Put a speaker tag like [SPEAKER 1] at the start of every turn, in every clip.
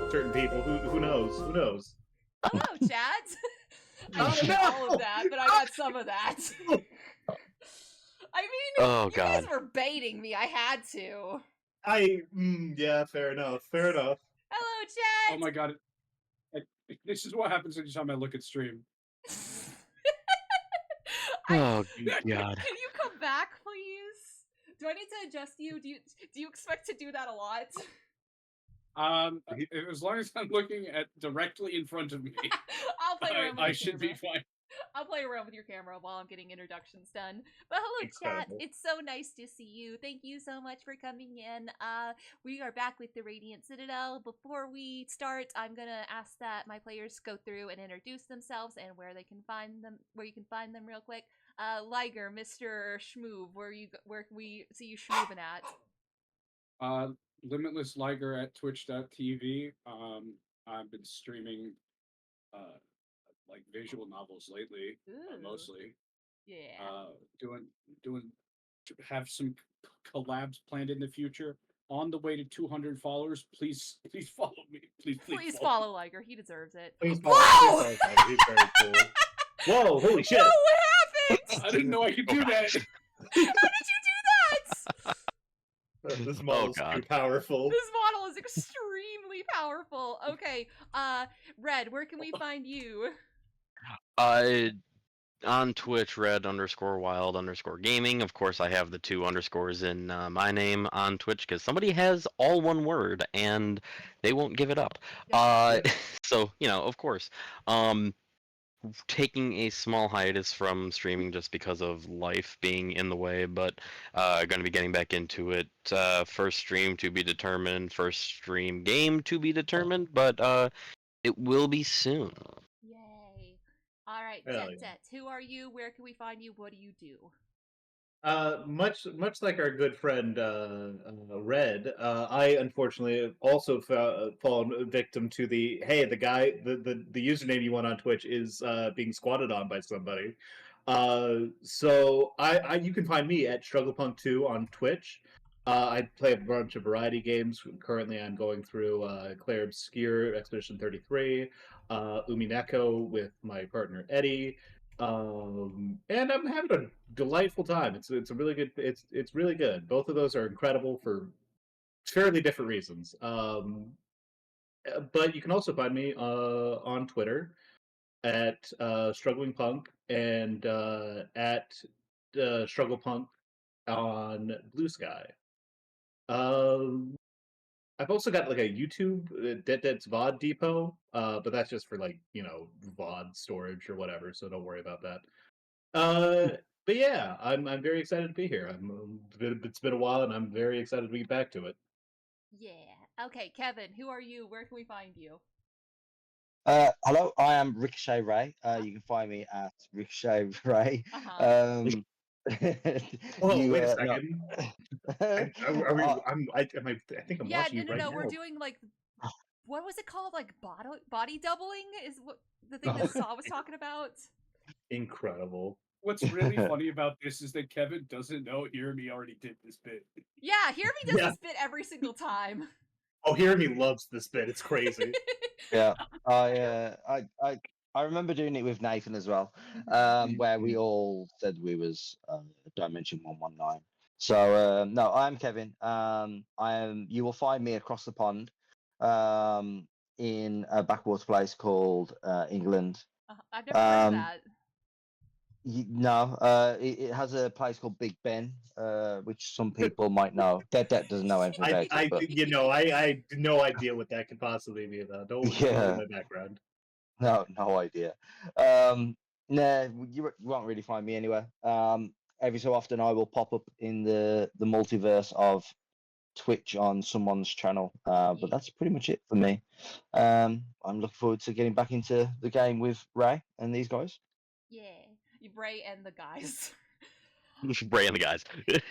[SPEAKER 1] certain people. Who knows? Who knows?
[SPEAKER 2] Hello, chat. I
[SPEAKER 1] Oh,
[SPEAKER 2] didn't get all
[SPEAKER 1] no!
[SPEAKER 2] of that, but I got some of that. I mean,
[SPEAKER 3] Oh,
[SPEAKER 2] you
[SPEAKER 3] God.
[SPEAKER 2] guys were baiting me. I had to.
[SPEAKER 1] Yeah, fair enough. Fair enough.
[SPEAKER 2] Hello, chat.
[SPEAKER 4] Oh my god. This is what happens anytime I look at stream.
[SPEAKER 3] Oh,
[SPEAKER 2] Can
[SPEAKER 3] God.
[SPEAKER 2] you come back, please? Do I need to adjust you? Do you expect to do that a lot?
[SPEAKER 4] As long as I'm looking at directly in front of me,
[SPEAKER 2] I'll play around with
[SPEAKER 4] I
[SPEAKER 2] your
[SPEAKER 4] should
[SPEAKER 2] camera.
[SPEAKER 4] be fine.
[SPEAKER 2] I'll play around with your camera while I'm getting introductions done. But hello,
[SPEAKER 1] Incredible.
[SPEAKER 2] chat. It's so nice to see you. Thank you so much for coming in. We are back with the Ray-Diant Citadel. Before we start, I'm gonna ask that my players go through and introduce themselves and where they can find them, where you can find them real quick. Liger, Mr. Schmoove, where can we see you schmooving at?
[SPEAKER 4] Limitless Liger at twitch.tv. I've been streaming like visual novels lately, mostly.
[SPEAKER 2] Yeah.
[SPEAKER 4] Have some collabs planned in the future. On the way to 200 followers. Please follow me.
[SPEAKER 2] Please follow Liger. He deserves it.
[SPEAKER 1] Please
[SPEAKER 2] Whoa!
[SPEAKER 1] follow He's very cool. Whoa! Holy shit!
[SPEAKER 2] Whoa! What happened?
[SPEAKER 4] I didn't know I could do that.
[SPEAKER 2] How did you do that?
[SPEAKER 1] This model's too powerful.
[SPEAKER 2] This model is extremely powerful. Okay, Red, where can we find you?
[SPEAKER 3] On Twitch, red_wild_gaming. Of course, I have the 2 underscores in my name on Twitch because somebody has all one word and they won't give it up. So, of course. Taking a small hiatus from streaming just because of life being in the way, but going to be getting back into it. First stream to be determined, first stream game to be determined, but it will be soon.
[SPEAKER 2] Yay. All right, Detdet, who are you? Where can we find you? What do you do?
[SPEAKER 1] Much like our good friend Red, I unfortunately have also fallen victim to the username you want on Twitch is being squatted on by somebody. So you can find me at StrugglePunk2 on Twitch. I play a bunch of variety games. Currently, I'm going through Claire Obscure Expedition 33, Umineko with my partner Eddie. And I'm having a delightful time. It's a really good. It's really good. Both of those are incredible for fairly different reasons. But you can also find me on Twitter at Struggling Punk and at Struggle Punk on Blue Sky. I've also got like a YouTube Dettet's VOD Depot, but that's just for like VOD storage or whatever. So don't worry about that. But yeah, I'm very excited to be here. It's been a while, and I'm very excited to be back to it.
[SPEAKER 2] Yeah. Okay, Kevin, who are you? Where can we find you?
[SPEAKER 5] Hello, I am Ricochet Ray. You can find me at Ricochet Ray.
[SPEAKER 1] Whoa, wait a second. I think I'm watching you right now.
[SPEAKER 2] We're doing like, what was it called? Like body doubling is what the thing that Saw was talking about.
[SPEAKER 1] Incredible.
[SPEAKER 4] What's really funny about this is that Kevin doesn't know Hirami already did this bit.
[SPEAKER 2] Yeah, Hirami does this bit every single time.
[SPEAKER 1] Oh, Hirami loves this bit. It's crazy.
[SPEAKER 5] Yeah, I remember doing it with Nathan as well, where we all said we was Dimension 119. So no, I'm Kevin. You will find me across the pond, in a backwater place called England.
[SPEAKER 2] I've never heard of that.
[SPEAKER 5] It has a place called Big Ben, which some people might know. Dettet doesn't know anything about it.
[SPEAKER 1] I had no idea what that could possibly be about. Don't know my background.
[SPEAKER 5] No idea. You won't really find me anywhere. Every so often I will pop up in the multiverse of Twitch on someone's channel, but that's pretty much it for me. I'm looking forward to getting back into the game with Ray and these guys.
[SPEAKER 2] Yeah, Ray and the guys.
[SPEAKER 3] Ray and the guys.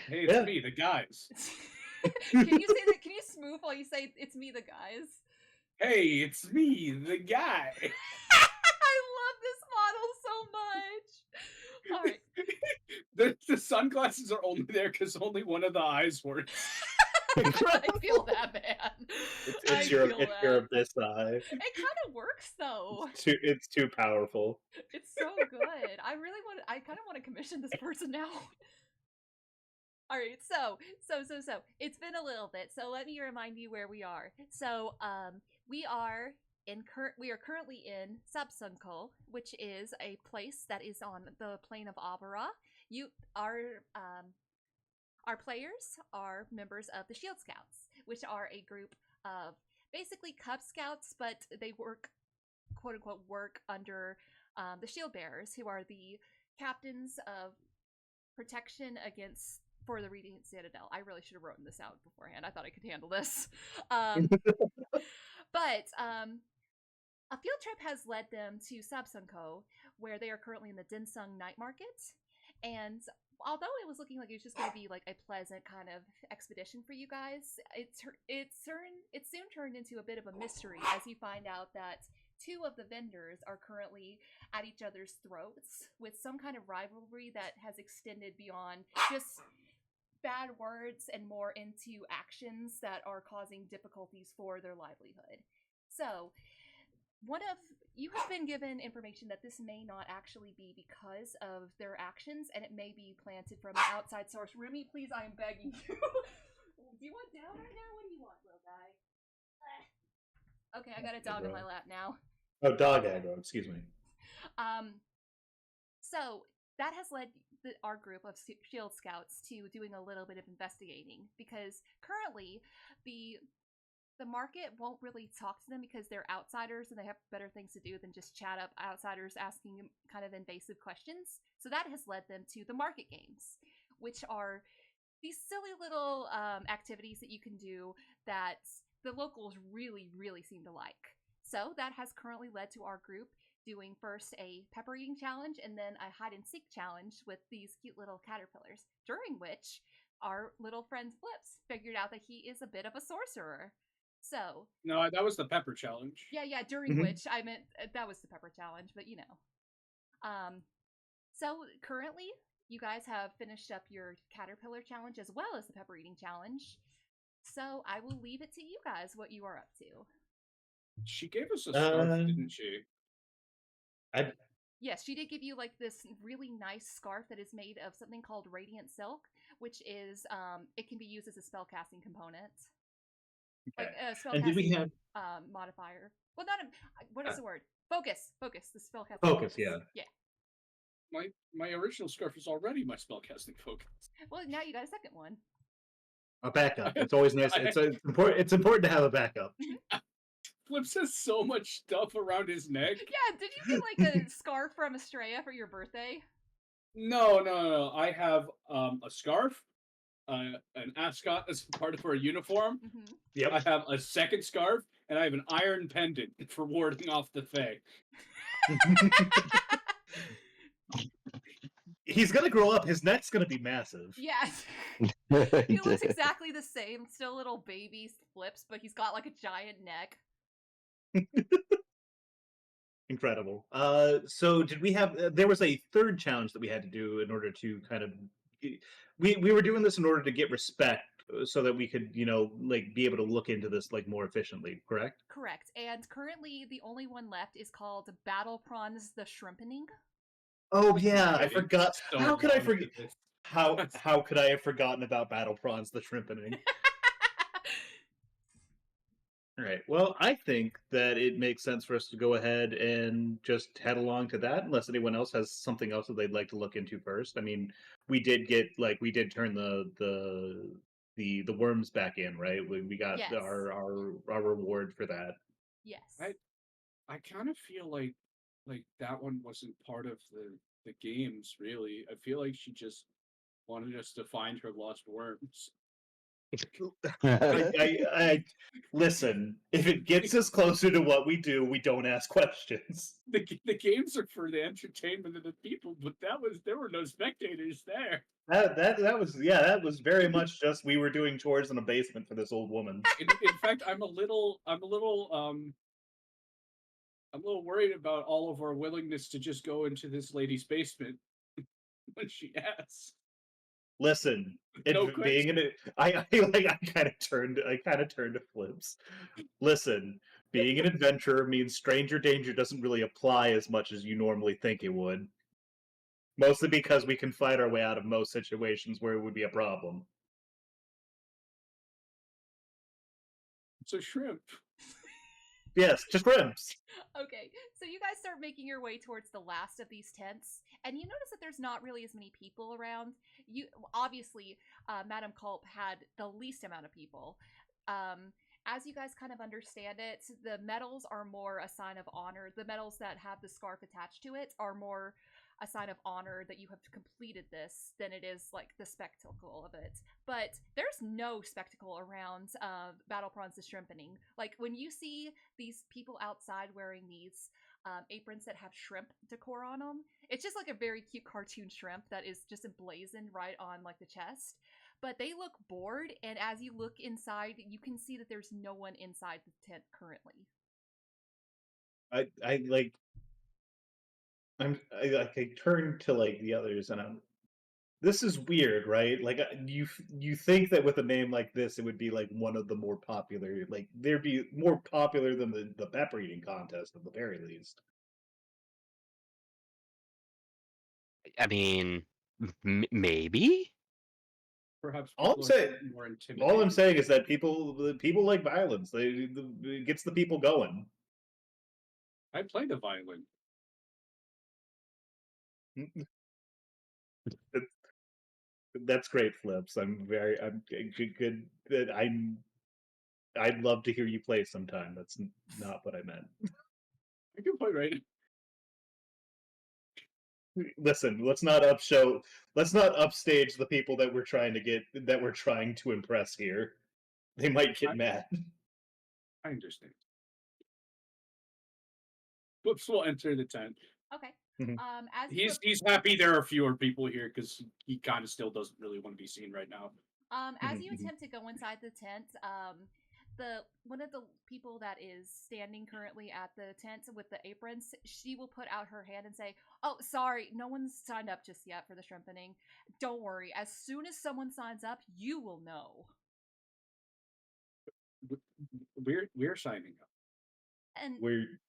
[SPEAKER 4] Hey, it's me, the guys.
[SPEAKER 2] Can you say that? Can you smooth while you say it's me, the guys?
[SPEAKER 4] Hey, it's me, the guy.
[SPEAKER 2] I love this model so much. All right.
[SPEAKER 4] The sunglasses are only there because only one of the eyes works.
[SPEAKER 2] I feel that, man. I
[SPEAKER 1] It's your
[SPEAKER 2] feel
[SPEAKER 1] it's
[SPEAKER 2] that.
[SPEAKER 1] your abyss eye.
[SPEAKER 2] It kind of works though.
[SPEAKER 1] It's too powerful.
[SPEAKER 2] It's so good. I kind of want to commission this person now. All right, so it's been a little bit. So let me remind you where we are. So we are we are currently in Sabsunkul, which is a place that is on the plain of Abara. Our players are members of the Shield Scouts, which are a group of basically Cub Scouts, but they work, quote unquote, work under the Shield Bearers, who are the captains of protection against for the Ray-diant Citadel. I really should have written this out beforehand. I thought I could handle this. But a field trip has led them to Sabsunko, where they are currently in the Dinsung Night Market. And although it was looking like it was just going to be like a pleasant kind of expedition for you guys, it soon turned into a bit of a mystery as you find out that two of the vendors are currently at each other's throats with some kind of rivalry that has extended beyond just bad words and more into actions that are causing difficulties for their livelihood. So, you have been given information that this may not actually be because of their actions, and it may be planted from an outside source. Remy, please, I am begging you. Do you want down right now? What do you want, little guy? Okay, I got a dog in my lap now.
[SPEAKER 1] Oh, dog aggro. Excuse me.
[SPEAKER 2] So that has led our group of Shield Scouts to doing a little bit of investigating, because currently the market won't really talk to them because they're outsiders and they have better things to do than just chat up outsiders asking kind of invasive questions. So that has led them to the market games, which are these silly little activities that you can do that the locals really, really seem to like. So that has currently led to our group doing first a pepper eating challenge and then a hide and seek challenge with these cute little caterpillars, during which our little friend Flips figured out that he is a bit of a sorcerer. So
[SPEAKER 4] no, that was the pepper challenge.
[SPEAKER 2] Yeah, during which I meant that was the pepper challenge, but you know. So currently you guys have finished up your caterpillar challenge as well as the pepper eating challenge. So I will leave it to you guys what you are up to.
[SPEAKER 4] She gave us a scarf, didn't she?
[SPEAKER 2] Yes, she did give you like this really nice scarf that is made of something called radiant silk, which is it can be used as a spellcasting component.
[SPEAKER 1] Okay.
[SPEAKER 2] Like a spellcasting
[SPEAKER 1] And did we have
[SPEAKER 2] modifier? Well, not what is the word? Focus. The spellcasting.
[SPEAKER 1] Focus, yeah.
[SPEAKER 2] Yeah.
[SPEAKER 4] My original scarf is already my spellcasting focus.
[SPEAKER 2] Well, now you got a second one.
[SPEAKER 1] A backup. It's always nice. It's important to have a backup.
[SPEAKER 4] Flips has so much stuff around his neck.
[SPEAKER 2] Yeah, did you get like a scarf from Astrea for your birthday?
[SPEAKER 4] No. I have a scarf, an ascot as part of her uniform.
[SPEAKER 2] Mm-hmm.
[SPEAKER 1] Yep.
[SPEAKER 4] I have a second scarf, and I have an iron pendant for warding off the Fae.
[SPEAKER 1] He's gonna grow up. His neck's gonna be massive.
[SPEAKER 2] Yes. He looks exactly the same. Still little baby Flips, but he's got like a giant neck.
[SPEAKER 1] Incredible. So did we have? There was a third challenge that we had to do in order to kind of. We were doing this in order to get respect, so that we could, like, be able to look into this like more efficiently. Correct.
[SPEAKER 2] Correct. And currently, the only one left is called Battle Prawns the Shrimpening.
[SPEAKER 1] Oh yeah, I forgot.
[SPEAKER 4] So
[SPEAKER 1] How could I
[SPEAKER 4] long
[SPEAKER 1] forget?
[SPEAKER 4] with this.
[SPEAKER 1] How could I have forgotten about Battle Prawns the Shrimpening? All right. Well, I think that it makes sense for us to go ahead and just head along to that, unless anyone else has something else that they'd like to look into first. I mean, we did turn the worms back in, right? We got
[SPEAKER 2] Yes.
[SPEAKER 1] our reward for that.
[SPEAKER 2] Yes.
[SPEAKER 4] I kind of feel like that one wasn't part of the games, really. I feel like she just wanted us to find her lost worms.
[SPEAKER 1] I listen. If it gets us closer to what we do, we don't ask questions.
[SPEAKER 4] The games are for the entertainment of the people, but there were no spectators there.
[SPEAKER 1] That was very much just we were doing chores in a basement for this old woman.
[SPEAKER 4] In fact, I'm a little worried about all of our willingness to just go into this lady's basement when she asks.
[SPEAKER 1] Listen,
[SPEAKER 4] No
[SPEAKER 1] being in it, I kind of turned to Flips. Listen, being an adventurer means stranger danger doesn't really apply as much as you normally think it would. Mostly because we can fight our way out of most situations where it would be a problem.
[SPEAKER 4] It's a shrimp.
[SPEAKER 1] Yes, just shrimps.
[SPEAKER 2] Okay, so you guys start making your way towards the last of these tents, and you notice that there's not really as many people around. You obviously, Madame Culp had the least amount of people. As you guys kind of understand it, the medals are more a sign of honor. The medals that have the scarf attached to it are more a sign of honor that you have completed this than it is like the spectacle of it. But there's no spectacle around Battle Prawns the Shrimpening. Like when you see these people outside wearing these aprons that have shrimp decor on them, it's just like a very cute cartoon shrimp that is just emblazoned right on like the chest. But they look bored, and as you look inside, you can see that there's no one inside the tent currently.
[SPEAKER 1] I turn to like the others and this is weird, right? Like you think that with a name like this, it would be like one of the more popular, like there'd be more popular than the pepper eating contest at the very least.
[SPEAKER 3] I mean, maybe.
[SPEAKER 4] Perhaps
[SPEAKER 1] All I'm
[SPEAKER 4] people are
[SPEAKER 1] saying,
[SPEAKER 4] more
[SPEAKER 1] all I'm
[SPEAKER 4] intimidated.
[SPEAKER 1] saying is that people like violence. It gets the people going.
[SPEAKER 4] I play the violin.
[SPEAKER 1] That's great, Flips. I'm good. I'd love to hear you play sometime. That's not what I meant.
[SPEAKER 4] I can play right.
[SPEAKER 1] Listen, let's not upstage the people that we're trying to impress here. They might get mad.
[SPEAKER 4] I understand. Flips will enter the tent.
[SPEAKER 2] Okay.
[SPEAKER 1] Mhm.
[SPEAKER 2] As you
[SPEAKER 4] He's happy there are fewer people here because he kind of still doesn't really want to be seen right now.
[SPEAKER 2] As you
[SPEAKER 1] Mhm.
[SPEAKER 2] attempt to go inside the tent, the one of the people that is standing currently at the tent with the aprons, she will put out her hand and say, "Oh, sorry, no one's signed up just yet for the shrimpening. Don't worry, as soon as someone signs up, you will know."
[SPEAKER 4] We're signing up.
[SPEAKER 2] And
[SPEAKER 1] We're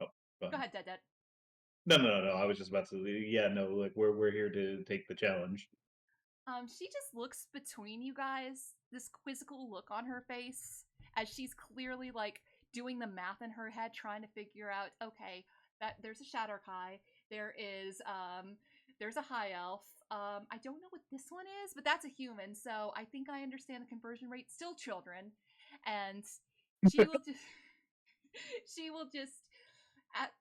[SPEAKER 1] oh,
[SPEAKER 2] go ahead, Dettet.
[SPEAKER 1] No. I was just about to. Yeah, no. Like we're here to take the challenge.
[SPEAKER 2] She just looks between you guys, this quizzical look on her face, as she's clearly like doing the math in her head, trying to figure out, okay, that there's a Shatterkai, there's a high elf. I don't know what this one is, but that's a human, so I think I understand the conversion rate. Still children, and she will just, she will just.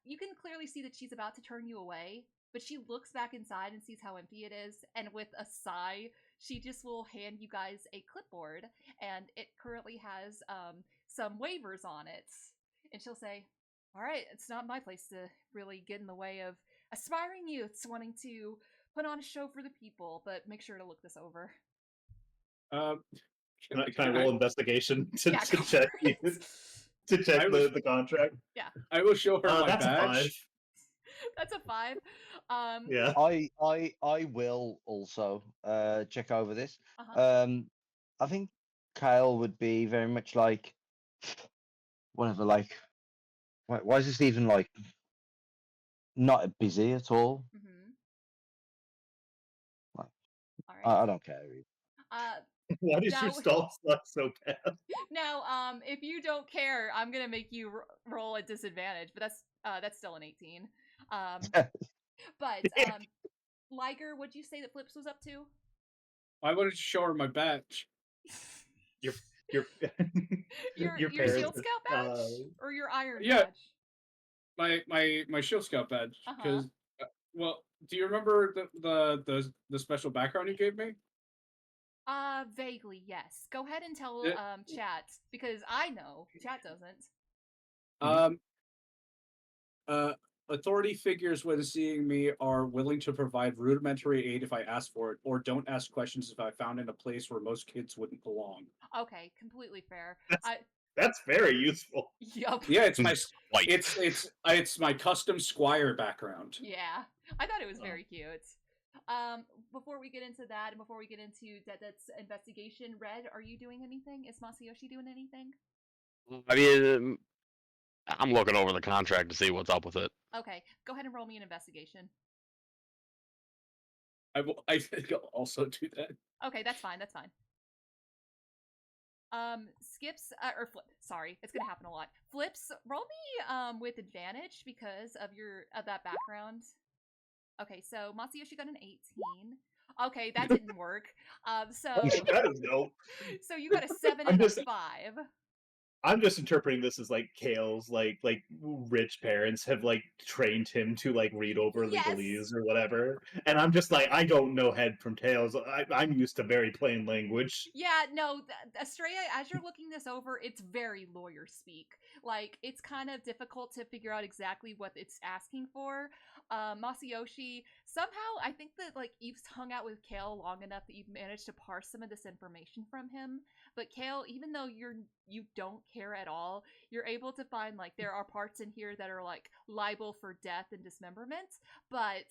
[SPEAKER 2] You can clearly see that she's about to turn you away, but she looks back inside and sees how empty it is, and with a sigh, she just will hand you guys a clipboard, and it currently has some waivers on it. And she'll say, "All right, it's not my place to really get in the way of aspiring youths wanting to put on a show for the people, but make sure to look this over."
[SPEAKER 1] Can I roll investigation to
[SPEAKER 2] Yeah, go
[SPEAKER 1] check
[SPEAKER 2] for it.
[SPEAKER 1] to check the contract?
[SPEAKER 2] Yeah,
[SPEAKER 4] I will show her my
[SPEAKER 1] That's a 5.
[SPEAKER 4] badge.
[SPEAKER 2] that's a 5.
[SPEAKER 1] Yeah.
[SPEAKER 5] I will also check over this.
[SPEAKER 2] Uh-huh.
[SPEAKER 5] I think Kyle would be very much like whatever. Like, why is this even like not busy at all?
[SPEAKER 2] Mm-hmm.
[SPEAKER 5] Like,
[SPEAKER 2] All right.
[SPEAKER 5] I don't care. Really.
[SPEAKER 1] Why does
[SPEAKER 2] Now-
[SPEAKER 1] your stall suck so bad?
[SPEAKER 2] Now, if you don't care, I'm gonna make you roll at disadvantage, but that's still an 18. But Liger, what'd you say that Flips was up to?
[SPEAKER 4] I wanted to show her my badge.
[SPEAKER 1] Your
[SPEAKER 2] Your
[SPEAKER 1] parents,
[SPEAKER 2] Shield Scout badge or your Iron
[SPEAKER 4] yeah.
[SPEAKER 2] badge?
[SPEAKER 4] My Shield Scout badge.
[SPEAKER 2] Uh-huh.
[SPEAKER 4] Because, well, do you remember the special background you gave me?
[SPEAKER 2] Vaguely, yes. Go ahead and tell
[SPEAKER 4] It-
[SPEAKER 2] chat, because I know chat doesn't.
[SPEAKER 4] Authority figures when seeing me are willing to provide rudimentary aid if I ask for it, or don't ask questions if I found in a place where most kids wouldn't belong.
[SPEAKER 2] Okay, completely fair.
[SPEAKER 1] That's very useful.
[SPEAKER 2] Yup.
[SPEAKER 4] Yeah, it's my
[SPEAKER 3] Like,
[SPEAKER 4] it's my custom squire background.
[SPEAKER 2] Yeah, I thought it was very cute. Before we get into that, and before we get into Detted's investigation, Red, are you doing anything? Is Masayoshi doing anything?
[SPEAKER 3] I mean, I'm looking over the contract to see what's up with it.
[SPEAKER 2] Okay, go ahead and roll me an investigation.
[SPEAKER 4] I think I'll also do that.
[SPEAKER 2] Okay, that's fine. That's fine. Skips or flip. Sorry, it's gonna happen a lot. Flips. Roll me with advantage because of that background. Okay, so Masayoshi got an 18. Okay, that didn't work. So
[SPEAKER 1] That is dope.
[SPEAKER 2] so you got a 7
[SPEAKER 1] I'm
[SPEAKER 2] and a
[SPEAKER 1] just-
[SPEAKER 2] 5.
[SPEAKER 1] I'm just interpreting this as like Kael's like rich parents have like trained him to like read over
[SPEAKER 2] Yes.
[SPEAKER 1] legalese or whatever, and I'm just like I don't know head from tails. I'm used to very plain language.
[SPEAKER 2] Yeah, no, Astrea, as you're looking this over, it's very lawyer speak. Like, it's kind of difficult to figure out exactly what it's asking for. Masayoshi, somehow, I think that, like, you've hung out with Kael long enough that you've managed to parse some of this information from him. But Kael, even though you don't care at all, you're able to find, like, there are parts in here that are, like, liable for death and dismemberment, but,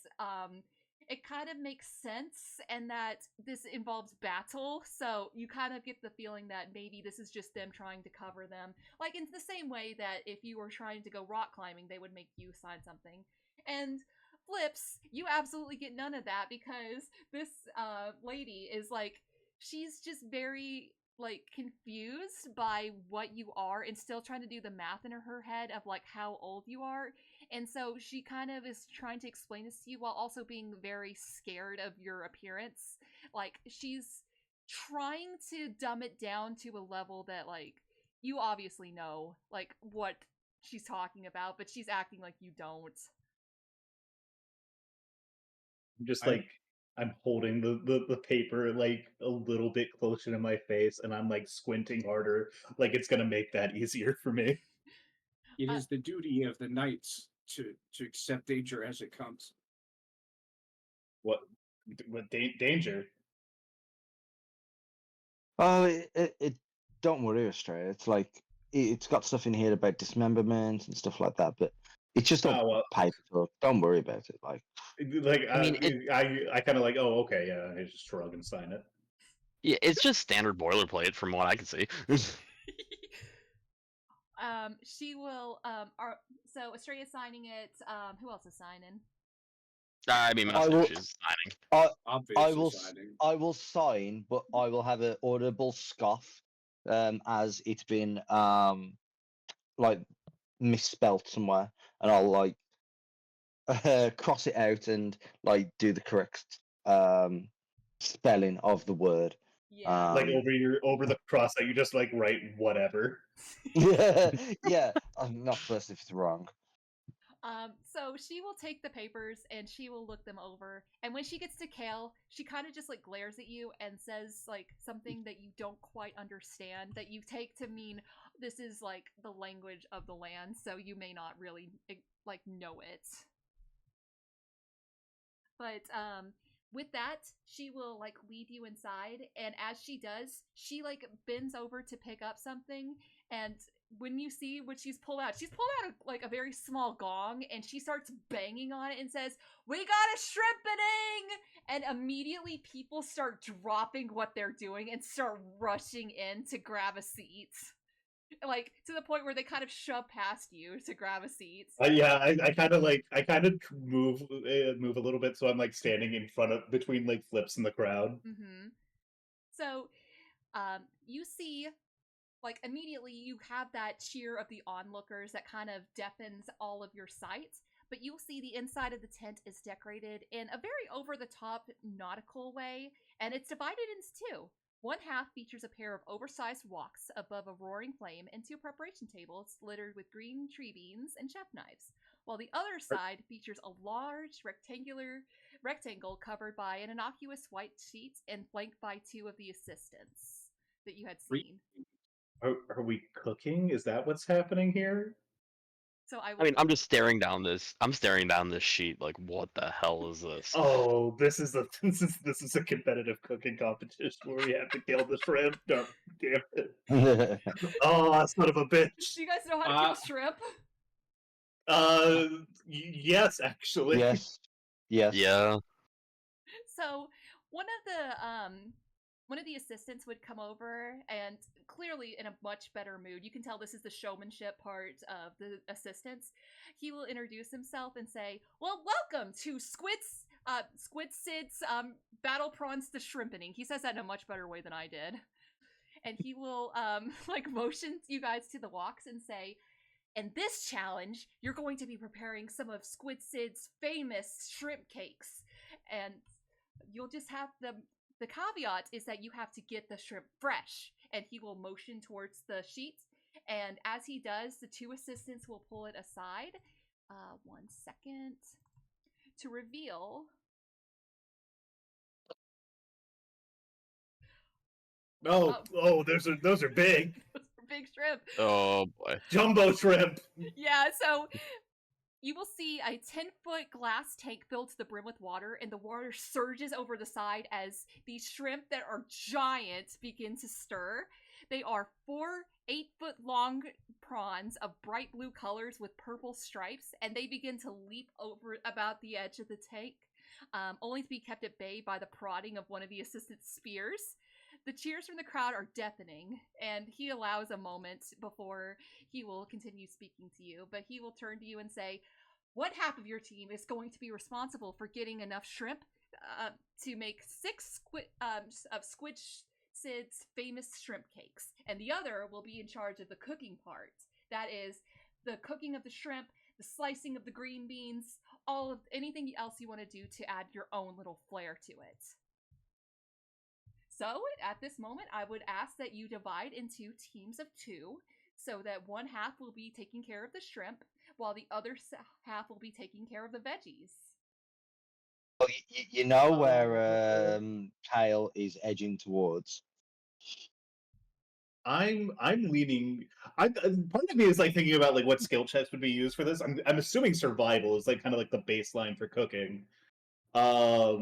[SPEAKER 2] it kind of makes sense, and that this involves battle, so you kind of get the feeling that maybe this is just them trying to cover them. Like, in the same way that if you were trying to go rock climbing, they would make you sign something. And Flips, you absolutely get none of that, because this lady is, like, she's just very, like, confused by what you are and still trying to do the math in her head of, like, how old you are. And so she kind of is trying to explain this to you while also being very scared of your appearance. Like, she's trying to dumb it down to a level that, like, you obviously know, like, what she's talking about, but she's acting like you don't.
[SPEAKER 1] I'm just
[SPEAKER 4] I-
[SPEAKER 1] like I'm holding the paper like a little bit closer to my face, and I'm like squinting harder, like it's gonna make that easier for me.
[SPEAKER 4] It
[SPEAKER 2] Uh,
[SPEAKER 4] is the duty of the knights to accept danger as it comes.
[SPEAKER 1] What danger?
[SPEAKER 5] Oh, it don't worry, Astrea. It's like it's got stuff in here about dismemberment and stuff like that, but it's just all
[SPEAKER 1] Oh well,
[SPEAKER 5] paper talk. Don't worry about it. Like,
[SPEAKER 1] like
[SPEAKER 3] I mean,
[SPEAKER 1] I kind of like, oh okay, yeah, I just shrug and sign it.
[SPEAKER 3] Yeah, it's just standard boilerplate from what I can see.
[SPEAKER 2] She will, so Astrea's signing it, who else is signing?
[SPEAKER 3] I mean,
[SPEAKER 5] I will-
[SPEAKER 3] Masayoshi's signing.
[SPEAKER 4] Obviously signing.
[SPEAKER 5] I will sign, but I will have an audible scoff, as it's been like misspelt somewhere, and I'll like cross it out and like do the correct spelling of the word.
[SPEAKER 2] Yeah.
[SPEAKER 1] Like over the cross that you just like write whatever.
[SPEAKER 5] Yeah, yeah. I'm not first if it's wrong.
[SPEAKER 2] So she will take the papers and she will look them over. And when she gets to Kael, she kind of just like glares at you and says like something that you don't quite understand, that you take to mean this is like the language of the land, so you may not really like know it. But with that, she will like lead you inside, and as she does, she like bends over to pick up something, and when you see what she's pulled out like a very small gong, and she starts banging on it and says, "We got a shrimpening!" And immediately people start dropping what they're doing and start rushing in to grab a seat. Like, to the point where they kind of shove past you to grab a seat.
[SPEAKER 1] Yeah, I kind of move move a little bit, so I'm like standing in front of between like Flips and the crowd.
[SPEAKER 2] Mm-hmm. So, you see, like, immediately you have that cheer of the onlookers that kind of deafens all of your sight, but you'll see the inside of the tent is decorated in a very over-the-top nautical way, and it's divided into two. One half features a pair of oversized woks above a roaring flame and two preparation tables littered with green tree beans and chef knives, while the other side features a large rectangle covered by an innocuous white sheet and flanked by two of the assistants that you had seen.
[SPEAKER 1] Are we cooking? Is that what's happening here?
[SPEAKER 2] So I
[SPEAKER 3] I mean, I'm just staring down this. I'm staring down this sheet. Like, what the hell is this?
[SPEAKER 1] Oh, this is a competitive cooking competition where we have to kill the shrimp. No, damn it! Oh, son of a bitch!
[SPEAKER 2] Do you guys know how to kill shrimp?
[SPEAKER 1] Yes, actually.
[SPEAKER 5] Yes. Yes.
[SPEAKER 3] Yeah.
[SPEAKER 2] So one of the assistants would come over and clearly in a much better mood. You can tell this is the showmanship part of the assistants. He will introduce himself and say, "Well, welcome to Squid Sid's Battle Prawns to Shrimpening." He says that in a much better way than I did. And he will like motion you guys to the walks and say, "In this challenge, you're going to be preparing some of Squid Sid's famous shrimp cakes. And you'll just have the caveat is that you have to get the shrimp fresh." And he will motion towards the sheet. And as he does, the two assistants will pull it aside. 1 second. To reveal.
[SPEAKER 1] Oh, those are big.
[SPEAKER 2] Big shrimp.
[SPEAKER 3] Oh boy.
[SPEAKER 1] Jumbo shrimp.
[SPEAKER 2] Yeah, so you will see a 10-foot glass tank filled to the brim with water, and the water surges over the side as these shrimp that are giant begin to stir. They are 4 8-foot-long prawns of bright blue colors with purple stripes, and they begin to leap over about the edge of the tank, only to be kept at bay by the prodding of one of the assistant's spears. The cheers from the crowd are deafening, and he allows a moment before he will continue speaking to you, but he will turn to you and say, "What half of your team is going to be responsible for getting enough shrimp to make 6 of Squid Sid's famous shrimp cakes, and the other will be in charge of the cooking part. That is, the cooking of the shrimp, the slicing of the green beans, all of anything else you want to do to add your own little flair to it." So, at this moment, I would ask that you divide into teams of 2, so that one half will be taking care of the shrimp, while the other half will be taking care of the veggies.
[SPEAKER 5] Well, you know where Kale is edging towards.
[SPEAKER 1] I'm leaning. Part of me is like thinking about like what skill checks would be used for this. I'm assuming survival is like kind of like the baseline for cooking.
[SPEAKER 2] I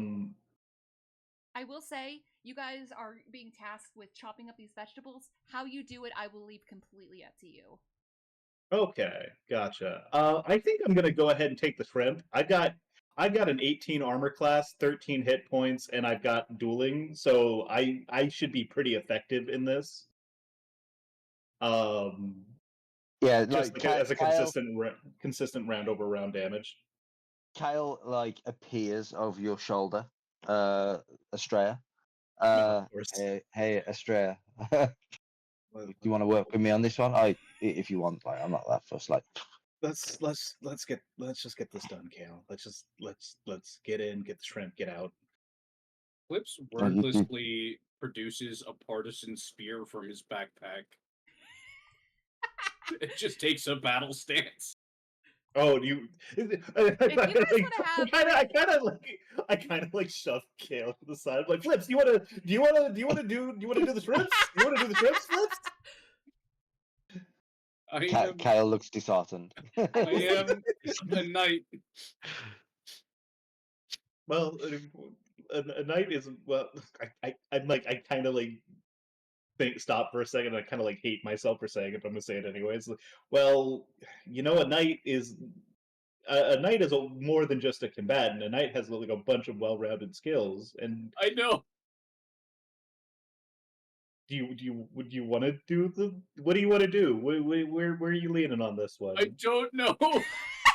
[SPEAKER 2] will say, you guys are being tasked with chopping up these vegetables. How you do it, I will leave completely up to you.
[SPEAKER 1] Okay, gotcha. I think I'm gonna go ahead and take the shrimp. I've got an 18 armor class, 13 hit points, and I've got dueling, so I should be pretty effective in this.
[SPEAKER 5] Yeah,
[SPEAKER 1] Just
[SPEAKER 5] like
[SPEAKER 1] like as a
[SPEAKER 5] Kale,
[SPEAKER 1] consistent round over round damage.
[SPEAKER 5] Kale like appears over your shoulder, Astrea.
[SPEAKER 1] Of course.
[SPEAKER 5] Hey, Astrea. Do you want to work with me on this one? If you want, like, I'm not that fussed. Like,
[SPEAKER 1] Let's just get this done, Kale. Let's get in, get the shrimp, get out.
[SPEAKER 4] Clips wordlessly produces a partisan spear from his backpack. It just takes a battle stance.
[SPEAKER 1] Oh, you! I kind of like shove Kale to the side. I'm like, Flips, do you want to do the shrimps? You want to do the shrimps, Flips?
[SPEAKER 5] Kale looks disheartened.
[SPEAKER 4] I am a knight.
[SPEAKER 1] Well, a knight is I'm like I kind of like stop for a second. And I kind of like hate myself for saying it, but I'm gonna say it anyways. Well, you know, a knight is more than just a combatant. A knight has like a bunch of well-rounded skills, and
[SPEAKER 4] I know.
[SPEAKER 1] would you want to do the? What do you want to do? Where are you leaning on this one?
[SPEAKER 4] I don't know.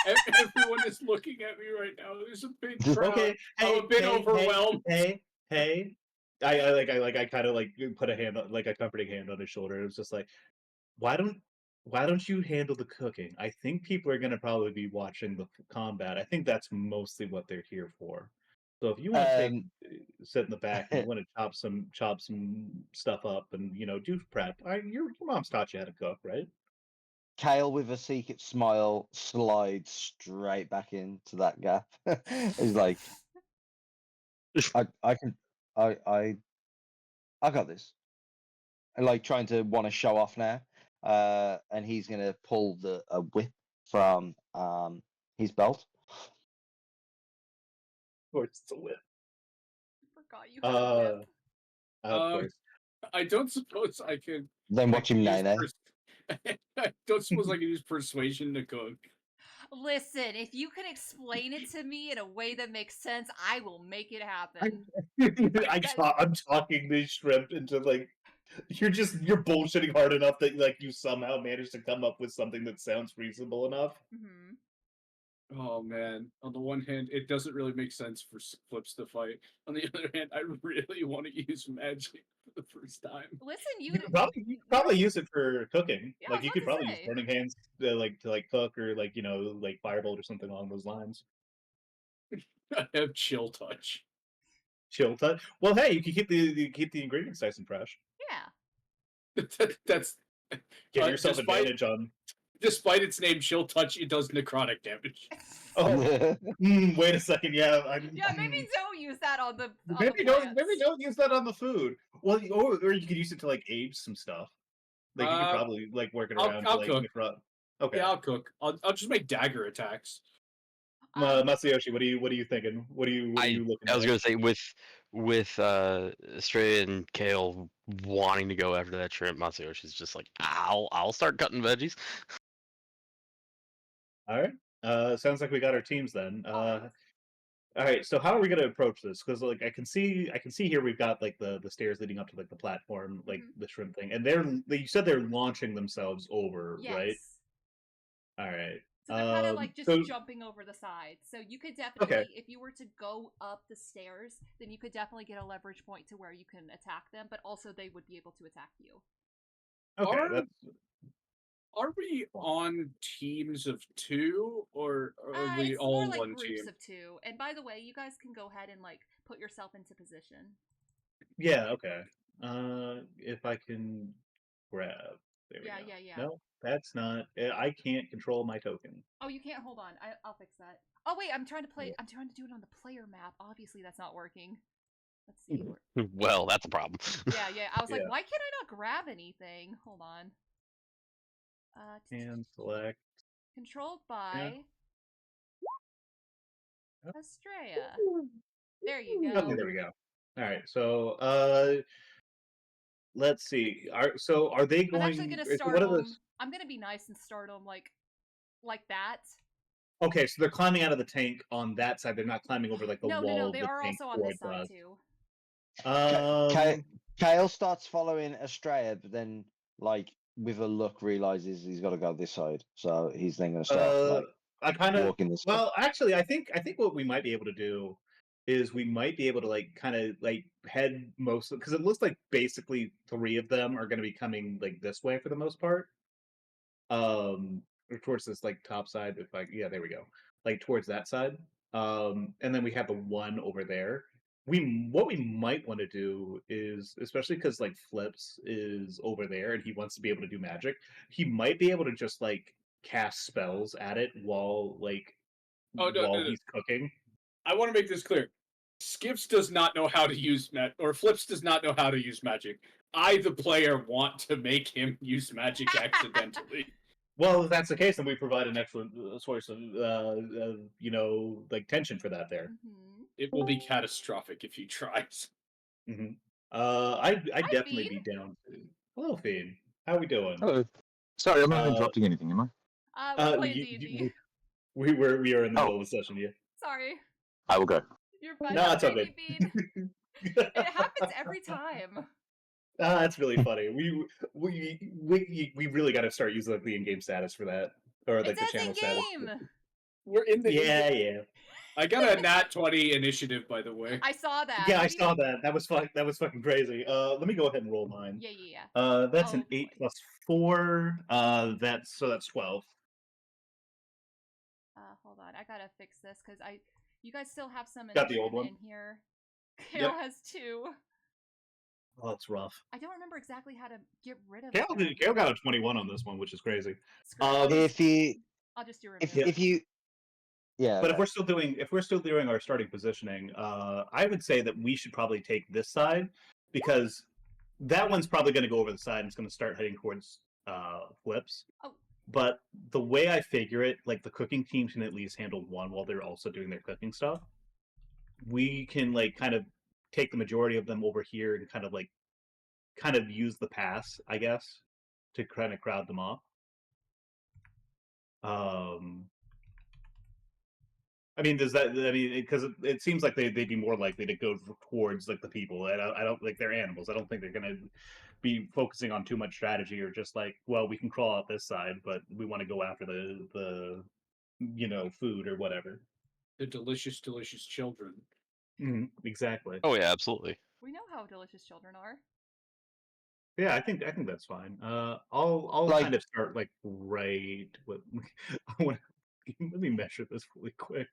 [SPEAKER 4] Everyone is looking at me right now. There's a big crowd.
[SPEAKER 1] Okay,
[SPEAKER 4] I'm a bit overwhelmed.
[SPEAKER 1] Hey. I kind of like put a hand on, like a comforting hand on his shoulder. It was just like, why don't you handle the cooking? I think people are gonna probably be watching the combat. I think that's mostly what they're here for. So if you want to sit in the back and you want to chop some stuff up and do prep, your mom's taught you how to cook, right?
[SPEAKER 5] Kale, with a secret smile, slides straight back into that gap. He's like, I got this. And like trying to want to show off now. And he's gonna pull a whip from his belt.
[SPEAKER 1] Of course, it's a whip.
[SPEAKER 2] I forgot you had a whip.
[SPEAKER 1] Of course.
[SPEAKER 4] I don't suppose I could.
[SPEAKER 5] Then watch him nay.
[SPEAKER 4] I don't suppose I can use persuasion to cook.
[SPEAKER 2] Listen, if you can explain it to me in a way that makes sense, I will make it happen.
[SPEAKER 1] I'm talking these shrimp into like you're bullshitting hard enough that like you somehow managed to come up with something that sounds reasonable enough.
[SPEAKER 2] Mm-hmm.
[SPEAKER 4] Oh man! On the one hand, it doesn't really make sense for Flips to fight. On the other hand, I really want to use magic for the first time.
[SPEAKER 2] Listen,
[SPEAKER 1] You could probably use it for cooking.
[SPEAKER 2] Yeah, I
[SPEAKER 1] Like
[SPEAKER 2] was
[SPEAKER 1] you
[SPEAKER 2] about
[SPEAKER 1] could
[SPEAKER 2] to
[SPEAKER 1] probably use
[SPEAKER 2] say.
[SPEAKER 1] burning hands to cook or like like firebolt or something along those lines.
[SPEAKER 4] I have chill touch.
[SPEAKER 1] Chill touch. Well, hey, you can keep the ingredients nice and fresh.
[SPEAKER 2] Yeah.
[SPEAKER 4] That's
[SPEAKER 1] Give yourself advantage on.
[SPEAKER 4] Despite its name, chill touch, it does necrotic damage.
[SPEAKER 1] Oh, wait a second. Yeah,
[SPEAKER 2] Yeah, maybe don't use that on the
[SPEAKER 1] maybe
[SPEAKER 2] plants.
[SPEAKER 1] don't use that on the food. Well, or you could use it to like age some stuff. Like you could probably like work it around
[SPEAKER 4] I'll
[SPEAKER 1] to like
[SPEAKER 4] cook.
[SPEAKER 1] Okay.
[SPEAKER 4] Yeah, I'll cook. I'll just make dagger attacks.
[SPEAKER 1] Masayoshi, what are you thinking? What are you looking
[SPEAKER 3] I was
[SPEAKER 1] at?
[SPEAKER 3] gonna say with Astrea and Kale wanting to go after that shrimp, Masayoshi's just like, I'll start cutting veggies.
[SPEAKER 1] All right. Sounds like we got our teams then.
[SPEAKER 2] Alright.
[SPEAKER 1] All right. So how are we gonna approach this? Because like I can see here we've got like the stairs leading up to like the platform, like the shrimp thing, and you said they're launching themselves over, right?
[SPEAKER 2] Yes.
[SPEAKER 1] All right.
[SPEAKER 2] So they're kind of like just
[SPEAKER 1] so
[SPEAKER 2] jumping over the side. So you could definitely,
[SPEAKER 1] Okay.
[SPEAKER 2] if you were to go up the stairs, then you could definitely get a leverage point to where you can attack them, but also they would be able to attack you.
[SPEAKER 1] Okay.
[SPEAKER 4] Are we on teams of 2 or are we
[SPEAKER 2] It's
[SPEAKER 4] all
[SPEAKER 2] more like
[SPEAKER 4] one
[SPEAKER 2] groups
[SPEAKER 4] team?
[SPEAKER 2] of 2. And by the way, you guys can go ahead and like put yourself into position.
[SPEAKER 1] Yeah. Okay. If I can grab. There we go.
[SPEAKER 2] Yeah.
[SPEAKER 1] No, that's not. I can't control my token.
[SPEAKER 2] Oh, you can't. Hold on. I'll fix that. Oh wait, I'm trying to do it on the player map. Obviously, that's not working. Let's see.
[SPEAKER 3] Well, that's a problem.
[SPEAKER 2] Yeah. I was like,
[SPEAKER 1] Yeah.
[SPEAKER 2] why can't I not grab anything? Hold on.
[SPEAKER 1] And select.
[SPEAKER 2] Controlled by Astrea.
[SPEAKER 1] Oh,
[SPEAKER 2] There you go.
[SPEAKER 1] Okay, there we go. All right. So, let's see. Are they
[SPEAKER 2] I'm
[SPEAKER 1] going?
[SPEAKER 2] actually gonna start
[SPEAKER 1] What are
[SPEAKER 2] them.
[SPEAKER 1] those?
[SPEAKER 2] I'm gonna be nice and start them like that.
[SPEAKER 1] Okay, so they're climbing out of the tank on that side. They're not climbing over like the
[SPEAKER 2] No.
[SPEAKER 1] wall of
[SPEAKER 2] They
[SPEAKER 1] the
[SPEAKER 2] are
[SPEAKER 1] tank
[SPEAKER 2] also on this
[SPEAKER 1] towards
[SPEAKER 2] side
[SPEAKER 1] us.
[SPEAKER 2] too.
[SPEAKER 5] Kale starts following Astrea, but then, like, with a look, realizes he's got to go this side. So he's then going to start like
[SPEAKER 1] I kind of.
[SPEAKER 5] walking this way.
[SPEAKER 1] Well, actually, I think what we might be able to do is we might be able to like kind of like head most because it looks like basically 3 of them are going to be coming like this way for the most part. Or towards this like top side. If I yeah, there we go. Like towards that side. And then we have the one over there. What we might want to do is, especially because like Flips is over there and he wants to be able to do magic, he might be able to just like cast spells at it while
[SPEAKER 4] No.
[SPEAKER 1] he's cooking.
[SPEAKER 4] I want to make this clear. Skips does not know how to use or Flips does not know how to use magic. I, the player, want to make him use magic accidentally.
[SPEAKER 1] Well, if that's the case, then we provide an excellent source of like tension for that there.
[SPEAKER 2] Mm-hmm.
[SPEAKER 4] It will be catastrophic if he tries.
[SPEAKER 1] Mm-hmm. I'd definitely
[SPEAKER 2] Fiend.
[SPEAKER 1] be down to. Hello, Fiend. How we doing?
[SPEAKER 6] Hello. Sorry, I'm not interrupting anything, am I?
[SPEAKER 2] We're playing D&D.
[SPEAKER 1] We are in the middle of a session, yeah.
[SPEAKER 2] Sorry.
[SPEAKER 6] I will go.
[SPEAKER 2] You're fine.
[SPEAKER 1] No, it's
[SPEAKER 2] Thank
[SPEAKER 1] okay.
[SPEAKER 2] you, Bean. It happens every time.
[SPEAKER 1] That's really funny. We really got to start using like the in-game status for that, or like
[SPEAKER 2] It
[SPEAKER 1] the
[SPEAKER 2] says
[SPEAKER 1] channel
[SPEAKER 2] in
[SPEAKER 1] status.
[SPEAKER 2] game.
[SPEAKER 4] We're in the
[SPEAKER 1] Yeah.
[SPEAKER 4] I got a nat 20 initiative, by the way.
[SPEAKER 2] I saw that.
[SPEAKER 1] Yeah, I saw that. That was fucking crazy. Let me go ahead and roll mine.
[SPEAKER 2] Yeah.
[SPEAKER 1] That's
[SPEAKER 2] Oh,
[SPEAKER 1] an 8
[SPEAKER 2] boy.
[SPEAKER 1] plus 4. That's 12.
[SPEAKER 2] Hold on. I gotta fix this because you guys still have some
[SPEAKER 1] Got the old
[SPEAKER 2] initiative
[SPEAKER 1] one.
[SPEAKER 2] in here. Kale has 2.
[SPEAKER 1] Oh, that's rough.
[SPEAKER 2] I don't remember exactly how to get rid of
[SPEAKER 1] Kale got a 21 on this one, which is crazy.
[SPEAKER 2] I'll just do remove.
[SPEAKER 5] If you yeah,
[SPEAKER 1] but if we're still doing our starting positioning, I would say that we should probably take this side because that one's probably going to go over the side and it's going to start heading towards Flips.
[SPEAKER 2] Oh.
[SPEAKER 1] But the way I figure it, like the cooking team can at least handle one while they're also doing their cooking stuff. We can like kind of take the majority of them over here and kind of use the pass, I guess, to kind of crowd them off. I mean, does that? I mean, because it seems like they'd be more likely to go towards like the people. I don't like they're animals. I don't think they're gonna be focusing on too much strategy or just like, well, we can crawl out this side, but we want to go after the food or whatever.
[SPEAKER 4] The delicious, delicious children.
[SPEAKER 1] Exactly.
[SPEAKER 3] Oh yeah, absolutely.
[SPEAKER 2] We know how delicious children are.
[SPEAKER 1] Yeah, I think that's fine. I'll
[SPEAKER 5] Like-
[SPEAKER 1] kind of start like right. What I want. Let me measure this really quick.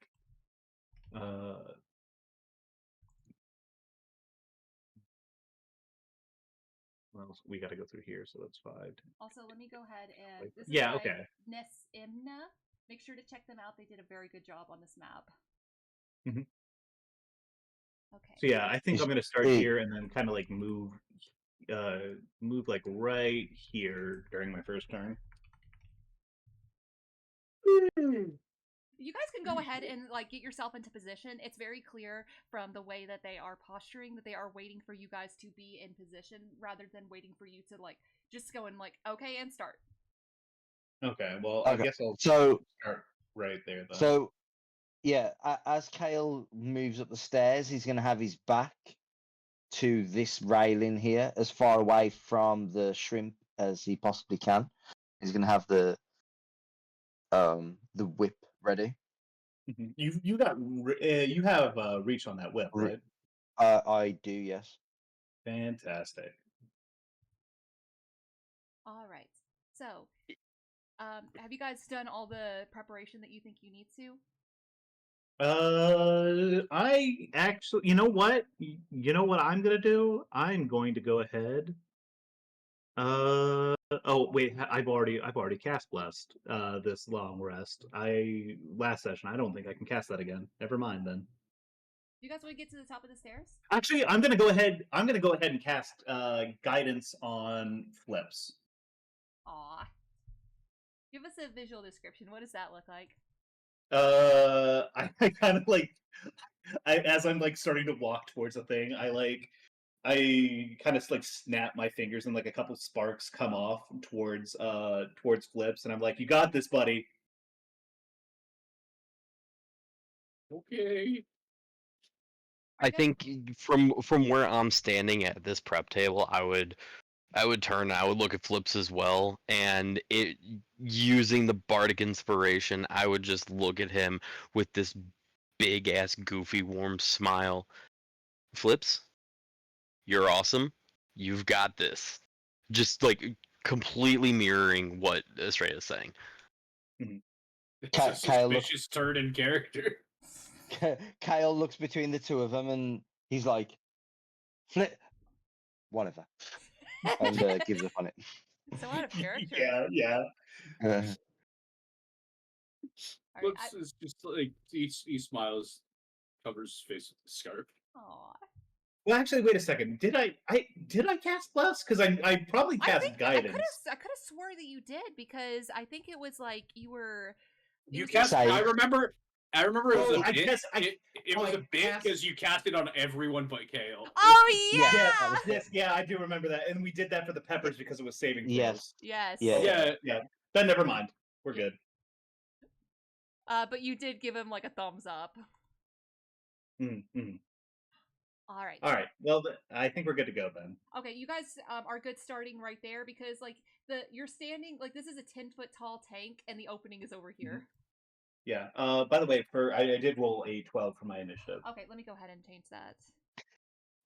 [SPEAKER 1] Well, we got to go through here, so that's 5.
[SPEAKER 2] Also, let me go ahead and this
[SPEAKER 1] Yeah,
[SPEAKER 2] is by
[SPEAKER 1] okay.
[SPEAKER 2] Nesimna. Make sure to check them out. They did a very good job on this map.
[SPEAKER 1] Mhm.
[SPEAKER 2] Okay.
[SPEAKER 1] So yeah, I think
[SPEAKER 5] Is-
[SPEAKER 1] I'm gonna start
[SPEAKER 5] eh.
[SPEAKER 1] here and then kind of like move like right here during my first turn.
[SPEAKER 2] You guys can go ahead and like get yourself into position. It's very clear from the way that they are posturing that they are waiting for you guys to be in position rather than waiting for you to like just go and like okay and start.
[SPEAKER 1] Okay, well I
[SPEAKER 5] Okay,
[SPEAKER 1] guess I'll
[SPEAKER 5] So
[SPEAKER 1] start right there then.
[SPEAKER 5] so yeah, as Kael moves up the stairs, he's gonna have his back to this railing here, as far away from the shrimp as he possibly can. He's gonna have the whip ready.
[SPEAKER 1] You have reach on that whip,
[SPEAKER 5] Re-
[SPEAKER 1] right?
[SPEAKER 5] I do, yes.
[SPEAKER 1] Fantastic.
[SPEAKER 2] All right. So, have you guys done all the preparation that you think you need to?
[SPEAKER 1] I actually, you know what? You know what I'm gonna do? I'm going to go ahead. Oh wait, I've already cast Blessed. This long rest. Last session. I don't think I can cast that again. Never mind then.
[SPEAKER 2] You guys want to get to the top of the stairs?
[SPEAKER 1] Actually, I'm gonna go ahead. I'm gonna go ahead and cast Guidance on Flips.
[SPEAKER 2] Aw. Give us a visual description. What does that look like?
[SPEAKER 1] I kind of like, as I'm like starting to walk towards the thing, I kind of like snap my fingers and like a couple sparks come off towards Flips, and I'm like, "You got this, buddy."
[SPEAKER 4] Okay.
[SPEAKER 3] I think from where I'm standing at this prep table, I would turn. I would look at Flips as well, and using the bardic inspiration, I would just look at him with this big ass goofy warm smile. Flips, you're awesome. You've got this. Just like completely mirroring what Astrea is saying.
[SPEAKER 4] It's a
[SPEAKER 5] Kael looks
[SPEAKER 4] suspicious turn in character.
[SPEAKER 5] Kael looks between the two of them and he's like, "Flip, whatever," and gives up on it.
[SPEAKER 2] So out of character.
[SPEAKER 1] Yeah.
[SPEAKER 2] All right,
[SPEAKER 4] Flips is just like he smiles, covers his face with the scarf.
[SPEAKER 2] Aw.
[SPEAKER 1] Well, actually, wait a second. Did I cast Bless? Because I probably cast Guidance.
[SPEAKER 2] I could have swore that you did because I think it was like you were.
[SPEAKER 4] You
[SPEAKER 2] was
[SPEAKER 4] cast.
[SPEAKER 5] Save.
[SPEAKER 4] I remember it was
[SPEAKER 1] Oh,
[SPEAKER 4] a
[SPEAKER 1] I
[SPEAKER 4] bit.
[SPEAKER 1] guess
[SPEAKER 4] It was
[SPEAKER 1] I
[SPEAKER 4] a bit
[SPEAKER 1] cast-
[SPEAKER 4] because you cast it on everyone but Kael.
[SPEAKER 2] Oh yeah.
[SPEAKER 5] Yeah.
[SPEAKER 1] Yes, I do remember that, and we did that for the peppers because it was saving throws.
[SPEAKER 5] Yes.
[SPEAKER 2] Yes.
[SPEAKER 5] Yeah.
[SPEAKER 4] Yeah.
[SPEAKER 1] Then never mind. We're good.
[SPEAKER 2] But you did give him like a thumbs up.
[SPEAKER 1] Mm-hmm.
[SPEAKER 2] All right.
[SPEAKER 1] All right. Well, I think we're good to go then.
[SPEAKER 2] Okay, you guys are good starting right there because like you're standing like this is a 10-foot tall tank and the opening is over here.
[SPEAKER 1] Yeah. By the way, I did roll a 12 for my initiative.
[SPEAKER 2] Okay, let me go ahead and change that.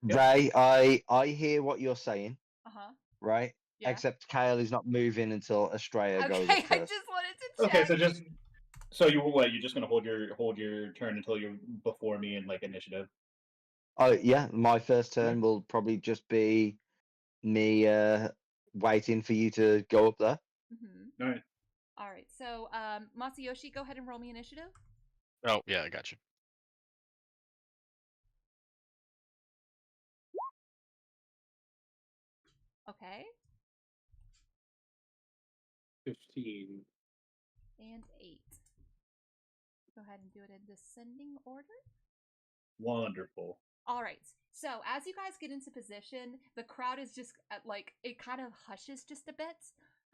[SPEAKER 1] Yep.
[SPEAKER 5] Ray, I hear what you're saying, right?
[SPEAKER 2] Yeah.
[SPEAKER 5] Except Kael is not moving until Astrea goes
[SPEAKER 2] Okay,
[SPEAKER 5] up
[SPEAKER 2] I
[SPEAKER 5] first.
[SPEAKER 2] just wanted to check.
[SPEAKER 1] Okay, so you're just gonna hold your turn until you're before me in like initiative.
[SPEAKER 5] Oh yeah, my first turn will probably just be me waiting for you to go up there.
[SPEAKER 1] All right.
[SPEAKER 2] All right. So, Masayoshi, go ahead and roll me initiative.
[SPEAKER 3] Oh yeah, I got you.
[SPEAKER 2] Okay.
[SPEAKER 4] 15.
[SPEAKER 2] And 8. Go ahead and do it in descending order.
[SPEAKER 1] Wonderful.
[SPEAKER 2] All right. So as you guys get into position, the crowd is just like it kind of hushes just a bit.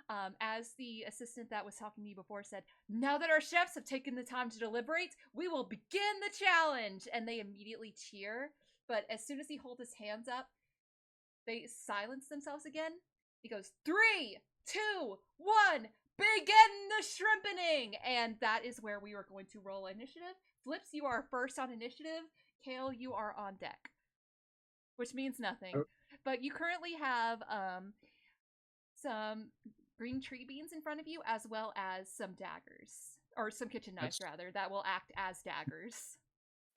[SPEAKER 2] As the assistant that was talking to you before said, now that our chefs have taken the time to deliberate, we will begin the challenge. And they immediately cheer. But as soon as he holds his hands up, they silence themselves again. He goes, 3, 2, 1, begin the shrimpening! And that is where we are going to roll initiative. Flips, you are first on initiative. Kael, you are on deck. Which means nothing. But you currently have some green tree beans in front of you, as well as some daggers. Or some kitchen knives, rather, that will act as daggers.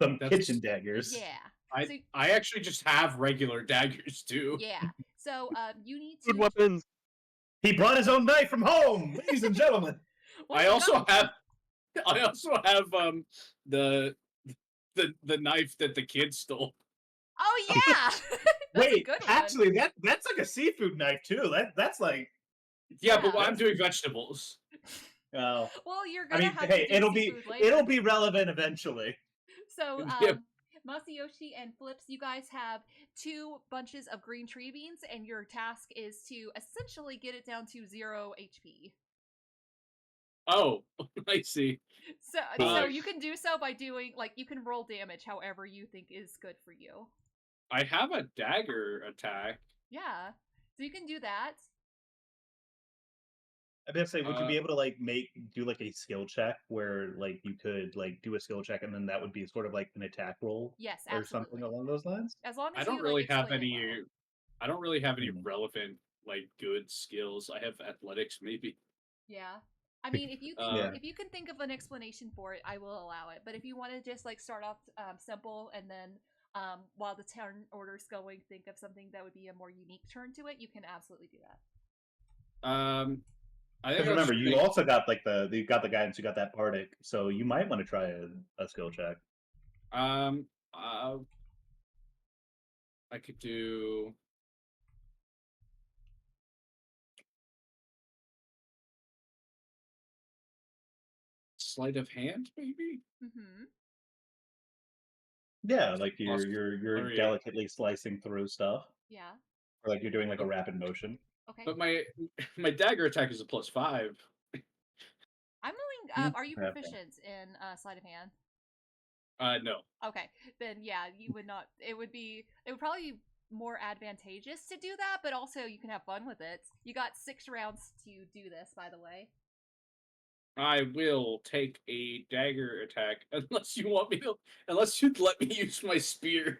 [SPEAKER 1] Some kitchen daggers.
[SPEAKER 2] Yeah.
[SPEAKER 4] I actually just have regular daggers, too.
[SPEAKER 2] Yeah. So, you need to...
[SPEAKER 3] Good weapons!
[SPEAKER 1] He brought his own knife from home, ladies and gentlemen.
[SPEAKER 4] I also have the knife that the kid stole.
[SPEAKER 2] Oh yeah. That's
[SPEAKER 1] Wait,
[SPEAKER 2] a good one.
[SPEAKER 1] actually, that's like a seafood knife too. That's like.
[SPEAKER 4] Yeah, but I'm doing vegetables.
[SPEAKER 1] Oh.
[SPEAKER 2] Well, you're gonna have to do seafood later.
[SPEAKER 1] It'll be relevant eventually.
[SPEAKER 2] So, Masayoshi and Flips, you guys have 2 bunches of green tree beans, and your task is to essentially get it down to 0 HP.
[SPEAKER 4] Oh, I see.
[SPEAKER 2] So you can do so by doing, like, you can roll damage however you think is good for you.
[SPEAKER 4] I have a dagger attack.
[SPEAKER 2] Yeah, so you can do that.
[SPEAKER 1] I'm gonna say, would you be able to like do like a skill check where like you could like do a skill check and then that would be sort of like an attack roll?
[SPEAKER 2] Yes,
[SPEAKER 1] or
[SPEAKER 2] absolutely.
[SPEAKER 1] something along those lines?
[SPEAKER 2] As long as
[SPEAKER 4] I don't
[SPEAKER 2] you,
[SPEAKER 4] really
[SPEAKER 2] like,
[SPEAKER 4] have any.
[SPEAKER 2] well.
[SPEAKER 4] I don't really have any relevant like good skills. I have athletics, maybe.
[SPEAKER 2] Yeah. I mean, if you think, if you can think of an explanation for it, I will allow it. But if you want to just like start off simple and then while the turn order's going, think of something that would be a more unique turn to it, you can absolutely do that.
[SPEAKER 1] Because remember, you also got like you got the guidance, you got that Bardic, so you might want to try a skill check.
[SPEAKER 4] I could do. Sleight of hand, maybe.
[SPEAKER 2] Mm-hmm.
[SPEAKER 1] Yeah, like you're delicately slicing through stuff.
[SPEAKER 2] Yeah.
[SPEAKER 1] Or like you're doing like a rapid motion.
[SPEAKER 2] Okay.
[SPEAKER 4] But my dagger attack is a +5.
[SPEAKER 2] I'm willing. Are you proficient in sleight of hand?
[SPEAKER 4] No.
[SPEAKER 2] Okay, then yeah, you would not. It would probably be more advantageous to do that, but also you can have fun with it. You got 6 rounds to do this, by the way.
[SPEAKER 4] I will take a dagger attack unless you'd let me use my spear.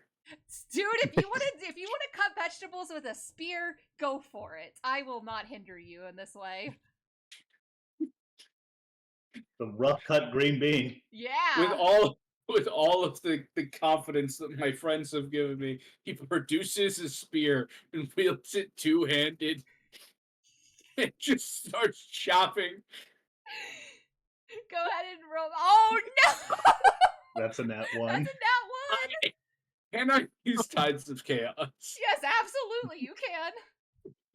[SPEAKER 2] Dude, if you want to cut vegetables with a spear, go for it. I will not hinder you in this way.
[SPEAKER 1] The rough cut green bean.
[SPEAKER 2] Yeah.
[SPEAKER 4] With all of the confidence that my friends have given me, he produces a spear and wields it two-handed and just starts chopping.
[SPEAKER 2] Go ahead and roll. Oh no!
[SPEAKER 1] That's a nat 1.
[SPEAKER 2] That's a nat 1.
[SPEAKER 4] Can I use Tides of Chaos?
[SPEAKER 2] Yes, absolutely, you can.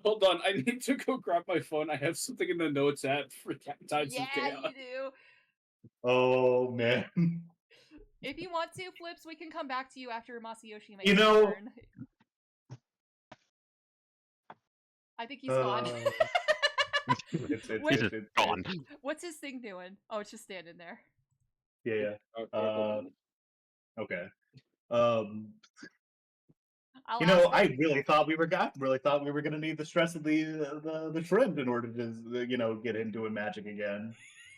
[SPEAKER 4] Hold on, I need to go grab my phone. I have something in the notes app for Tides of Chaos.
[SPEAKER 2] Yeah, you do.
[SPEAKER 1] Oh man.
[SPEAKER 2] If you want to, Flips, we can come back to you after Masayoshi makes
[SPEAKER 1] his turn.
[SPEAKER 2] I think he's gone.
[SPEAKER 3] It's gone.
[SPEAKER 2] What's his thing doing? Oh, it's just standing there.
[SPEAKER 1] Yeah. Okay. I really thought we were gonna need the stress of the shrimp in order to get him doing magic again.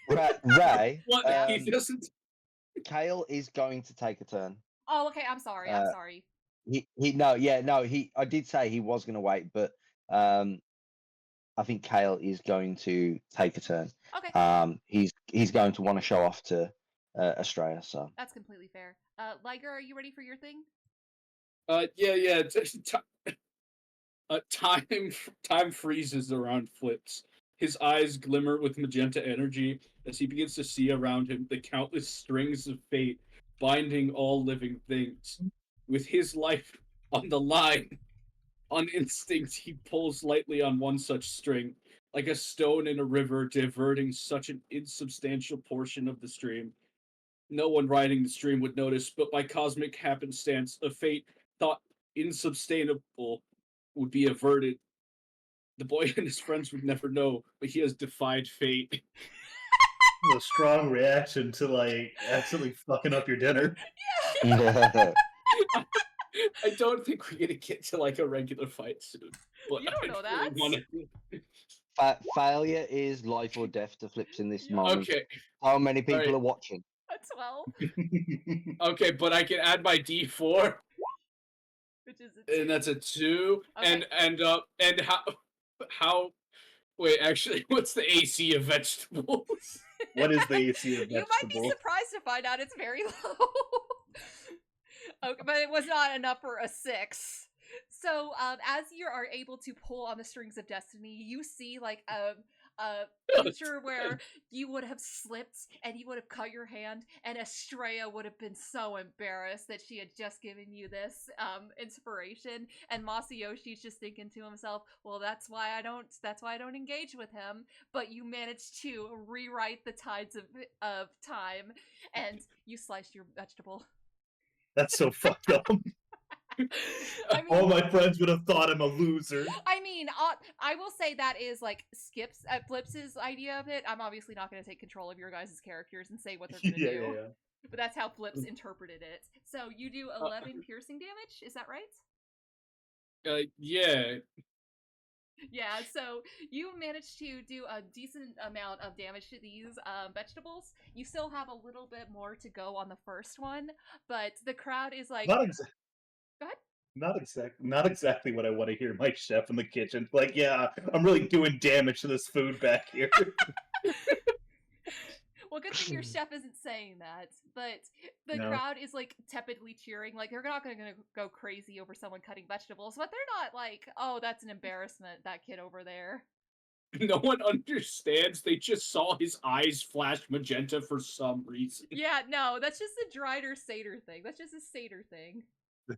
[SPEAKER 5] Ray,
[SPEAKER 4] he doesn't.
[SPEAKER 5] Kael is going to take a turn.
[SPEAKER 2] Oh, okay. I'm sorry. I'm sorry.
[SPEAKER 5] I did say he was going to wait, but I think Kael is going to take a turn.
[SPEAKER 2] Okay.
[SPEAKER 5] He's going to want to show off to Astrea. So
[SPEAKER 2] that's completely fair. Liger, are you ready for your thing?
[SPEAKER 4] Yeah. Time freezes around Flips. His eyes glimmer with magenta energy as he begins to see around him the countless strings of fate binding all living things. With his life on the line, on instinct, he pulls lightly on one such string, like a stone in a river diverting such an insubstantial portion of the stream. No one riding the stream would notice, but by cosmic happenstance, a fate thought insubstantiable would be averted. the boy and his friends would never know, but he has defied fate.
[SPEAKER 1] A strong reaction to like accidentally fucking up your dinner.
[SPEAKER 2] Yeah.
[SPEAKER 4] I don't think we're gonna get to like a regular fight soon. But
[SPEAKER 2] You don't know
[SPEAKER 4] I really
[SPEAKER 2] that.
[SPEAKER 5] Failure is life or death to Flips in this moment.
[SPEAKER 4] Okay.
[SPEAKER 5] How many people
[SPEAKER 4] Alright.
[SPEAKER 5] are watching?
[SPEAKER 2] That's 12.
[SPEAKER 4] Okay, but I can add my D4,
[SPEAKER 2] Which is a 2.
[SPEAKER 4] and that's a 2.
[SPEAKER 2] Okay.
[SPEAKER 4] And how? Wait, actually, what's the AC of vegetables?
[SPEAKER 1] What is the AC of
[SPEAKER 2] You might be
[SPEAKER 1] vegetable?
[SPEAKER 2] surprised to find out it's very low. Okay, but it was not enough for a 6. So, as you are able to pull on the strings of destiny, you see like a future where you would have slipped and you would have cut your hand, and Astrea would have been so embarrassed that she had just given you this inspiration, and Masayoshi's just thinking to himself, well, that's why I don't engage with him. But you managed to rewrite the tides of time, and you sliced your vegetable.
[SPEAKER 1] That's so fucked up.
[SPEAKER 2] I mean,
[SPEAKER 1] All my friends would have thought I'm a loser.
[SPEAKER 2] I mean, I will say that is like Flips' idea of it. I'm obviously not going to take control of your guys' characters and say what they're going to do.
[SPEAKER 1] Yeah.
[SPEAKER 2] But that's how Flips interpreted it. So you do 11 piercing damage, is that right?
[SPEAKER 4] Yeah.
[SPEAKER 2] Yeah, so you managed to do a decent amount of damage to these vegetables. You still have a little bit more to go on the first one, but the crowd is like...
[SPEAKER 1] Not exactly.
[SPEAKER 2] Go ahead.
[SPEAKER 1] Not exactly what I want to hear my chef in the kitchen. Like, yeah, I'm really doing damage to this food back here.
[SPEAKER 2] Well, good thing your chef isn't saying that, but the crowd is like tepidly cheering. Like, they're not going to go crazy over someone cutting vegetables, but they're not like, oh, that's an embarrassment, that kid over there.
[SPEAKER 4] No one understands. They just saw his eyes flash magenta for some reason.
[SPEAKER 2] Yeah, no, that's just a Drider Satyr thing. That's just a Satyr thing.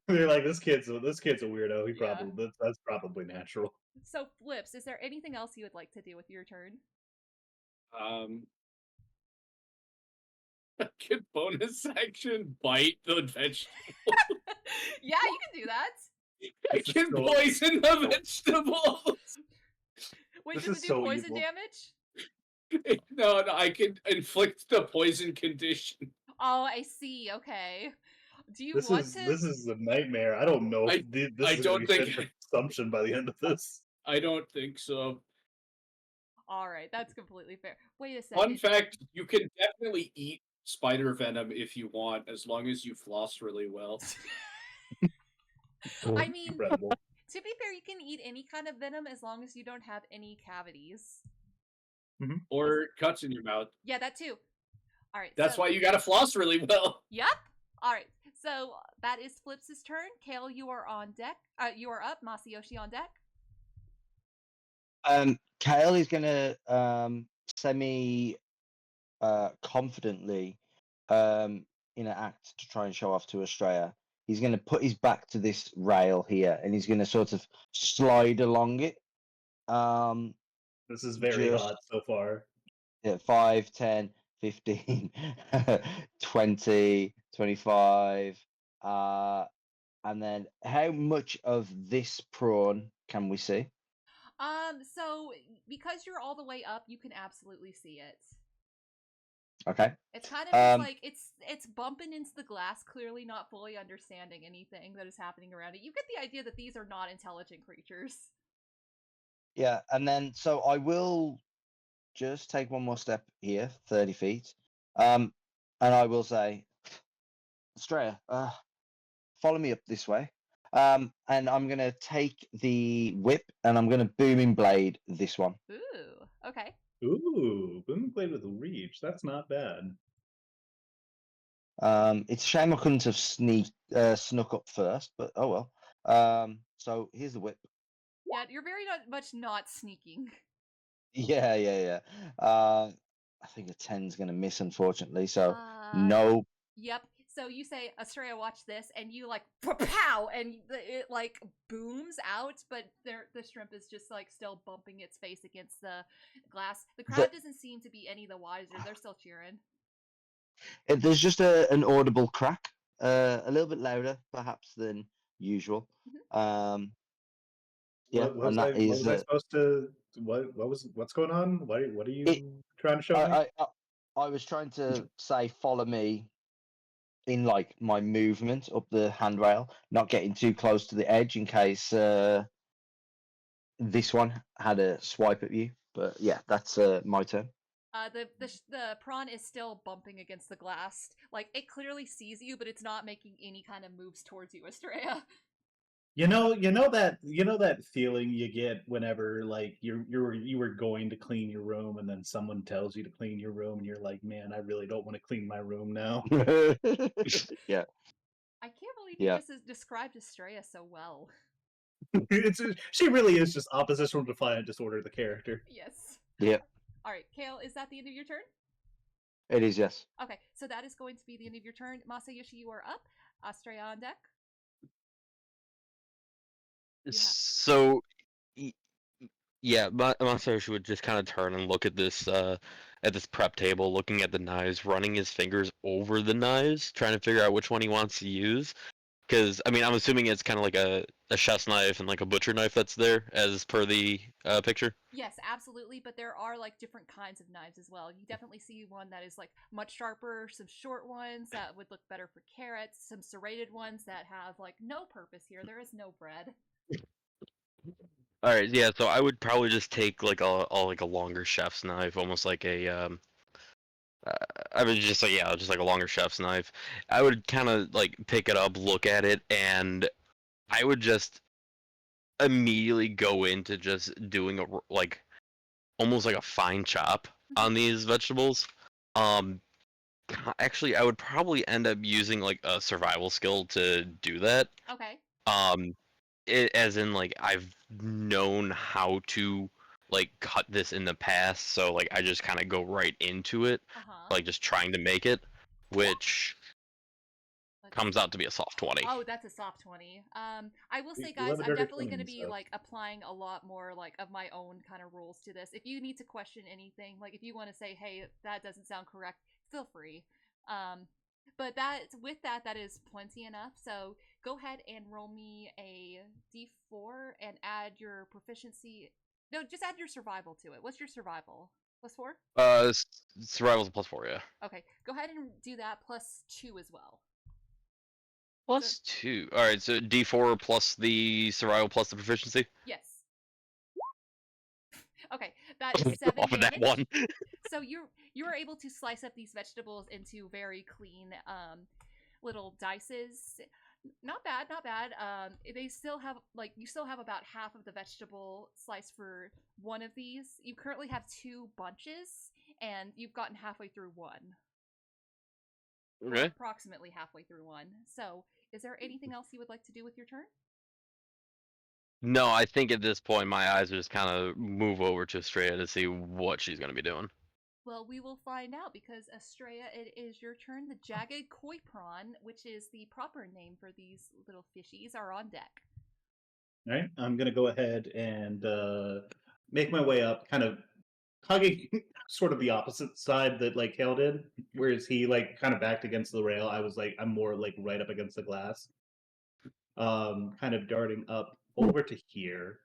[SPEAKER 1] They're like, this kid's a weirdo. He probably that's probably natural.
[SPEAKER 2] So, Flips, is there anything else you would like to do with your turn?
[SPEAKER 4] I can bonus action bite the vegetable.
[SPEAKER 2] Yeah, you can do that.
[SPEAKER 4] I can poison the vegetables.
[SPEAKER 2] Wait, does it do poison damage?
[SPEAKER 4] No, I can inflict the poison condition.
[SPEAKER 2] Oh, I see. Okay. Do you
[SPEAKER 1] This is a nightmare. I don't know if this
[SPEAKER 4] I
[SPEAKER 1] is
[SPEAKER 4] don't think
[SPEAKER 1] consumption by the end of this.
[SPEAKER 4] I don't think so.
[SPEAKER 2] Alright, that's completely fair. Wait a second.
[SPEAKER 4] Fun fact, you can definitely eat spider venom if you want, as long as you floss really well.
[SPEAKER 2] I mean,
[SPEAKER 1] Incredible.
[SPEAKER 2] To be fair, you can eat any kind of venom as long as you don't have any cavities.
[SPEAKER 1] Mm-hmm.
[SPEAKER 4] Or cuts in your mouth.
[SPEAKER 2] Yeah, that too. Alright.
[SPEAKER 4] That's why you gotta floss really well.
[SPEAKER 2] Yep. Alright. So that is Flips' turn. Kael, you are on deck. You are up. Masayoshi on deck.
[SPEAKER 5] Kael is gonna semi confidently in an act to try and show off to Astrea. He's gonna put his back to this rail here, and he's gonna sort of slide along it.
[SPEAKER 1] This is very hot so far.
[SPEAKER 5] Yeah, 5, 10, 15, 20, 25. And then how much of this prawn can we see?
[SPEAKER 2] So because you're all the way up, you can absolutely see it.
[SPEAKER 5] Okay.
[SPEAKER 2] It's kind of just like it's bumping into the glass, clearly not fully understanding anything that is happening around it. You get the idea that these are not intelligent creatures.
[SPEAKER 5] Yeah, and then so I will just take one more step here, 30 feet. And I will say, Astrea, follow me up this way. And I'm going to take the whip and I'm going to booming blade this one.
[SPEAKER 2] Ooh, okay.
[SPEAKER 1] Ooh, booming blade with reach. That's not bad.
[SPEAKER 5] It's a shame I couldn't have snuck up first, but oh well. So here's the whip.
[SPEAKER 2] Yeah, you're very much not sneaking.
[SPEAKER 5] Yeah. I think a 10's going to miss, unfortunately. So no.
[SPEAKER 2] Yep. So you say, Astrea, watch this, and you like pow, and it like booms out, but the shrimp is just like still bumping its face against the glass. The crowd doesn't seem to be any the wiser. They're still cheering.
[SPEAKER 5] There's just an audible crack, a little bit louder perhaps than usual. Yeah,
[SPEAKER 1] What
[SPEAKER 5] and
[SPEAKER 1] was I?
[SPEAKER 5] that
[SPEAKER 1] What
[SPEAKER 5] is
[SPEAKER 1] was I supposed to? What's going on? What are
[SPEAKER 5] it.
[SPEAKER 1] you trying to show me?
[SPEAKER 5] I was trying to say follow me in like my movement up the handrail, not getting too close to the edge in case this one had a swipe at you. But yeah, that's my turn.
[SPEAKER 2] The prawn is still bumping against the glass. Like, it clearly sees you, but it's not making any kind of moves towards you, Astrea.
[SPEAKER 1] You know that feeling you get whenever like you were going to clean your room and then someone tells you to clean your room and you're like, man, I really don't want to clean my room now.
[SPEAKER 5] Yeah.
[SPEAKER 2] I can't believe you
[SPEAKER 5] Yeah.
[SPEAKER 2] just described Astrea so well.
[SPEAKER 1] She really is just oppositional defiant disorder, the character.
[SPEAKER 2] Yes.
[SPEAKER 5] Yeah.
[SPEAKER 2] All right, Kael, is that the end of your turn?
[SPEAKER 5] It is, yes.
[SPEAKER 2] Okay, so that is going to be the end of your turn. Masayoshi, you are up. Astrea on deck.
[SPEAKER 3] So, yeah, Masayoshi would just kind of turn and look at this prep table, looking at the knives, running his fingers over the knives, trying to figure out which one he wants to use. Because I mean, I'm assuming it's kind of like a chef's knife and like a butcher knife that's there, as per the picture.
[SPEAKER 2] Yes, absolutely, but there are like different kinds of knives as well. You definitely see one that is like much sharper, some short ones that would look better for carrots, some serrated ones that have like no purpose here. There is no bread.
[SPEAKER 3] All right, yeah. So I would probably just take like a longer chef's knife, almost like a I would just say just like a longer chef's knife. I would kind of like pick it up, look at it, and I would just immediately go into just doing like almost like a fine chop on these vegetables. Actually, I would probably end up using like a survival skill to do that.
[SPEAKER 2] Okay.
[SPEAKER 3] As in like I've known how to like cut this in the past, so like I just kind of go right into it, like just trying to make it, which comes out to be a soft 20.
[SPEAKER 2] Oh, that's a soft 20. I will say,
[SPEAKER 1] You
[SPEAKER 2] guys,
[SPEAKER 1] love a
[SPEAKER 2] I'm
[SPEAKER 1] dirty
[SPEAKER 2] definitely
[SPEAKER 1] 20
[SPEAKER 2] going to
[SPEAKER 1] and
[SPEAKER 2] be
[SPEAKER 1] stuff.
[SPEAKER 2] like applying a lot more like of my own kind of rules to this. If you need to question anything, like if you want to say, hey, that doesn't sound correct, feel free. But that is plenty enough. So go ahead and roll me a d4 and add your proficiency. No, just add your survival to it. What's your survival? +4?
[SPEAKER 3] Survival's a +4, yeah.
[SPEAKER 2] Okay, go ahead and do that +2 as well.
[SPEAKER 3] +2. All right, so D4 plus the survival plus the proficiency.
[SPEAKER 2] Yes. Okay, that is 7
[SPEAKER 3] off of
[SPEAKER 2] damage.
[SPEAKER 3] that one.
[SPEAKER 2] So you are able to slice up these vegetables into very clean little dices. Not bad, not bad. They still have you still have about half of the vegetable slice for one of these. You currently have 2 bunches, and you've gotten halfway through one.
[SPEAKER 3] Okay.
[SPEAKER 2] Approximately halfway through one. So, is there anything else you would like to do with your turn?
[SPEAKER 3] No, I think at this point my eyes will just kind of move over to Astrea to see what she's going to be doing.
[SPEAKER 2] Well, we will find out because Astrea, it is your turn. The jagged koi prawn, which is the proper name for these little fishies, are on deck.
[SPEAKER 1] All right, I'm gonna go ahead and make my way up, kind of hugging sort of the opposite side that like Kael did, whereas he like kind of backed against the rail. I was like, I'm more like right up against the glass. Kind of darting up over to here.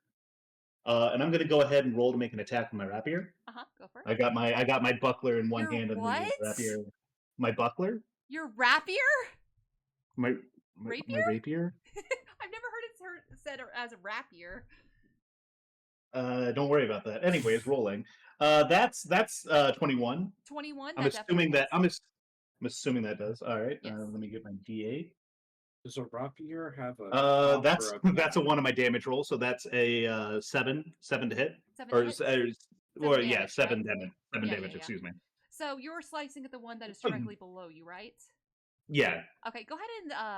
[SPEAKER 1] And I'm gonna go ahead and roll to make an attack with my rapier.
[SPEAKER 2] Go for it.
[SPEAKER 1] I got my buckler in one
[SPEAKER 2] Your
[SPEAKER 1] hand and
[SPEAKER 2] what?
[SPEAKER 1] the rapier. My buckler?
[SPEAKER 2] Your rapier?
[SPEAKER 1] My
[SPEAKER 2] Rapier?
[SPEAKER 1] My rapier?
[SPEAKER 2] I've never heard it said as a rapier.
[SPEAKER 1] Don't worry about that. Anyways, rolling. That's 21.
[SPEAKER 2] 21.
[SPEAKER 1] I'm assuming that does. All right.
[SPEAKER 2] Yes.
[SPEAKER 1] Let me get my D8.
[SPEAKER 4] Does a rapier have a
[SPEAKER 1] that's a 1 on my damage roll, so that's a 7 to hit.
[SPEAKER 2] 7 to hit? 7 damage,
[SPEAKER 1] 7
[SPEAKER 2] right?
[SPEAKER 1] damage. 7 damage. Excuse me.
[SPEAKER 2] So you're slicing at the one that is directly below you, right?
[SPEAKER 1] Yeah.
[SPEAKER 2] Okay, go ahead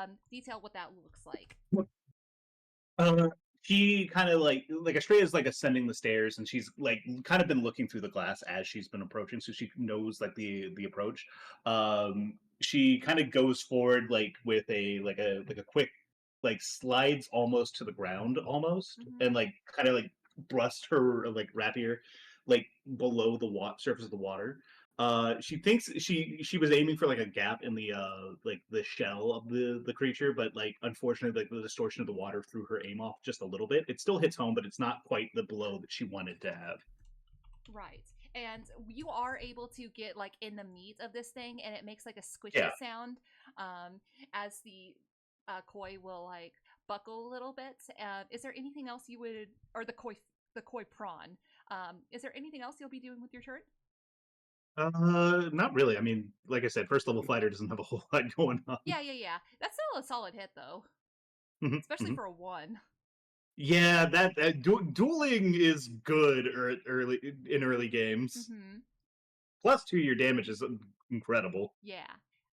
[SPEAKER 2] and detail what that looks like.
[SPEAKER 1] She kind of like Astrea is like ascending the stairs, and she's like kind of been looking through the glass as she's been approaching, so she knows like the approach. She kind of goes forward like with a quick like slides almost to the ground almost, and like kind of like thrust her like rapier like below the surface of the water. She thinks she was aiming for like a gap in the like the shell of the creature, but like unfortunately like the distortion of the water threw her aim off just a little bit. It still hits home, but it's not quite the blow that she wanted to have.
[SPEAKER 2] Right. And you are able to get like in the meat of this thing, and it makes like a squishy
[SPEAKER 1] Yeah.
[SPEAKER 2] sound as the koi will like buckle a little bit. Is there anything else you would, or the koi prawn? Is there anything else you'll be doing with your turn?
[SPEAKER 1] Not really. I mean, like I said, first level fighter doesn't have a whole lot going on.
[SPEAKER 2] Yeah. That's still a solid hit though,
[SPEAKER 1] Mhm,
[SPEAKER 2] especially
[SPEAKER 1] mhm.
[SPEAKER 2] for a 1.
[SPEAKER 1] Yeah, that dueling is good early in early games. +2 your damage is incredible.
[SPEAKER 2] Yeah.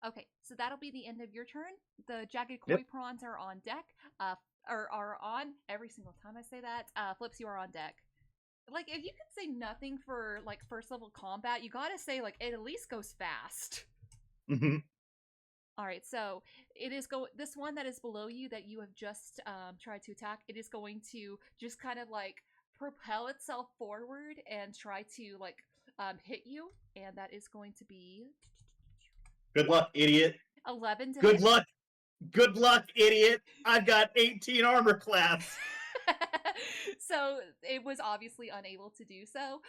[SPEAKER 2] Okay, so that'll be the end of your turn. The jagged koi
[SPEAKER 1] Yep.
[SPEAKER 2] prawns are on deck. Or are on every single time I say that. Flips, you are on deck. Like, if you can say nothing for like first level combat, you gotta say like it at least goes fast.
[SPEAKER 1] Mhm.
[SPEAKER 2] All right, so it is this one that is below you that you have just tried to attack. It is going to just kind of like propel itself forward and try to like hit you, and that is going to be
[SPEAKER 1] Good luck, idiot.
[SPEAKER 2] 11 to
[SPEAKER 1] Good
[SPEAKER 2] hit.
[SPEAKER 1] luck. Good luck, idiot. I've got 18 armor class.
[SPEAKER 2] So it was obviously unable to do so.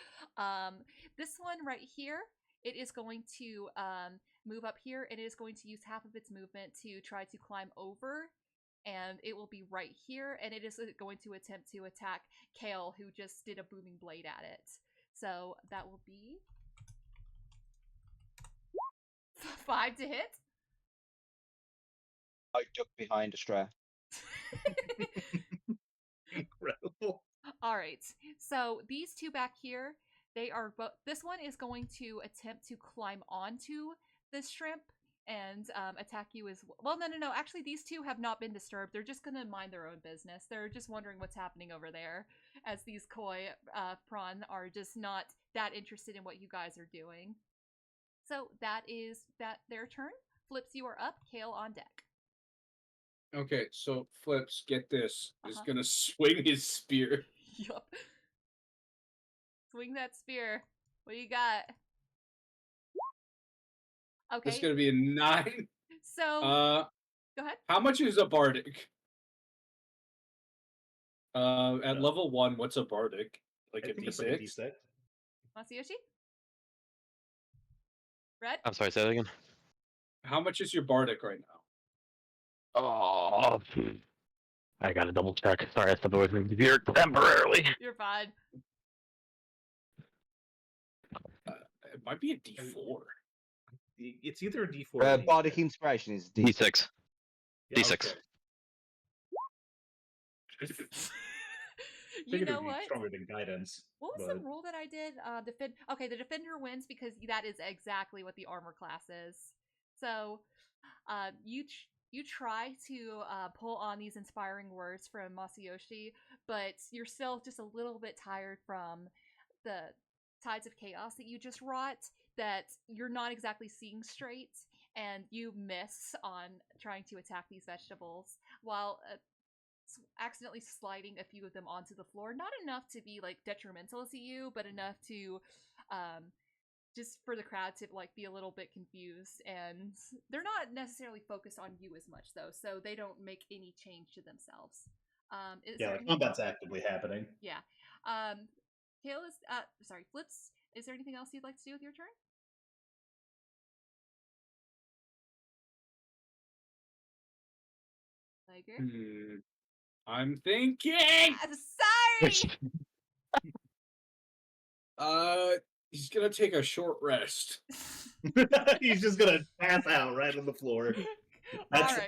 [SPEAKER 2] This one right here, it is going to move up here, and it is going to use half of its movement to try to climb over, and it will be right here, and it is going to attempt to attack Kael, who just did a booming blade at it. So that will be 5 to hit.
[SPEAKER 5] I duck behind Astrea.
[SPEAKER 1] Incredible.
[SPEAKER 2] All right. So these two back here, they are this one is going to attempt to climb onto this shrimp and attack you as well. No. Actually, these two have not been disturbed. They're just going to mind their own business. They're just wondering what's happening over there, as these koi prawn are just not that interested in what you guys are doing. So that is their turn. Flips, you are up. Kael on deck.
[SPEAKER 4] Okay, so Flips, get this, is gonna swing his spear.
[SPEAKER 2] Yup. Swing that spear. What do you got? Okay.
[SPEAKER 4] It's gonna be a 9.
[SPEAKER 2] So go ahead.
[SPEAKER 4] How much is a bardic? At level 1, what's a bardic? Like
[SPEAKER 1] I
[SPEAKER 4] a
[SPEAKER 1] think it's like a
[SPEAKER 4] D6?
[SPEAKER 1] D6.
[SPEAKER 2] Masayoshi? Red?
[SPEAKER 3] I'm sorry, say that again.
[SPEAKER 4] How much is your bardic right now?
[SPEAKER 3] Oh, I gotta double check. Sorry, I stepped away from the computer temporarily.
[SPEAKER 2] You're fine.
[SPEAKER 4] It might be a D4.
[SPEAKER 1] It's either a D4 or a D6.
[SPEAKER 5] Bardic Inspiration is
[SPEAKER 3] D6.
[SPEAKER 1] Yeah,
[SPEAKER 3] D6.
[SPEAKER 1] okay.
[SPEAKER 2] You
[SPEAKER 1] Figured
[SPEAKER 2] know
[SPEAKER 1] it'd be
[SPEAKER 2] what?
[SPEAKER 1] stronger than guidance.
[SPEAKER 2] What was
[SPEAKER 1] but...
[SPEAKER 2] the rule that I did? Okay, the defender wins because that is exactly what the armor class is. So, you try to pull on these inspiring words from Masayoshi, but you're still just a little bit tired from the tides of chaos that you just wrought, that you're not exactly seeing straight, and you miss on trying to attack these vegetables while accidentally sliding a few of them onto the floor. Not enough to be like detrimental to you, but enough to just for the crowd to like be a little bit confused, and they're not necessarily focused on you as much though, so they don't make any change to themselves.
[SPEAKER 1] Yeah, like combat's actively happening.
[SPEAKER 2] Yeah. Kael is sorry, Flips, is there anything else you'd like to do with your turn? Liger?
[SPEAKER 4] I'm thinking.
[SPEAKER 2] I'm sorry.
[SPEAKER 4] He's gonna take a short rest.
[SPEAKER 1] He's just gonna pass out right on the floor. That's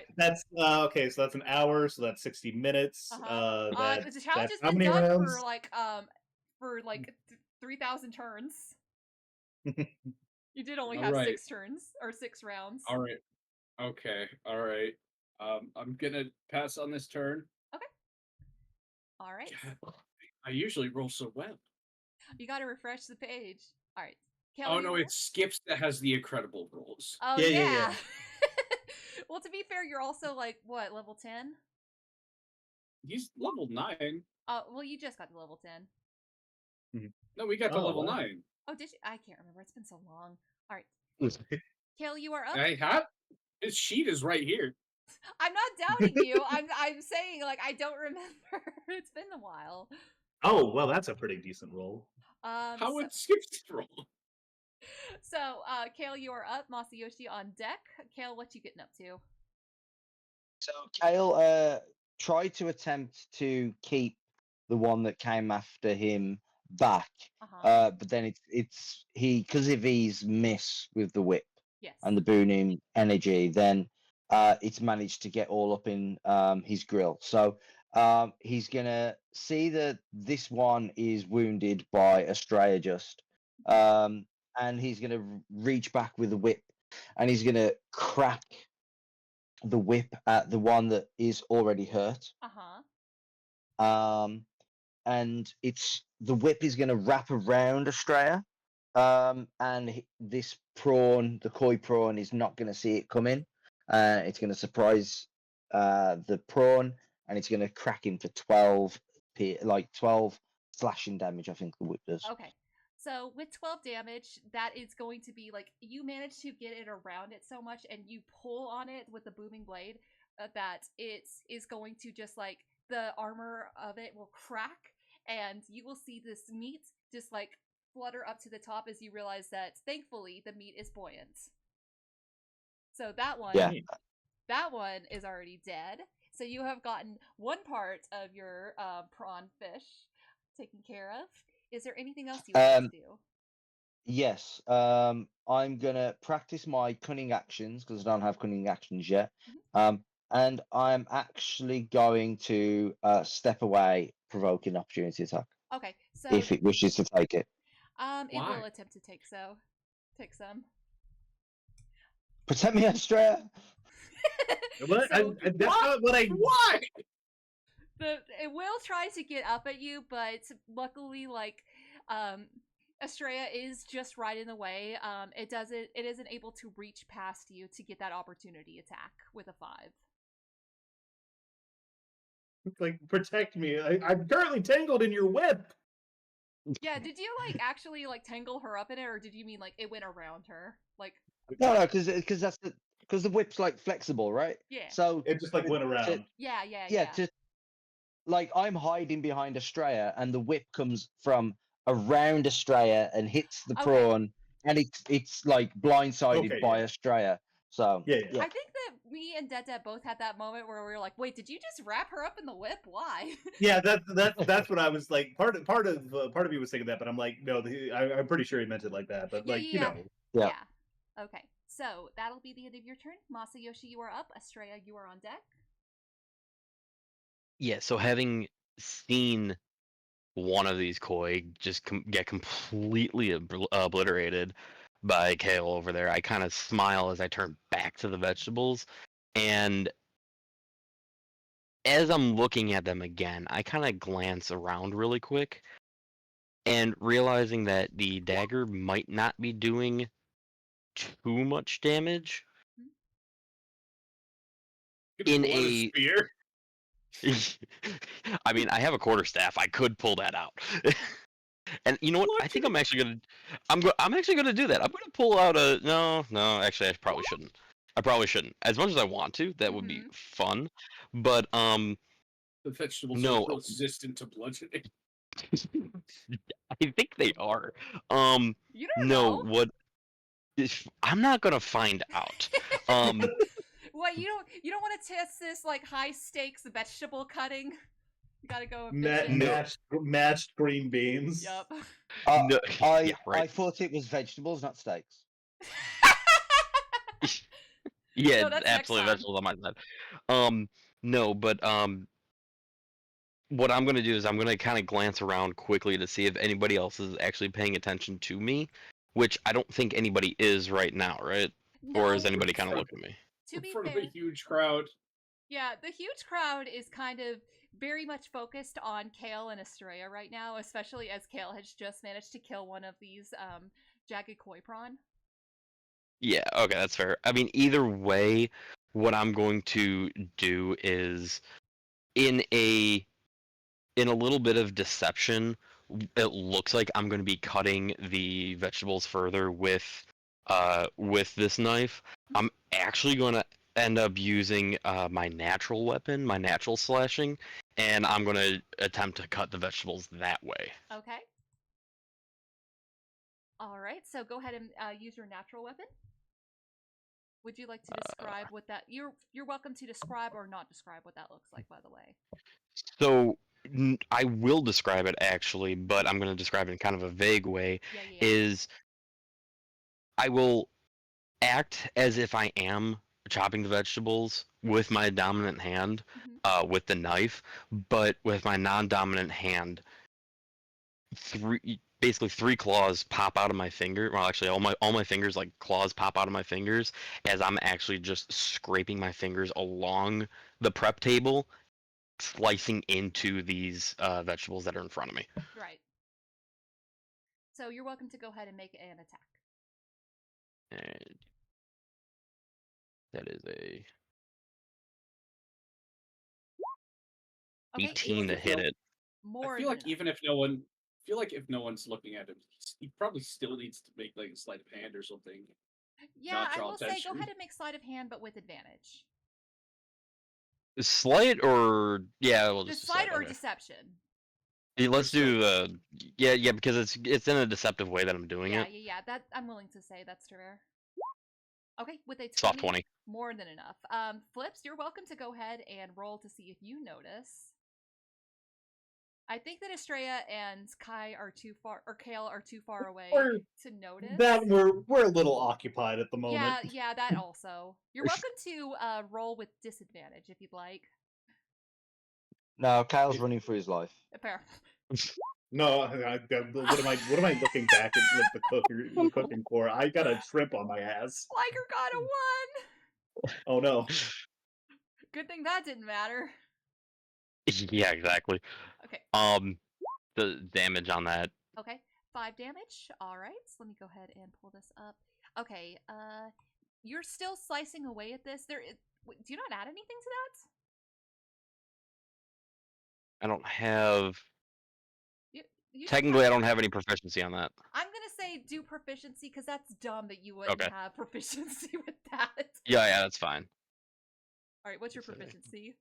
[SPEAKER 1] okay. So that's an hour. So that's 60 minutes.
[SPEAKER 2] The challenge has
[SPEAKER 1] how
[SPEAKER 2] been
[SPEAKER 1] many
[SPEAKER 2] done
[SPEAKER 1] rounds?
[SPEAKER 2] for like 3,000 turns. You did only
[SPEAKER 4] All
[SPEAKER 2] have
[SPEAKER 4] right.
[SPEAKER 2] 6 turns or 6 rounds.
[SPEAKER 4] All right. Okay. All right. I'm gonna pass on this turn.
[SPEAKER 2] Okay. All right.
[SPEAKER 4] God, I usually roll so well.
[SPEAKER 2] You got to refresh the page. All right.
[SPEAKER 4] Kelly, oh no, it's Skips that has the incredible rolls.
[SPEAKER 2] Oh yeah. Well, to be fair, you're also like what, level 10?
[SPEAKER 4] He's level 9.
[SPEAKER 2] Well, you just got to level 10.
[SPEAKER 4] No, we got to level 9.
[SPEAKER 2] Oh, did you? I can't remember. It's been so long. All right. Kael, you are up.
[SPEAKER 4] I have his sheet is right here.
[SPEAKER 2] I'm not doubting you. I'm saying like I don't remember. It's been a while.
[SPEAKER 1] Oh well, that's a pretty decent roll.
[SPEAKER 4] How would skip roll?
[SPEAKER 2] So, Kael, you are up. Masayoshi on deck. Kael, what you getting up to?
[SPEAKER 5] So Kael tried to attempt to keep the one that came after him back, but then it's he because of his miss with the whip
[SPEAKER 2] Yes.
[SPEAKER 5] and the booming energy, then it's managed to get all up in his grill. So he's gonna see that this one is wounded by Astrea just, and he's gonna reach back with the whip, and he's gonna crack the whip at the one that is already hurt. And it's the whip is going to wrap around Astrea, and this prawn, the koi prawn, is not going to see it coming. It's going to surprise the prawn, and it's going to crack him for 12 slashing damage. I think the whip does.
[SPEAKER 2] Okay. So with 12 damage, that is going to be like you manage to get it around it so much, and you pull on it with the booming blade that it is going to just like the armor of it will crack, and you will see this meat just like flutter up to the top as you realize that thankfully the meat is buoyant. So that one, that one is already dead. So you have gotten one part of your prawn fish taken care of. Is there anything else you want to do?
[SPEAKER 5] Yes. I'm gonna practice my cunning actions because I don't have cunning actions yet. And I'm actually going to step away, provoking opportunity attack.
[SPEAKER 2] Okay, so
[SPEAKER 5] if it wishes to take it.
[SPEAKER 2] It will attempt to take some.
[SPEAKER 5] Protect me, Astrea.
[SPEAKER 1] What?
[SPEAKER 2] So,
[SPEAKER 1] that's not what I.
[SPEAKER 4] Why?
[SPEAKER 2] It will try to get up at you, but luckily, like, Astrea is just right in the way. It isn't able to reach past you to get that opportunity attack with a 5.
[SPEAKER 1] Like, protect me. I'm currently tangled in your whip.
[SPEAKER 2] Yeah, did you like actually like tangle her up in it, or did you mean like it went around her? Like
[SPEAKER 5] No, because the whip's like flexible, right?
[SPEAKER 2] Yeah.
[SPEAKER 5] So
[SPEAKER 1] it just like went around.
[SPEAKER 2] Yeah.
[SPEAKER 5] Just like I'm hiding behind Astrea, and the whip comes from around Astrea and hits the prawn, and it's like blindsided by Astrea. So
[SPEAKER 1] yeah.
[SPEAKER 2] I think that me and Dettet both had that moment where we were like, "Wait, did you just wrap her up in the whip? Why?"
[SPEAKER 1] Yeah, that's what I was like. Part of me was thinking that, but I'm like, no, I'm pretty sure he meant it like that. But you know,
[SPEAKER 2] yeah. Okay, so that'll be the end of your turn. Masayoshi, you are up. Astrea, you are on deck.
[SPEAKER 3] Yeah. So having seen one of these koi just get completely obliterated by Kael over there, I kind of smile as I turn back to the vegetables, and as I'm looking at them again, I kind of glance around really quick, and realizing that the dagger might not be doing too much damage. In a
[SPEAKER 4] spear.
[SPEAKER 3] I mean, I have a quarterstaff. I could pull that out. And you know what? I think I'm actually gonna do that. I'm gonna pull out a no. Actually, I probably shouldn't. As much as I want to, that would be fun. But
[SPEAKER 4] the vegetables
[SPEAKER 3] no.
[SPEAKER 4] are resistant to bludgeoning.
[SPEAKER 3] I think they are.
[SPEAKER 2] You don't know.
[SPEAKER 3] What? I'm not gonna find out.
[SPEAKER 2] What, you don't want to test this like high stakes vegetable cutting? You gotta go
[SPEAKER 1] mashed green beans.
[SPEAKER 2] Yep.
[SPEAKER 5] I thought it was vegetables, not steaks.
[SPEAKER 3] Yeah,
[SPEAKER 2] No, that's
[SPEAKER 3] absolutely vegetables on my side. No, but what I'm gonna do is I'm gonna kind of glance around quickly to see if anybody else is actually paying attention to me, which I don't think anybody is right now, right?
[SPEAKER 2] No,
[SPEAKER 3] or is anybody kind of looking at me?
[SPEAKER 2] To be
[SPEAKER 4] fair,
[SPEAKER 2] fair,
[SPEAKER 4] the huge crowd.
[SPEAKER 2] Yeah, the huge crowd is kind of very much focused on Kael and Astrea right now, especially as Kael has just managed to kill one of these jagged koi prawn.
[SPEAKER 3] Yeah, okay, that's fair. I mean, either way, what I'm going to do is in a little bit of deception, it looks like I'm going to be cutting the vegetables further with with this knife. I'm actually going to end up using my natural weapon, my natural slashing, and I'm going to attempt to cut the vegetables that way.
[SPEAKER 2] Okay. All right, so go ahead and use your natural weapon. Would you like to describe what that... You're welcome to describe or not describe what that looks like, by the way.
[SPEAKER 3] So I will describe it actually, but I'm going to describe it in kind of a vague way.
[SPEAKER 2] Yeah.
[SPEAKER 3] Is I will act as if I am chopping the vegetables with my dominant hand, with the knife, but with my non-dominant hand, basically three claws pop out of my finger. Well, actually, all my fingers, like claws, pop out of my fingers as I'm actually just scraping my fingers along the prep table, slicing into these vegetables that are in front of me.
[SPEAKER 2] Right. So you're welcome to go ahead and make an attack.
[SPEAKER 3] And that is a 18 to hit it.
[SPEAKER 2] More
[SPEAKER 4] I feel like even if no one, if no one's looking at him, he probably still needs to make like a sleight of hand or something.
[SPEAKER 2] Yeah, I will say go ahead and make sleight of hand, but with advantage.
[SPEAKER 3] Sleight or we'll just
[SPEAKER 2] sleight or deception.
[SPEAKER 3] Let's do yeah because it's in a deceptive way that I'm doing it.
[SPEAKER 2] Yeah. That I'm willing to say that's rare. Okay, with a 20,
[SPEAKER 3] soft 20.
[SPEAKER 2] More than enough. Flips, you're welcome to go ahead and roll to see if you notice. I think that Astrea and Kai are too far, or Kael are too far away to notice.
[SPEAKER 1] That we're a little occupied at the moment.
[SPEAKER 2] Yeah, that also. You're welcome to roll with disadvantage if you'd like.
[SPEAKER 5] No, Kyle's running for his life.
[SPEAKER 2] Fair.
[SPEAKER 1] No, what am I looking back at with the cooking core? I got a shrimp on my ass.
[SPEAKER 2] Liger got a 1.
[SPEAKER 1] Oh no.
[SPEAKER 2] Good thing that didn't matter.
[SPEAKER 3] Yeah, exactly.
[SPEAKER 2] Okay.
[SPEAKER 3] The damage on that.
[SPEAKER 2] Okay, 5 damage. All right, so let me go ahead and pull this up. Okay, you're still slicing away at this. Do you not add anything to that?
[SPEAKER 3] I don't have.
[SPEAKER 2] You
[SPEAKER 3] Technically, I don't have any proficiency on that.
[SPEAKER 2] I'm gonna say do proficiency because that's dumb that you wouldn't have proficiency with that.
[SPEAKER 3] Yeah, that's fine.
[SPEAKER 2] All right, what's your proficiency?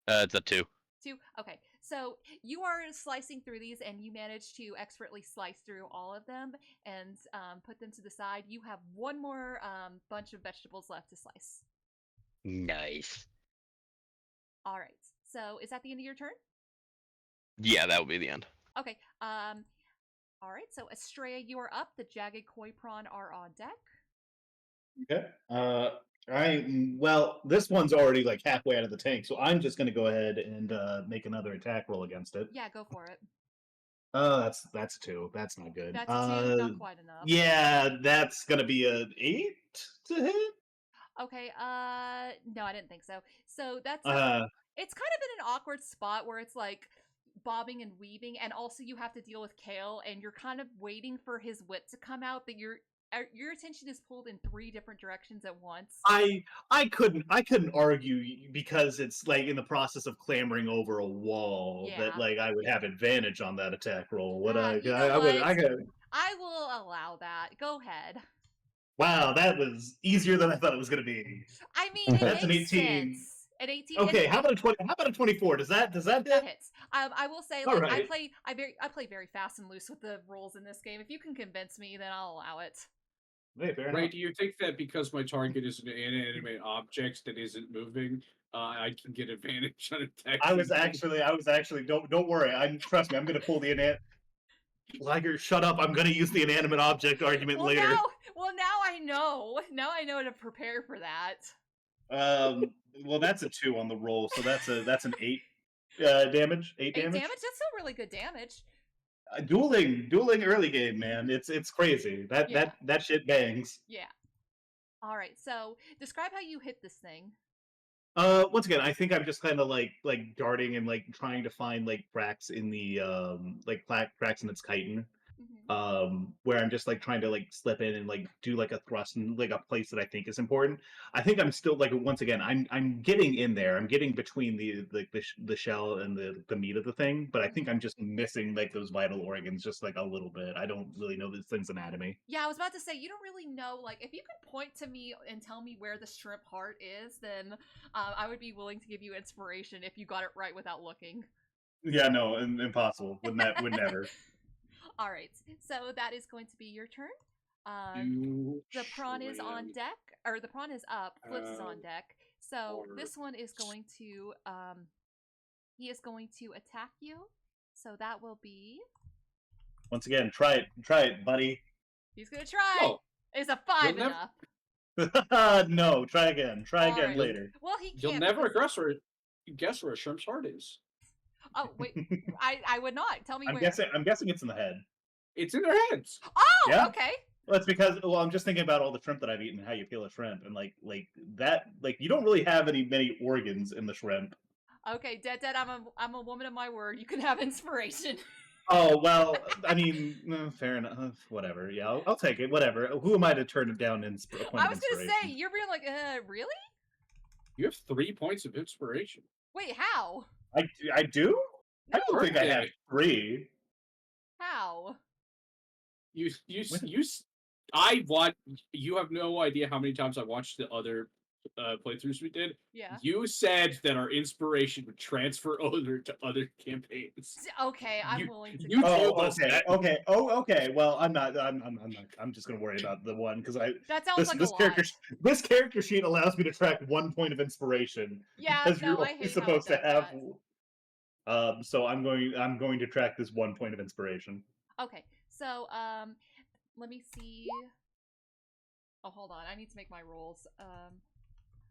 [SPEAKER 3] It's a 2.
[SPEAKER 2] 2? Okay, so you are slicing through these and you manage to expertly slice through all of them and put them to the side. You have one more bunch of vegetables left to slice.
[SPEAKER 3] Nice.
[SPEAKER 2] All right, so is that the end of your turn?
[SPEAKER 3] Yeah, that would be the end.
[SPEAKER 2] Okay, all right, so Astrea, you are up. The jagged koi prawn are on deck.
[SPEAKER 1] Okay. Well, this one's already like halfway out of the tank, so I'm just gonna go ahead and make another attack roll against it.
[SPEAKER 2] Yeah, go for it.
[SPEAKER 1] That's a 2. That's not good.
[SPEAKER 2] That's a 2, not quite enough.
[SPEAKER 1] Yeah, that's gonna be an 8 to hit.
[SPEAKER 2] Okay, no, I didn't think so. So that's it's kind of in an awkward spot where it's like bobbing and weaving, and also you have to deal with Kael, and you're kind of waiting for his whip to come out, that your attention is pulled in 3 different directions at once.
[SPEAKER 1] I couldn't argue because it's like in the process of clambering over a wall that like I would have advantage on that attack roll.
[SPEAKER 2] I will allow that. Go ahead.
[SPEAKER 1] Wow, that was easier than I thought it was going to be.
[SPEAKER 2] I mean,
[SPEAKER 1] that's an 18.
[SPEAKER 2] Sense. An 18.
[SPEAKER 1] Okay, how about a 20? How about a 24? Does that hit?
[SPEAKER 2] That hits. I will say, like,
[SPEAKER 1] right.
[SPEAKER 2] I play very fast and loose with the rules in this game. If you can convince me, then I'll allow it.
[SPEAKER 1] Hey, fair
[SPEAKER 4] Ray,
[SPEAKER 1] enough.
[SPEAKER 4] do you think that because my target is an inanimate object that isn't moving, I can get advantage on attacks?
[SPEAKER 1] I was actually. Don't worry. Trust me. I'm gonna pull the inanimate. Liger, shut up! I'm gonna use the inanimate object argument later.
[SPEAKER 2] Now I know. Now I know to prepare for that.
[SPEAKER 1] Well, that's a 2 on the roll, so that's an 8 damage. 8 damage.
[SPEAKER 2] That's still really good damage.
[SPEAKER 1] Dueling early game, man. It's crazy. That shit bangs.
[SPEAKER 2] Yeah. All right. So describe how you hit this thing.
[SPEAKER 1] Once again, I think I'm just kind of like darting and like trying to find like cracks in the cracks in its chitin. where I'm just like trying to like slip in and like do like a thrust in like a place that I think is important. I think I'm still like once again I'm getting in there. I'm getting between the shell and the meat of the thing, but I think I'm just missing like those vital organs just like a little bit. I don't really know this thing's anatomy.
[SPEAKER 2] Yeah, I was about to say, you don't really know, like, if you could point to me and tell me where the shrimp heart is, then I would be willing to give you inspiration if you got it right without looking.
[SPEAKER 1] Yeah, no, impossible. Would never.
[SPEAKER 2] All right, so that is going to be your turn. The prawn is on deck, or the prawn is up. Flips is on deck. So this one is going to, he is going to attack you. So that will be.
[SPEAKER 1] Once again, try it, buddy.
[SPEAKER 2] He's gonna try.
[SPEAKER 4] Oh.
[SPEAKER 2] Is a 5 enough?
[SPEAKER 1] No, try again. Try again later.
[SPEAKER 2] Well, he can't.
[SPEAKER 4] You'll never guess where a shrimp's heart is.
[SPEAKER 2] Oh wait, I would not. Tell me
[SPEAKER 1] I'm
[SPEAKER 2] where.
[SPEAKER 1] guessing it's in the head.
[SPEAKER 4] It's in their heads.
[SPEAKER 2] Oh,
[SPEAKER 1] yeah?
[SPEAKER 2] Okay.
[SPEAKER 1] Well, it's because I'm just thinking about all the shrimp that I've eaten and how you peel a shrimp, and like that, like you don't really have many organs in the shrimp.
[SPEAKER 2] Okay, Dettet, I'm a woman of my word. You can have inspiration.
[SPEAKER 1] Oh well, I mean, fair enough. Whatever. Yeah, I'll take it. Whatever. Who am I to turn it down in
[SPEAKER 2] I was gonna say you're being like, really?
[SPEAKER 4] You have 3 points of inspiration.
[SPEAKER 2] Wait, how?
[SPEAKER 1] I do.
[SPEAKER 2] No.
[SPEAKER 1] I don't think I have 3.
[SPEAKER 2] How?
[SPEAKER 4] You have no idea how many times I watched the other playthroughs we did.
[SPEAKER 2] Yeah.
[SPEAKER 4] You said that our inspiration would transfer over to other campaigns.
[SPEAKER 2] Okay, I'm willing to.
[SPEAKER 4] You
[SPEAKER 1] Oh,
[SPEAKER 4] told us that.
[SPEAKER 1] okay. Oh, okay. Well, I'm not. I'm just gonna worry about the one because
[SPEAKER 2] That sounds like
[SPEAKER 1] this
[SPEAKER 2] a
[SPEAKER 1] character
[SPEAKER 2] lot.
[SPEAKER 1] this character sheet allows me to track 1 point of inspiration.
[SPEAKER 2] Yeah,
[SPEAKER 1] because
[SPEAKER 2] no,
[SPEAKER 1] you're
[SPEAKER 2] I
[SPEAKER 1] only
[SPEAKER 2] hate
[SPEAKER 1] supposed
[SPEAKER 2] how
[SPEAKER 1] to
[SPEAKER 2] it
[SPEAKER 1] have.
[SPEAKER 2] does
[SPEAKER 1] So I'm going to track this 1 point of inspiration.
[SPEAKER 2] Okay, so let me see. Oh, hold on. I need to make my rolls.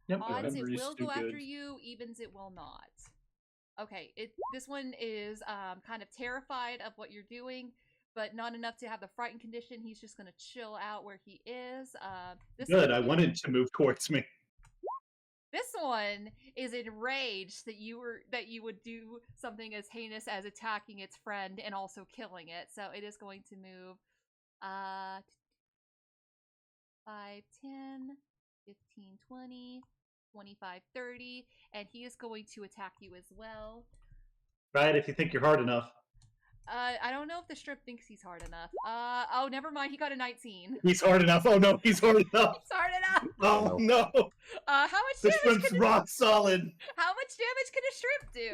[SPEAKER 1] Yep.
[SPEAKER 2] Odds it will go after you, evens it will not. Okay, this one is kind of terrified of what you're doing, but not enough to have the frightened condition. He's just gonna chill out where he is.
[SPEAKER 1] Good. I wanted to move towards me.
[SPEAKER 2] This one is enraged that you would do something as heinous as attacking its friend and also killing it. So it is going to move 5, 10, 15, 20, 25, 30, and he is going to attack you as well.
[SPEAKER 1] Try it if you think you're hard enough.
[SPEAKER 2] I don't know if the shrimp thinks he's hard enough. Oh, never mind. He got a 19.
[SPEAKER 1] He's hard enough. Oh no, he's hard enough.
[SPEAKER 2] He's hard enough.
[SPEAKER 1] Oh no.
[SPEAKER 2] How much
[SPEAKER 1] The
[SPEAKER 2] damage?
[SPEAKER 1] shrimp's rock solid.
[SPEAKER 2] How much damage can a shrimp do?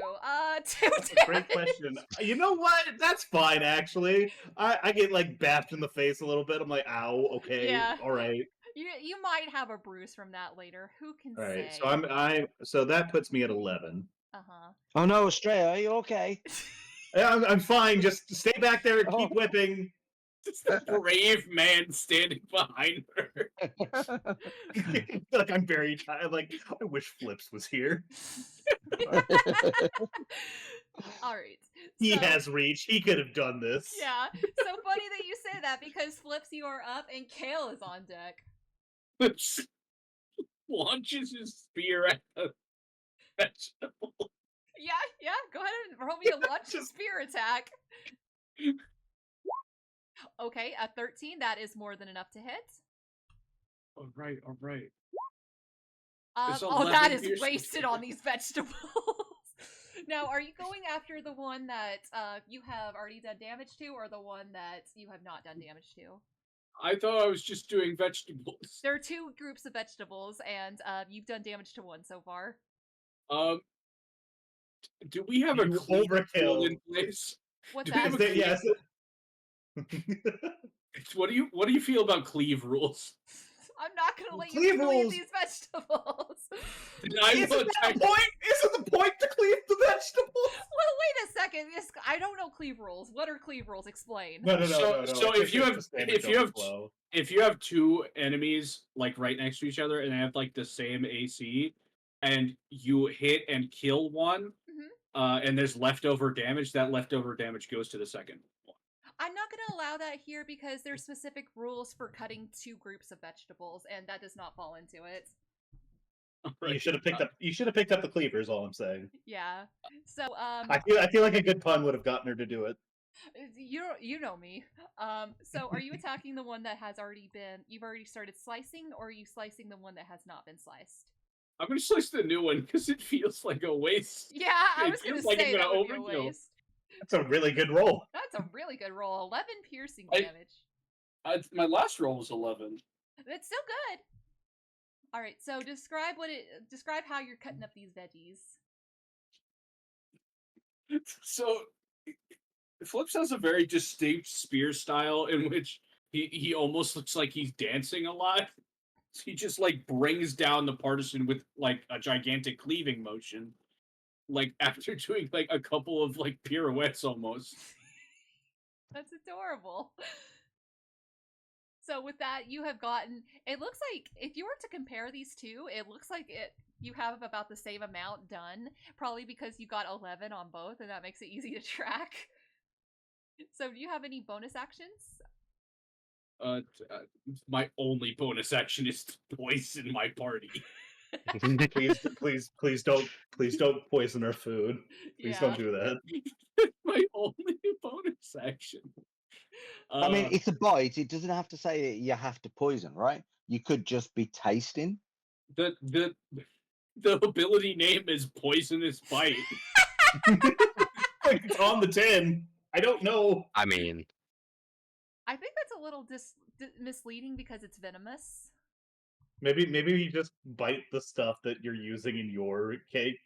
[SPEAKER 2] 2 damage.
[SPEAKER 1] Great question. You know what? That's fine actually. I get like bashed in the face a little bit. I'm like, ow. Okay.
[SPEAKER 2] Yeah.
[SPEAKER 1] All right.
[SPEAKER 2] You might have a bruise from that later. Who can say?
[SPEAKER 1] All right. So so that puts me at 11.
[SPEAKER 5] Oh no, Astrea, are you okay?
[SPEAKER 1] I'm fine. Just stay back there and keep whipping.
[SPEAKER 4] Just a brave man standing behind her.
[SPEAKER 1] Like I'm very tired. Like I wish Flips was here.
[SPEAKER 2] All right.
[SPEAKER 1] He has reach. He could have done this.
[SPEAKER 2] Yeah. So funny that you say that because Flips, you are up and Kael is on deck.
[SPEAKER 4] Flips launches his spear at the vegetable.
[SPEAKER 2] Yeah. Go ahead and roll me a launch spear attack. Okay, a 13. That is more than enough to hit.
[SPEAKER 4] All right.
[SPEAKER 2] That is wasted on these vegetables. Now, are you going after the one that you have already done damage to, or the one that you have not done damage to?
[SPEAKER 4] I thought I was just doing vegetables.
[SPEAKER 2] There are 2 groups of vegetables, and you've done damage to one so far.
[SPEAKER 4] Do we have a
[SPEAKER 1] overkill
[SPEAKER 4] in place?
[SPEAKER 2] What's that?
[SPEAKER 1] Yes.
[SPEAKER 4] What do you feel about cleave rules?
[SPEAKER 2] I'm not gonna let
[SPEAKER 1] Cleave
[SPEAKER 2] you cleave
[SPEAKER 1] rules.
[SPEAKER 2] these vegetables.
[SPEAKER 1] Isn't the point to cleave the vegetables?
[SPEAKER 2] Well, wait a second. I don't know cleave rules. What are cleave rules? Explain.
[SPEAKER 1] No.
[SPEAKER 4] So if you have 2 enemies like right next to each other and they have like the same AC, and you hit and kill one, and there's leftover damage, that leftover damage goes to the second one.
[SPEAKER 2] I'm not going to allow that here because there's specific rules for cutting 2 groups of vegetables, and that does not fall into it.
[SPEAKER 1] Right. You should have picked up the cleavers. All I'm saying.
[SPEAKER 2] Yeah. So
[SPEAKER 1] I feel like a good pun would have gotten her to do it.
[SPEAKER 2] You know me. So are you attacking the one that has already been? You've already started slicing, or are you slicing the one that has not been sliced?
[SPEAKER 4] I'm gonna slice the new one because it feels like a waste.
[SPEAKER 2] Yeah, I was gonna
[SPEAKER 4] like
[SPEAKER 2] say
[SPEAKER 4] I'm
[SPEAKER 2] that
[SPEAKER 4] gonna
[SPEAKER 2] would be a
[SPEAKER 4] overkill.
[SPEAKER 2] waste.
[SPEAKER 1] That's a really good roll.
[SPEAKER 2] That's a really good roll. 11 piercing
[SPEAKER 4] I-
[SPEAKER 2] damage.
[SPEAKER 4] My last roll was 11.
[SPEAKER 2] That's still good. All right, so describe how you're cutting up these veggies.
[SPEAKER 4] So Flips has a very distinct spear style in which he almost looks like he's dancing a lot. So he just like brings down the partisan with like a gigantic cleaving motion, like after doing like a couple of like pirouettes almost.
[SPEAKER 2] That's adorable. So with that, you have gotten. It looks like if you were to compare these two, it looks like you have about the same amount done. Probably because you got 11 on both, and that makes it easy to track. So do you have any bonus actions?
[SPEAKER 4] My only bonus action is to poison my party.
[SPEAKER 1] Please don't poison our food. Please don't do that.
[SPEAKER 4] My only bonus action.
[SPEAKER 5] I mean, it's a bite. It doesn't have to say you have to poison, right? You could just be tasting.
[SPEAKER 4] The ability name is Poisonous Bite.
[SPEAKER 1] Like it's on the tin. I don't know.
[SPEAKER 3] I mean,
[SPEAKER 2] I think that's a little misleading because it's venomous.
[SPEAKER 1] Maybe you just bite the stuff that you're using in your cake,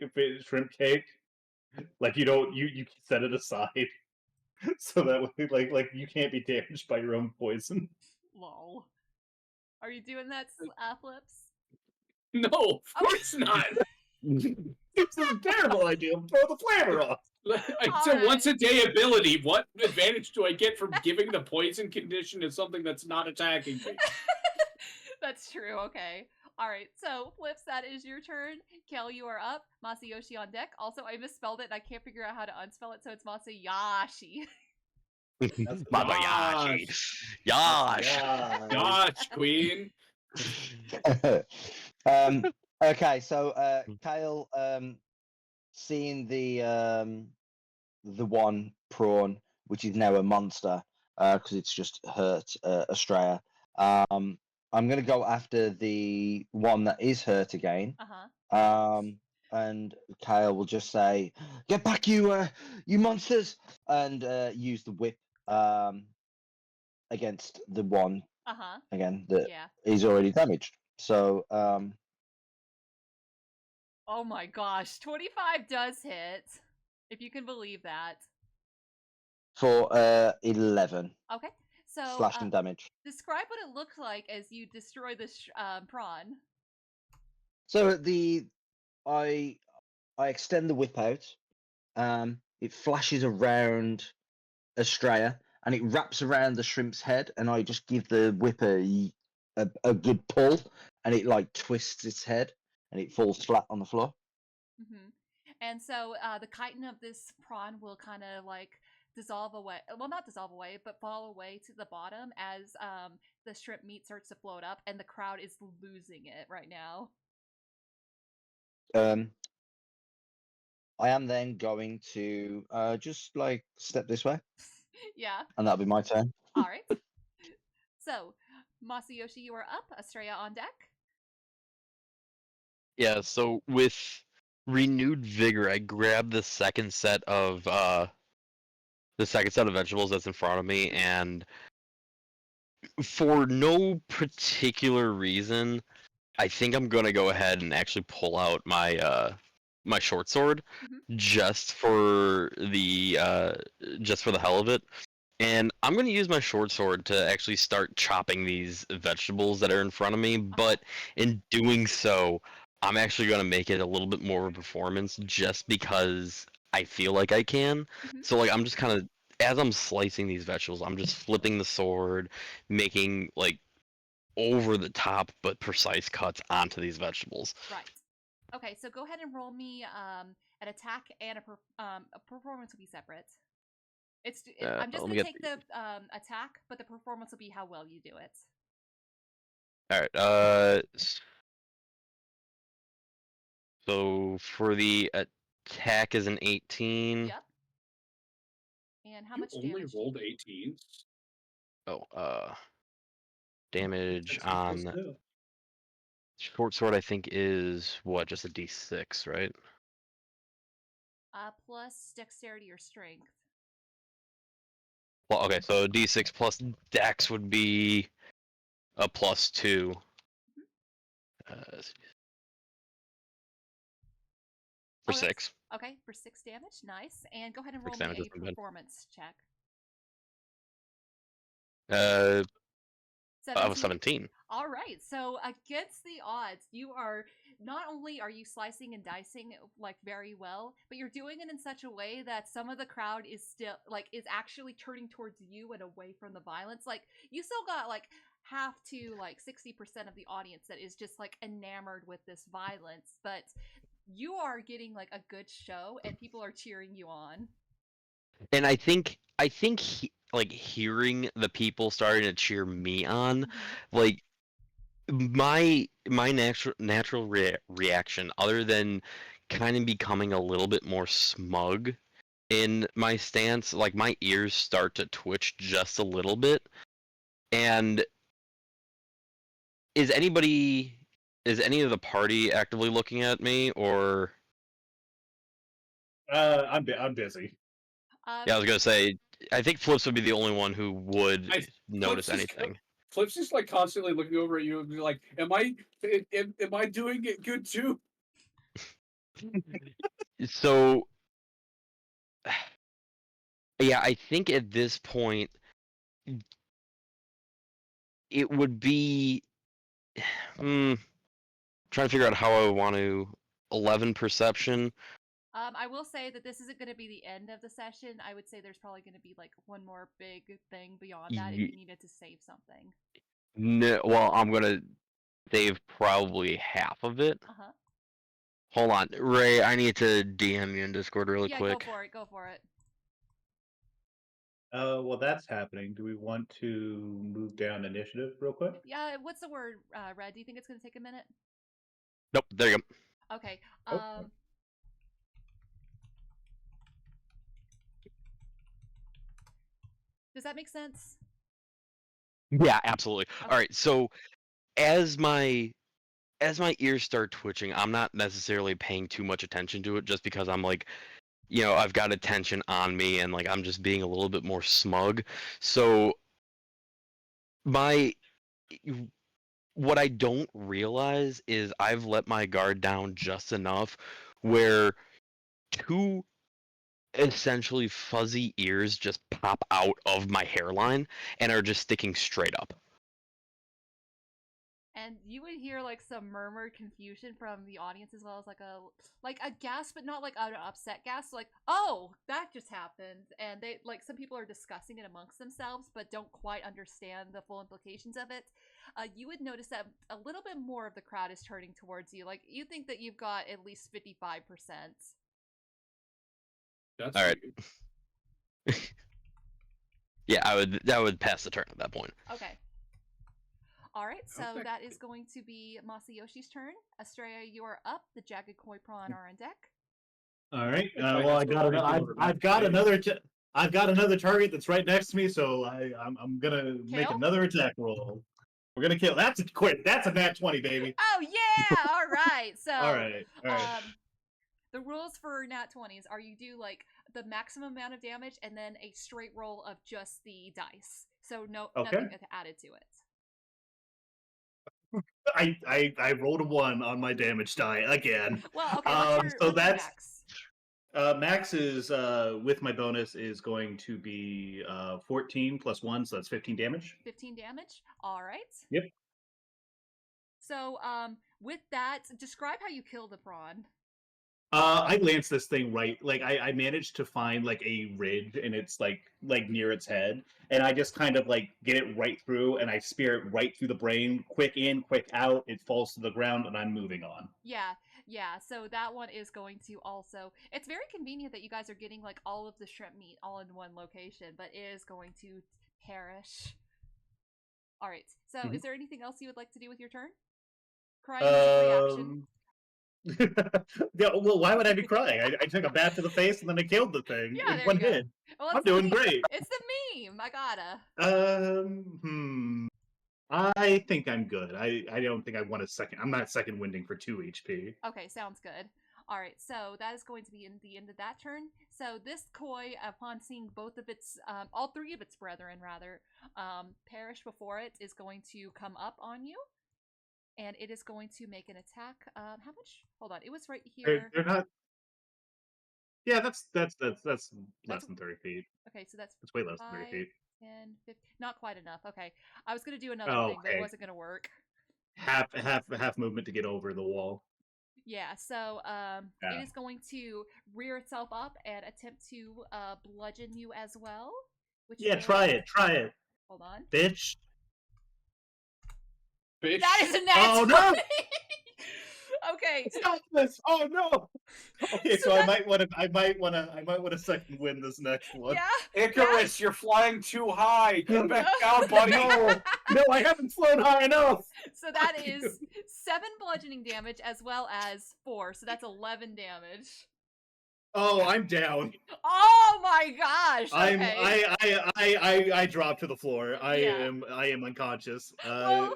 [SPEAKER 1] shrimp cake. Like you don't you set it aside so that way, like you can't be damaged by your own poison.
[SPEAKER 2] Lol. Are you doing that, Flips?
[SPEAKER 4] No, of course not.
[SPEAKER 1] It's a terrible idea. Throw the flavor off.
[SPEAKER 4] It's a once-a-day ability. What advantage do I get from giving the poison condition to something that's not attacking me?
[SPEAKER 2] That's true, okay. Alright, so Flips, that is your turn. Kel, you are up. Masayoshi on deck. Also, I misspelled it and I can't figure out how to unspell it, so it's Masayoshi.
[SPEAKER 3] Masayoshi. Yosh.
[SPEAKER 4] Gosh, queen.
[SPEAKER 5] Okay, so Kyle, seeing the one prawn, which is now a monster, because it's just hurt Astrea. I'm gonna go after the one that is hurt again. And Kyle will just say, "Get back, you monsters!" and use the whip against the one again that is already damaged. So
[SPEAKER 2] oh my gosh, 25 does hit, if you can believe that.
[SPEAKER 5] For 11.
[SPEAKER 2] Okay, so
[SPEAKER 5] slashing damage.
[SPEAKER 2] Describe what it looks like as you destroy this prawn.
[SPEAKER 5] So I extend the whip out. It flashes around Astrea and it wraps around the shrimp's head, and I just give the whip a good pull, and it like twists its head and it falls flat on the floor.
[SPEAKER 2] And so the chitin of this prawn will kind of like dissolve away. Well, not dissolve away, but fall away to the bottom as the shrimp meat starts to float up, and the crowd is losing it right now.
[SPEAKER 5] I am then going to just like step this way.
[SPEAKER 2] Yeah.
[SPEAKER 5] And that'll be my turn.
[SPEAKER 2] All right. So, Masayoshi, you are up. Astrea on deck.
[SPEAKER 3] Yeah, so with renewed vigor, I grab the second set of vegetables that's in front of me, and for no particular reason, I think I'm gonna go ahead and actually pull out my my short sword just for the hell of it. And I'm going to use my short sword to actually start chopping these vegetables that are in front of me, but in doing so, I'm actually going to make it a little bit more of a performance just because I feel like I can. So like I'm just kind of, as I'm slicing these vegetables, I'm just flipping the sword, making like over the top but precise cuts onto these vegetables.
[SPEAKER 2] Right. Okay, so go ahead and roll me an attack and a performance will be separate. I'm just gonna take the attack, but the performance will be how well you do it.
[SPEAKER 3] All right. So for the attack is an 18.
[SPEAKER 2] Yep. And how
[SPEAKER 4] You
[SPEAKER 2] much
[SPEAKER 4] only
[SPEAKER 2] damage?
[SPEAKER 4] rolled 18s?
[SPEAKER 3] Oh, damage
[SPEAKER 1] 16 plus
[SPEAKER 3] on
[SPEAKER 1] 2.
[SPEAKER 3] short sword, I think, is what? Just a d6, right?
[SPEAKER 2] Plus dexterity or strength.
[SPEAKER 3] Well, okay, so d6 plus dex would be a +2. For 6.
[SPEAKER 2] Okay, for 6 damage. Nice. And go ahead and roll
[SPEAKER 3] 6
[SPEAKER 2] me
[SPEAKER 3] damage
[SPEAKER 2] a
[SPEAKER 3] isn't bad.
[SPEAKER 2] performance check.
[SPEAKER 3] 17. 17.
[SPEAKER 2] All right. So against the odds, you are not only are you slicing and dicing like very well, but you're doing it in such a way that some of the crowd is still like is actually turning towards you and away from the violence. Like you still got like half to like 60% of the audience that is just like enamored with this violence, but you are getting like a good show and people are cheering you on.
[SPEAKER 3] And I think like hearing the people starting to cheer me on, like my natural reaction, other than kind of becoming a little bit more smug in my stance, like my ears start to twitch just a little bit. And is any of the party actively looking at me, or?
[SPEAKER 1] I'm busy.
[SPEAKER 3] Yeah, I was gonna say, I think Flips would be the only one who would notice anything.
[SPEAKER 4] Flips is like constantly looking over at you and be like, am I doing it good too?
[SPEAKER 3] So, yeah, I think at this point, it would be trying to figure out how I want to 11 perception.
[SPEAKER 2] I will say that this isn't going to be the end of the session. I would say there's probably going to be like one more big thing beyond that if you needed to save something.
[SPEAKER 3] No, well, I'm gonna save probably half of it. Hold on, Ray. I need to DM you in Discord really quick.
[SPEAKER 2] Yeah, go for it.
[SPEAKER 1] Well, that's happening. Do we want to move down initiative real quick?
[SPEAKER 2] Yeah, what's the word, Red? Do you think it's going to take a minute?
[SPEAKER 3] Nope, there you
[SPEAKER 2] go. Okay. Does that make sense?
[SPEAKER 3] Yeah, absolutely.
[SPEAKER 2] Okay.
[SPEAKER 3] All right, so as my ears start twitching, I'm not necessarily paying too much attention to it, just because I'm like, I've got attention on me, and like I'm just being a little bit more smug. So what I don't realize is I've let my guard down just enough where two essentially fuzzy ears just pop out of my hairline and are just sticking straight up.
[SPEAKER 2] And you would hear like some murmured confusion from the audience, as well as like a gasp, but not like an upset gasp, like, oh, that just happened. And they like some people are discussing it amongst themselves but don't quite understand the full implications of it. You would notice that a little bit more of the crowd is turning towards you. Like you think that you've got at least 55%.
[SPEAKER 4] That's
[SPEAKER 3] all right. Yeah, I would pass the turn at that point.
[SPEAKER 2] Okay. All right, so that is going to be Masayoshi's turn. Astrea, you are up. The jagged koi prawn are on deck.
[SPEAKER 1] All right. Well, I've got another target that's right next to me, so I'm gonna make another attack roll. We're gonna kill. That's a nat 20, baby.
[SPEAKER 2] Oh yeah! All right. So
[SPEAKER 1] all right.
[SPEAKER 2] The rules for nat 20s are you do like the maximum amount of damage and then a straight roll of just the dice. So nothing added to it.
[SPEAKER 1] I rolled a 1 on my damage die again.
[SPEAKER 2] Well, okay. What's your max?
[SPEAKER 1] Max is with my bonus is going to be 14 plus 1, so that's 15 damage.
[SPEAKER 2] 15 damage. All right.
[SPEAKER 1] Yep.
[SPEAKER 2] So with that, describe how you kill the prawn.
[SPEAKER 1] I lanced this thing right, like I managed to find like a ridge, and it's like near its head, and I just kind of like get it right through, and I spear it right through the brain, quick in, quick out. It falls to the ground, and I'm moving on.
[SPEAKER 2] Yeah. So that one is going to also. It's very convenient that you guys are getting like all of the shrimp meat all in one location, but it is going to perish. All right. So, is there anything else you would like to do with your turn? Crying is a reaction.
[SPEAKER 1] Yeah, well, why would I be crying? I took a bat to the face and then I killed the thing
[SPEAKER 2] Yeah,
[SPEAKER 1] in
[SPEAKER 2] there
[SPEAKER 1] one
[SPEAKER 2] you go.
[SPEAKER 1] hit.
[SPEAKER 2] Well,
[SPEAKER 1] I'm
[SPEAKER 2] it's the
[SPEAKER 1] doing
[SPEAKER 2] meme.
[SPEAKER 1] great.
[SPEAKER 2] It's the meme. I gotta.
[SPEAKER 1] I think I'm good. I don't think I want a second. I'm not second winding for 2 HP.
[SPEAKER 2] Okay, sounds good. All right, so that is going to be in the end of that turn. So this koi, upon seeing both of its, all three of its brethren rather, perish before it, is going to come up on you, and it is going to make an attack. How much? Hold on, it was right here.
[SPEAKER 1] They're not. Yeah, that's less
[SPEAKER 2] That's-
[SPEAKER 1] than 30 feet.
[SPEAKER 2] Okay, so that's
[SPEAKER 1] It's way less than 30
[SPEAKER 2] 5,
[SPEAKER 1] feet.
[SPEAKER 2] 10, 15, not quite enough. Okay, I was gonna do another
[SPEAKER 1] Oh,
[SPEAKER 2] thing, but it
[SPEAKER 1] okay.
[SPEAKER 2] wasn't gonna work.
[SPEAKER 1] Half movement to get over the wall.
[SPEAKER 2] Yeah, so
[SPEAKER 1] Yeah.
[SPEAKER 2] it is going to rear itself up and attempt to bludgeon you as well. Which
[SPEAKER 1] Yeah,
[SPEAKER 2] will...
[SPEAKER 1] try it.
[SPEAKER 2] Hold on.
[SPEAKER 1] Bitch.
[SPEAKER 4] Bitch.
[SPEAKER 2] That is a nat
[SPEAKER 1] Oh, no!
[SPEAKER 2] 20! Okay.
[SPEAKER 1] Stop this! Oh no! Okay, so I
[SPEAKER 2] that's-
[SPEAKER 1] might want to second win this next one.
[SPEAKER 2] Yeah.
[SPEAKER 4] Icarus, you're flying too high. Come back down, buddy.
[SPEAKER 1] No, I haven't flown high enough.
[SPEAKER 2] So that is 7 bludgeoning damage as well as 4. So that's 11 damage.
[SPEAKER 1] Oh, I'm down.
[SPEAKER 2] Oh my gosh! Okay.
[SPEAKER 1] I drop to the floor. I am unconscious.
[SPEAKER 2] Well,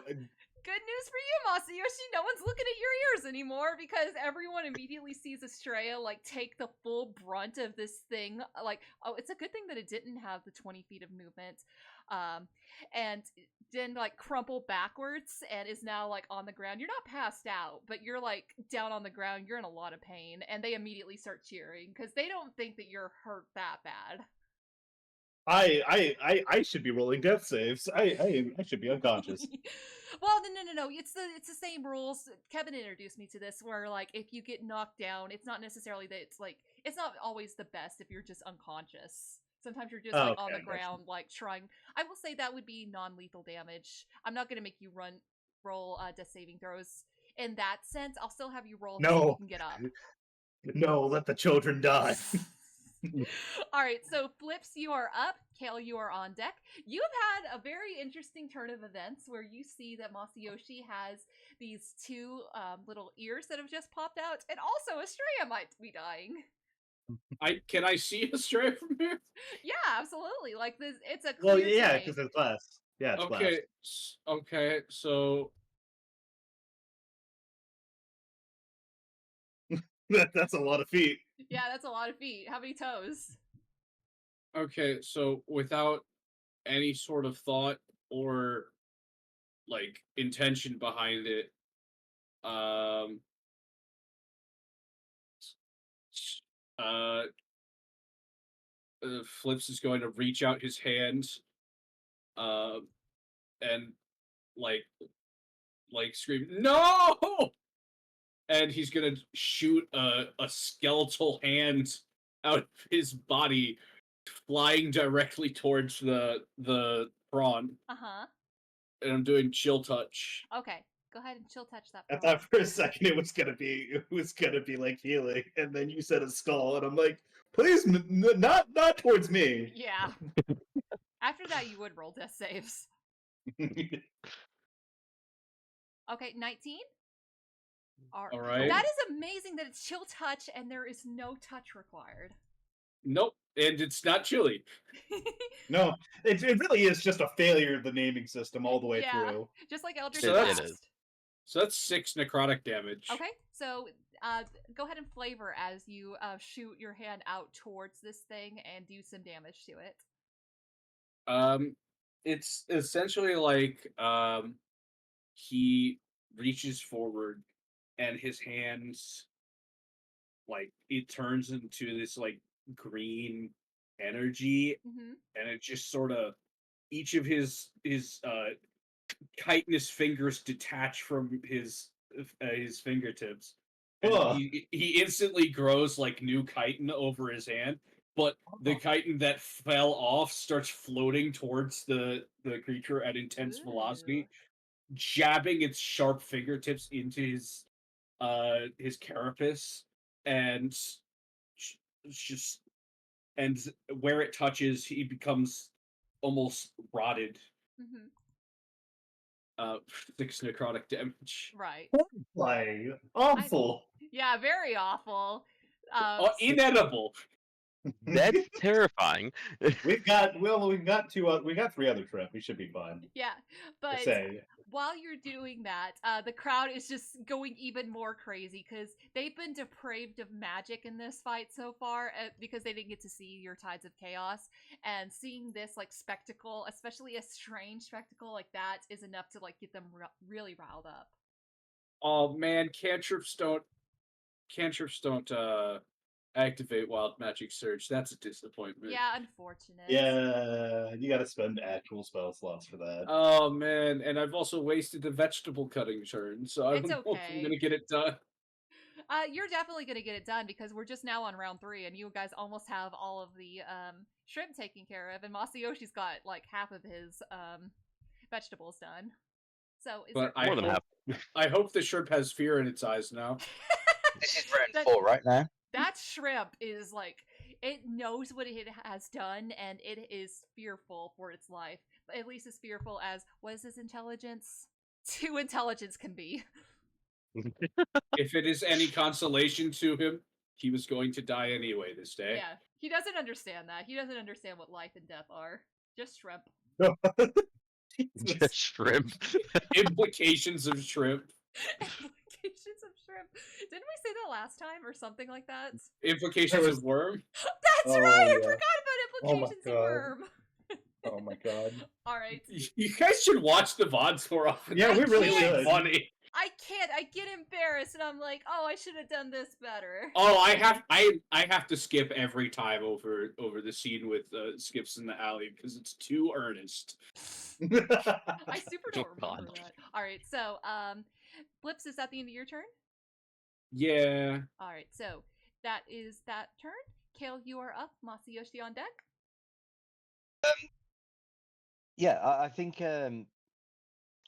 [SPEAKER 2] good news for you, Masayoshi. No one's looking at your ears anymore because everyone immediately sees Astrea like take the full brunt of this thing. Like, oh, it's a good thing that it didn't have the 20 feet of movement, and then like crumple backwards and is now like on the ground. You're not passed out, but you're like down on the ground. You're in a lot of pain, and they immediately start cheering because they don't think that you're hurt that bad.
[SPEAKER 1] I should be rolling death saves. I should be unconscious.
[SPEAKER 2] Well, no. It's the same rules. Kevin introduced me to this, where like if you get knocked down, it's not necessarily that it's not always the best if you're just unconscious. Sometimes you're just like on the ground, like trying. I will say that would be non-lethal damage. I'm not gonna make you roll death saving throws in that sense. I'll still have you roll so you can get up.
[SPEAKER 1] No, let the children die.
[SPEAKER 2] All right, so Flips, you are up. Kael, you are on deck. You have had a very interesting turn of events where you see that Masayoshi has these 2 little ears that have just popped out, and also Astrea might be dying.
[SPEAKER 4] Can I see Astrea from here?
[SPEAKER 2] Yeah, absolutely. Like this, it's a clear
[SPEAKER 1] yeah,
[SPEAKER 2] day.
[SPEAKER 1] because it's glass. Yeah, it's glass.
[SPEAKER 4] Okay, so
[SPEAKER 1] That's a lot of feet.
[SPEAKER 2] Yeah, that's a lot of feet. How many toes?
[SPEAKER 4] okay, so without any sort of thought or like intention behind it, um uh Flips is going to reach out his hand and like scream no, and he's gonna shoot a skeletal hand out of his body, flying directly towards the prawn. And I'm doing chill touch.
[SPEAKER 2] Okay, go ahead and chill touch that.
[SPEAKER 1] I thought for a second it was gonna be like healing, and then you said a skull, and I'm like, please, not towards me.
[SPEAKER 2] Yeah. After that, you would roll death saves. Okay, 19.
[SPEAKER 4] All right.
[SPEAKER 2] That is amazing that it's chill touch and there is no touch required.
[SPEAKER 4] Nope, and it's not chilly.
[SPEAKER 1] No, it really is just a failure of the naming system all the way through.
[SPEAKER 2] Just like Eldritch
[SPEAKER 4] Blast.
[SPEAKER 3] It is.
[SPEAKER 4] So that's 6 necrotic damage.
[SPEAKER 2] Okay, so go ahead and flavor as you shoot your hand out towards this thing and do some damage to it.
[SPEAKER 4] It's essentially like he reaches forward and his hands, like, it turns into this like green energy, and it just sort of, each of his chitinous fingers detach from his fingertips, and he instantly grows like new chitin over his hand, but the chitin that fell off starts floating towards the creature at intense velocity, jabbing its sharp fingertips into his carapace, and just, and where it touches, he becomes almost rotted. 6 necrotic damage.
[SPEAKER 2] Right.
[SPEAKER 1] Like awful.
[SPEAKER 2] Yeah, very awful.
[SPEAKER 4] Inedible.
[SPEAKER 3] That's terrifying.
[SPEAKER 1] We've got 3 other trip. We should be fine.
[SPEAKER 2] Yeah, but
[SPEAKER 1] Say.
[SPEAKER 2] while you're doing that, the crowd is just going even more crazy because they've been depraved of magic in this fight so far because they didn't get to see your Tides of Chaos, and seeing this like spectacle, especially a strange spectacle like that, is enough to like get them really riled up.
[SPEAKER 4] Oh man, cantrips don't activate Wild Magic Surge. That's a disappointment.
[SPEAKER 2] Yeah, unfortunate.
[SPEAKER 1] Yeah, you got to spend actual spell slots for that.
[SPEAKER 4] Oh man, and I've also wasted the vegetable cutting turn, so I don't know if I'm gonna get it done.
[SPEAKER 2] You're definitely gonna get it done because we're just now on round 3, and you guys almost have all of the shrimp taken care of, and Masayoshi's got like half of his vegetables done. So,
[SPEAKER 4] I hope the shrimp has fear in its eyes now.
[SPEAKER 5] This is round 4 right now.
[SPEAKER 2] That shrimp is like, it knows what it has done, and it is fearful for its life. But at least as fearful as, what is his intelligence? 2 intelligence can be.
[SPEAKER 4] If it is any consolation to him, he was going to die anyway this day.
[SPEAKER 2] Yeah, he doesn't understand that. He doesn't understand what life and death are. Just shrimp.
[SPEAKER 3] Just shrimp.
[SPEAKER 4] Implications of shrimp.
[SPEAKER 2] Implications of shrimp. Didn't we say that last time or something like that?
[SPEAKER 4] Implications of worm?
[SPEAKER 2] That's right! I forgot about implications of worm.
[SPEAKER 1] Oh my god.
[SPEAKER 2] Alright.
[SPEAKER 4] You guys should watch the VODs more often.
[SPEAKER 1] Yeah, we really should.
[SPEAKER 4] Funny.
[SPEAKER 2] I can't. I get embarrassed, and I'm like, oh, I should have done this better.
[SPEAKER 4] Oh, I have to skip every time over the scene with Skips in the alley because it's too earnest.
[SPEAKER 2] I super don't remember that. All right, so Blips, is that the end of your turn?
[SPEAKER 4] Yeah.
[SPEAKER 2] All right, so that is that turn. Kael, you are up. Masayoshi on deck.
[SPEAKER 5] Yeah, I think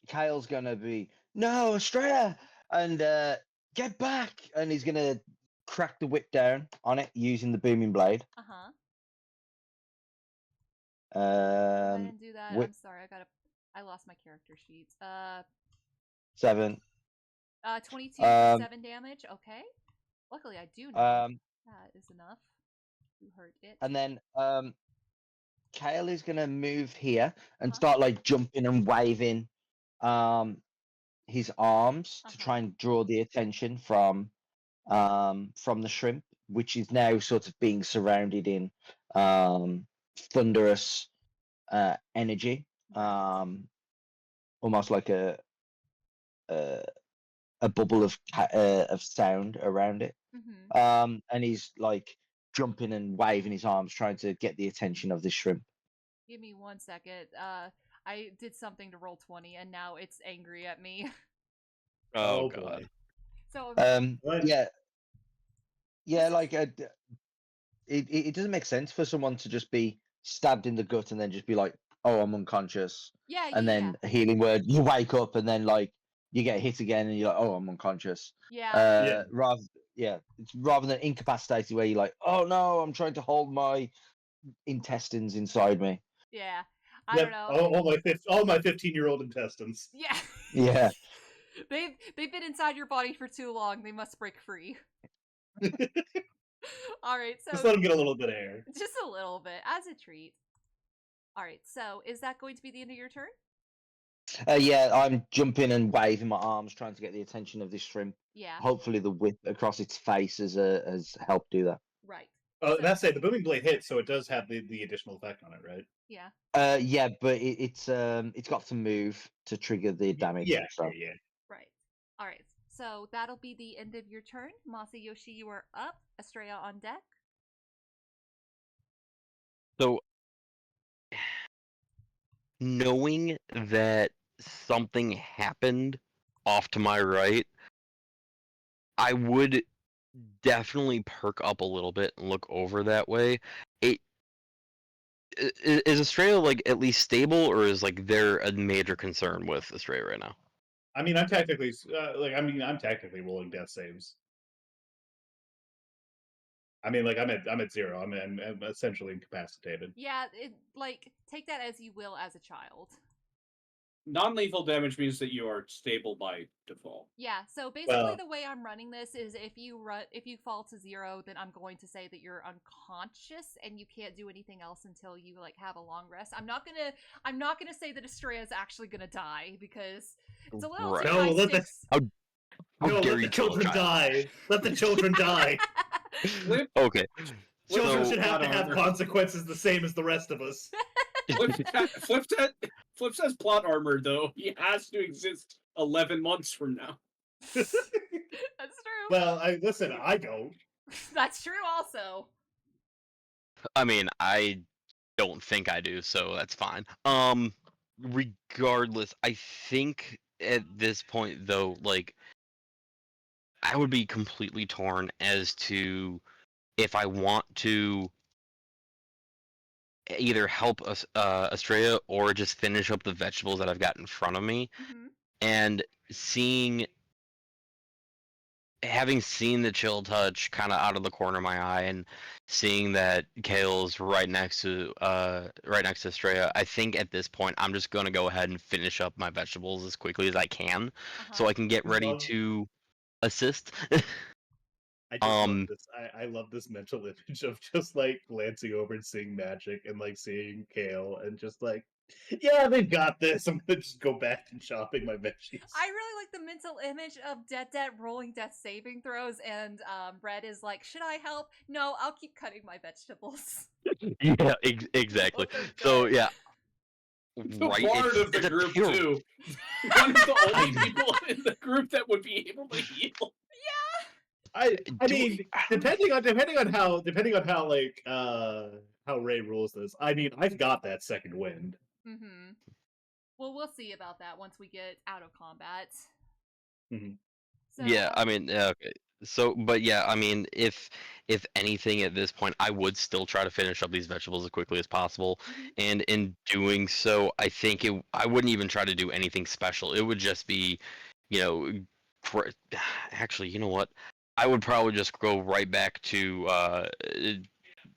[SPEAKER 5] Kael's gonna be no Astrea and get back, and he's gonna crack the whip down on it using the booming blade.
[SPEAKER 2] Go ahead and do that. I'm sorry, I lost my character sheet.
[SPEAKER 5] 7.
[SPEAKER 2] 22 for 7 damage. Okay. Luckily, I do know that is enough to hurt it.
[SPEAKER 5] And then Kael is gonna move here and start like jumping and waving his arms to try and draw the attention from the shrimp, which is now sort of being surrounded in thunderous energy, almost like a bubble of sound around it. And he's like jumping and waving his arms, trying to get the attention of the shrimp.
[SPEAKER 2] Give me 1 second. I did something to roll 20, and now it's angry at me.
[SPEAKER 3] Oh god.
[SPEAKER 2] So
[SPEAKER 5] yeah, like it doesn't make sense for someone to just be stabbed in the gut and then just be like, oh, I'm unconscious.
[SPEAKER 2] Yeah.
[SPEAKER 5] And then a healing word, you wake up and then like you get hit again and you're like, oh, I'm unconscious.
[SPEAKER 2] Yeah.
[SPEAKER 5] Rather than incapacitated where you're like, oh no, I'm trying to hold my intestines inside me.
[SPEAKER 2] Yeah. I don't know.
[SPEAKER 1] All my 15-year-old intestines.
[SPEAKER 2] Yeah.
[SPEAKER 5] Yeah.
[SPEAKER 2] They've been inside your body for too long. They must break free. All right, so
[SPEAKER 1] just let them get a little bit of air.
[SPEAKER 2] Just a little bit, as a treat. All right, so is that going to be the end of your turn?
[SPEAKER 5] Yeah, I'm jumping and waving my arms, trying to get the attention of this shrimp.
[SPEAKER 2] Yeah.
[SPEAKER 5] Hopefully, the whip across its face has helped do that.
[SPEAKER 2] Right.
[SPEAKER 1] That's it. The booming blade hits, so it does have the additional effect on it, right?
[SPEAKER 2] Yeah.
[SPEAKER 5] Yeah, but it's got to move to trigger the damage.
[SPEAKER 1] Yeah.
[SPEAKER 2] Right. All right. So that'll be the end of your turn. Masayoshi, you are up. Astrea on deck.
[SPEAKER 3] So, knowing that something happened off to my right, I would definitely perk up a little bit and look over that way. Is Astrea like at least stable, or is like there a major concern with Astrea right now?
[SPEAKER 1] I mean, I'm technically rolling death saves. I mean, like I'm at 0. I'm essentially incapacitated.
[SPEAKER 2] Yeah, take that as you will as a child.
[SPEAKER 4] non-lethal damage means that you are stable by default.
[SPEAKER 2] Yeah, so basically
[SPEAKER 1] Well-
[SPEAKER 2] the way I'm running this is if you fall to 0, then I'm going to say that you're unconscious and you can't do anything else until you like have a long rest. I'm not gonna say that Astrea is actually gonna die because it's a little
[SPEAKER 3] Right.
[SPEAKER 2] too
[SPEAKER 1] No,
[SPEAKER 2] high
[SPEAKER 1] let the-
[SPEAKER 2] stakes.
[SPEAKER 3] How
[SPEAKER 1] No,
[SPEAKER 3] dare
[SPEAKER 1] let
[SPEAKER 3] you
[SPEAKER 1] the
[SPEAKER 3] kill a
[SPEAKER 1] children
[SPEAKER 3] child?
[SPEAKER 1] die. Let the children die.
[SPEAKER 4] Flip,
[SPEAKER 3] Okay.
[SPEAKER 1] Children
[SPEAKER 3] So-
[SPEAKER 1] should have to have
[SPEAKER 4] Armor.
[SPEAKER 1] consequences the same as the rest of us.
[SPEAKER 4] Flip says plot armor, though. He has to exist 11 months from now.
[SPEAKER 2] That's true.
[SPEAKER 1] Well, listen, I don't.
[SPEAKER 2] That's true also.
[SPEAKER 3] I mean, I don't think I do, so that's fine. Regardless, I think at this point though, like, I would be completely torn as to if I want to either help Astrea or just finish up the vegetables that I've got in front of me.
[SPEAKER 2] Mm-hmm.
[SPEAKER 3] And having seen the chill touch kind of out of the corner of my eye and seeing that Kael's right next to Astrea, I think at this point I'm just going to go ahead and finish up my vegetables as quickly as I can so I can get ready
[SPEAKER 1] Love-
[SPEAKER 3] to assist.
[SPEAKER 1] I just love this. I love this mental image of just like glancing over and seeing magic and like seeing Kael and just like, yeah, they've got this. I'm gonna just go back to chopping my veggies.
[SPEAKER 2] I really like the mental image of Detdet rolling death saving throws, and Red is like, "Should I help? No, I'll keep cutting my vegetables."
[SPEAKER 3] Yeah, exactly.
[SPEAKER 2] Those are
[SPEAKER 3] So
[SPEAKER 2] good.
[SPEAKER 3] yeah,
[SPEAKER 4] The
[SPEAKER 3] right.
[SPEAKER 4] bard of the
[SPEAKER 3] it's a
[SPEAKER 4] group,
[SPEAKER 3] terrible-
[SPEAKER 4] too. One of the only people in the group that would be able to heal.
[SPEAKER 1] I
[SPEAKER 3] Do
[SPEAKER 1] mean, depending on how like how Ray rules this. I mean, I've got that second wind.
[SPEAKER 2] Mm-hmm. Well, we'll see about that once we get out of combat.
[SPEAKER 1] Mhm.
[SPEAKER 2] So,
[SPEAKER 3] Yeah, I mean, yeah, okay. So, but yeah, I mean, if anything at this point, I would still try to finish up these vegetables as quickly as possible,
[SPEAKER 2] Mhm.
[SPEAKER 3] and in doing so, I think I wouldn't even try to do anything special. It would just be, you know, actually, you know what? I would probably just go right back to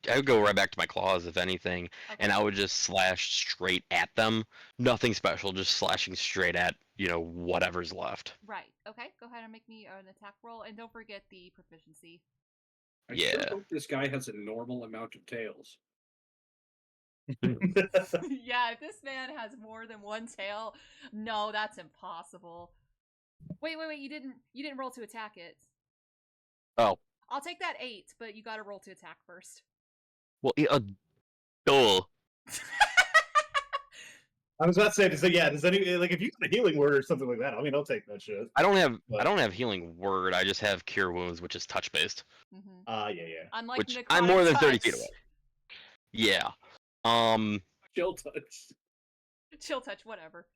[SPEAKER 3] I would go right back to my claws if anything, and I would just slash straight at them. Nothing special, just slashing straight at, whatever's left.
[SPEAKER 2] right. Okay, go ahead and make me an attack roll, and don't forget the proficiency.
[SPEAKER 4] I
[SPEAKER 3] Yeah.
[SPEAKER 4] sure hope this guy has a normal amount of tails.
[SPEAKER 2] Yeah, if this man has more than one tail, no, that's impossible. Wait, you didn't roll to attack it.
[SPEAKER 3] Oh,
[SPEAKER 2] I'll take that 8, but you gotta roll to attack first.
[SPEAKER 3] well, duh.
[SPEAKER 1] I was about to say, does any like if you got a healing word or something like that? I mean, I'll take that shit.
[SPEAKER 3] I don't have
[SPEAKER 1] But-
[SPEAKER 3] healing word. I just have cure wounds, which is touch based.
[SPEAKER 2] Mm-hmm.
[SPEAKER 1] Yeah.
[SPEAKER 2] Unlike
[SPEAKER 3] Which
[SPEAKER 2] necrotic
[SPEAKER 3] I'm more than 30 feet
[SPEAKER 2] touch.
[SPEAKER 3] away. Yeah.
[SPEAKER 4] Chill touch.
[SPEAKER 2] Chill touch, whatever.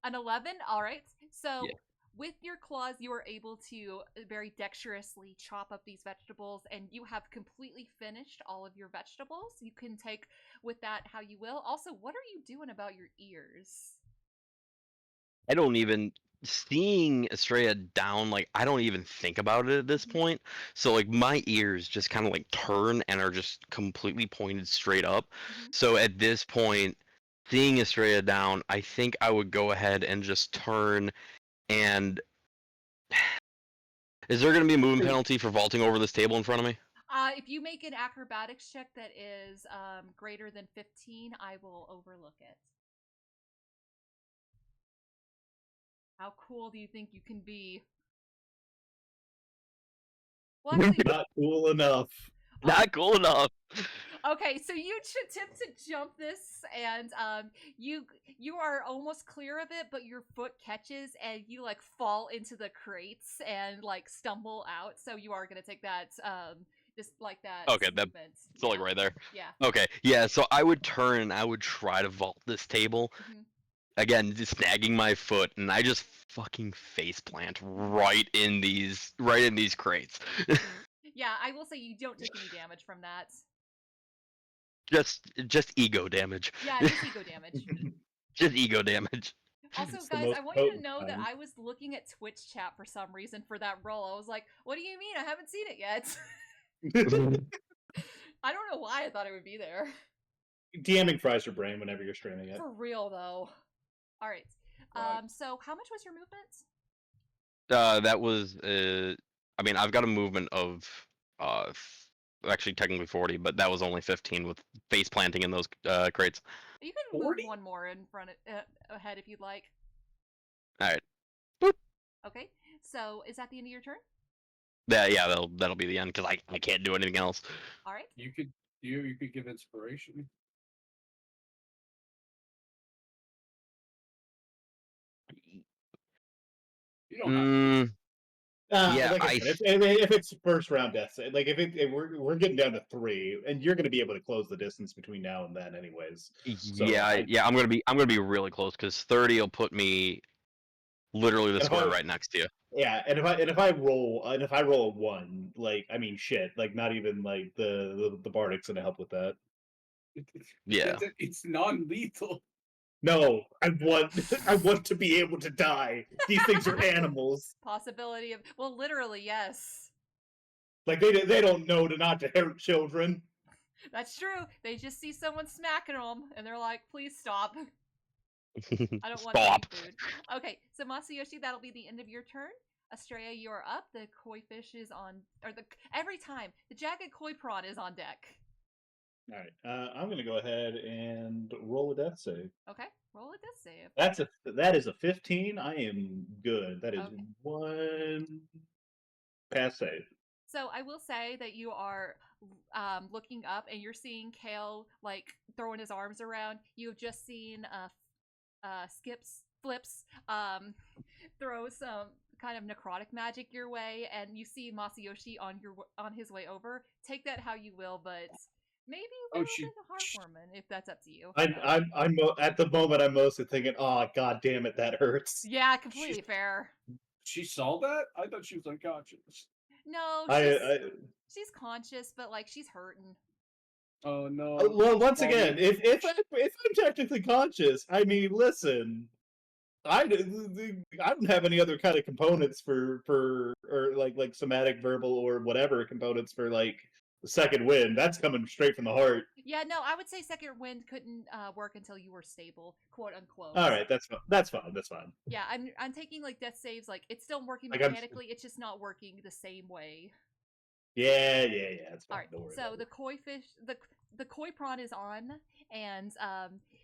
[SPEAKER 2] An 11? Alright. So,
[SPEAKER 3] Yeah.
[SPEAKER 2] with your claws, you are able to very dexterously chop up these vegetables, and you have completely finished all of your vegetables. You can take with that how you will. Also, what are you doing about your ears?
[SPEAKER 3] I don't even seeing Astrea down, like I don't even think about it at this point. So like my ears just kind of like turn and are just completely pointed straight up.
[SPEAKER 2] Mhm.
[SPEAKER 3] So at this point, seeing Astrea down, I think I would go ahead and just turn and is there going to be a movement penalty for vaulting over this table in front of me?
[SPEAKER 2] If you make an acrobatics check that is greater than 15, I will overlook it. How cool do you think you can be? Well, actually,
[SPEAKER 1] Not cool enough.
[SPEAKER 3] Not cool enough.
[SPEAKER 2] okay, so you attempt to jump this, and you are almost clear of it, but your foot catches, and you like fall into the crates and like stumble out. So you are gonna take that just like that.
[SPEAKER 3] Okay, that-
[SPEAKER 2] movement.
[SPEAKER 3] So like right there.
[SPEAKER 2] Yeah.
[SPEAKER 3] Okay, yeah. So I would turn and I would try to vault this table.
[SPEAKER 2] Mhm.
[SPEAKER 3] Again, just snagging my foot, and I just fucking face plant right in these crates.
[SPEAKER 2] Yeah, I will say you don't take any damage from that.
[SPEAKER 3] just ego damage.
[SPEAKER 2] Yeah, just ego damage.
[SPEAKER 3] Just ego damage.
[SPEAKER 2] Also,
[SPEAKER 1] It's the
[SPEAKER 2] guys,
[SPEAKER 1] most
[SPEAKER 2] I want you to
[SPEAKER 1] potent
[SPEAKER 2] know that
[SPEAKER 1] kind.
[SPEAKER 2] I was looking at Twitch chat for some reason for that roll. I was like, what do you mean? I haven't seen it yet. I don't know why I thought it would be there.
[SPEAKER 1] DMing fries your brain whenever you're streaming it.
[SPEAKER 2] For real, though. Alright. So how much was your movement?
[SPEAKER 3] That was I mean, I've got a movement of actually technically 40, but that was only 15 with face planting in those crates.
[SPEAKER 2] You can
[SPEAKER 4] 40?
[SPEAKER 2] move one more in front ahead if you'd like.
[SPEAKER 3] All right.
[SPEAKER 2] Okay. So is that the end of your turn?
[SPEAKER 3] Yeah, that'll be the end because I can't do anything else.
[SPEAKER 2] All right.
[SPEAKER 4] You could give inspiration. You don't have to.
[SPEAKER 3] Yeah,
[SPEAKER 1] like I said, if it's first round death, like if we're getting down to 3, and you're going to be able to close the distance between now and then, anyways. So,
[SPEAKER 3] yeah, I'm gonna be really close because 30 will put me literally the square right next to you.
[SPEAKER 1] Yeah, and if I roll a 1, like I mean shit, like not even like the Bardic's gonna help with that.
[SPEAKER 3] Yeah.
[SPEAKER 4] It's non-lethal.
[SPEAKER 1] No, I want to be able to die. These things are animals.
[SPEAKER 2] Possibility of literally yes.
[SPEAKER 1] Like they don't know not to hurt children.
[SPEAKER 2] That's true. They just see someone smacking them, and they're like, "Please stop." I don't want any food. Okay, so Masayoshi, that'll be the end of your turn. Astrea, you're up. The koi fish is on, every time the jagged koi prawn is on deck.
[SPEAKER 1] All right, I'm gonna go ahead and roll a death save.
[SPEAKER 2] Okay, roll a death save.
[SPEAKER 1] That is a 15. I am good. That is
[SPEAKER 2] Okay.
[SPEAKER 1] 1 pass save.
[SPEAKER 2] So I will say that you are looking up and you're seeing Kael like throwing his arms around. You've just seen Flips throw some kind of necrotic magic your way, and you see Masayoshi on his way over. Take that how you will, but maybe a little bit of Heartwarming if that's up to you.
[SPEAKER 1] I'm at the moment I'm mostly thinking, oh god damn it, that hurts.
[SPEAKER 2] Yeah, completely fair.
[SPEAKER 4] She saw that? I thought she was unconscious.
[SPEAKER 2] No, she's conscious, but like she's hurting.
[SPEAKER 4] Oh no.
[SPEAKER 1] Well, once again, if I'm technically conscious, I mean, listen, I don't have any other kind of components for or like somatic, verbal, or whatever components for like the second wind. That's coming straight from the heart.
[SPEAKER 2] Yeah, no, I would say second wind couldn't work until you were stable, quote unquote.
[SPEAKER 1] All right, that's fine.
[SPEAKER 2] Yeah, I'm taking like death saves, like it's still working
[SPEAKER 1] Like,
[SPEAKER 2] mechanically, it's just not working the same way.
[SPEAKER 1] Yeah, it's fine.
[SPEAKER 2] All right, so the koi fish, the koi prawn is on, and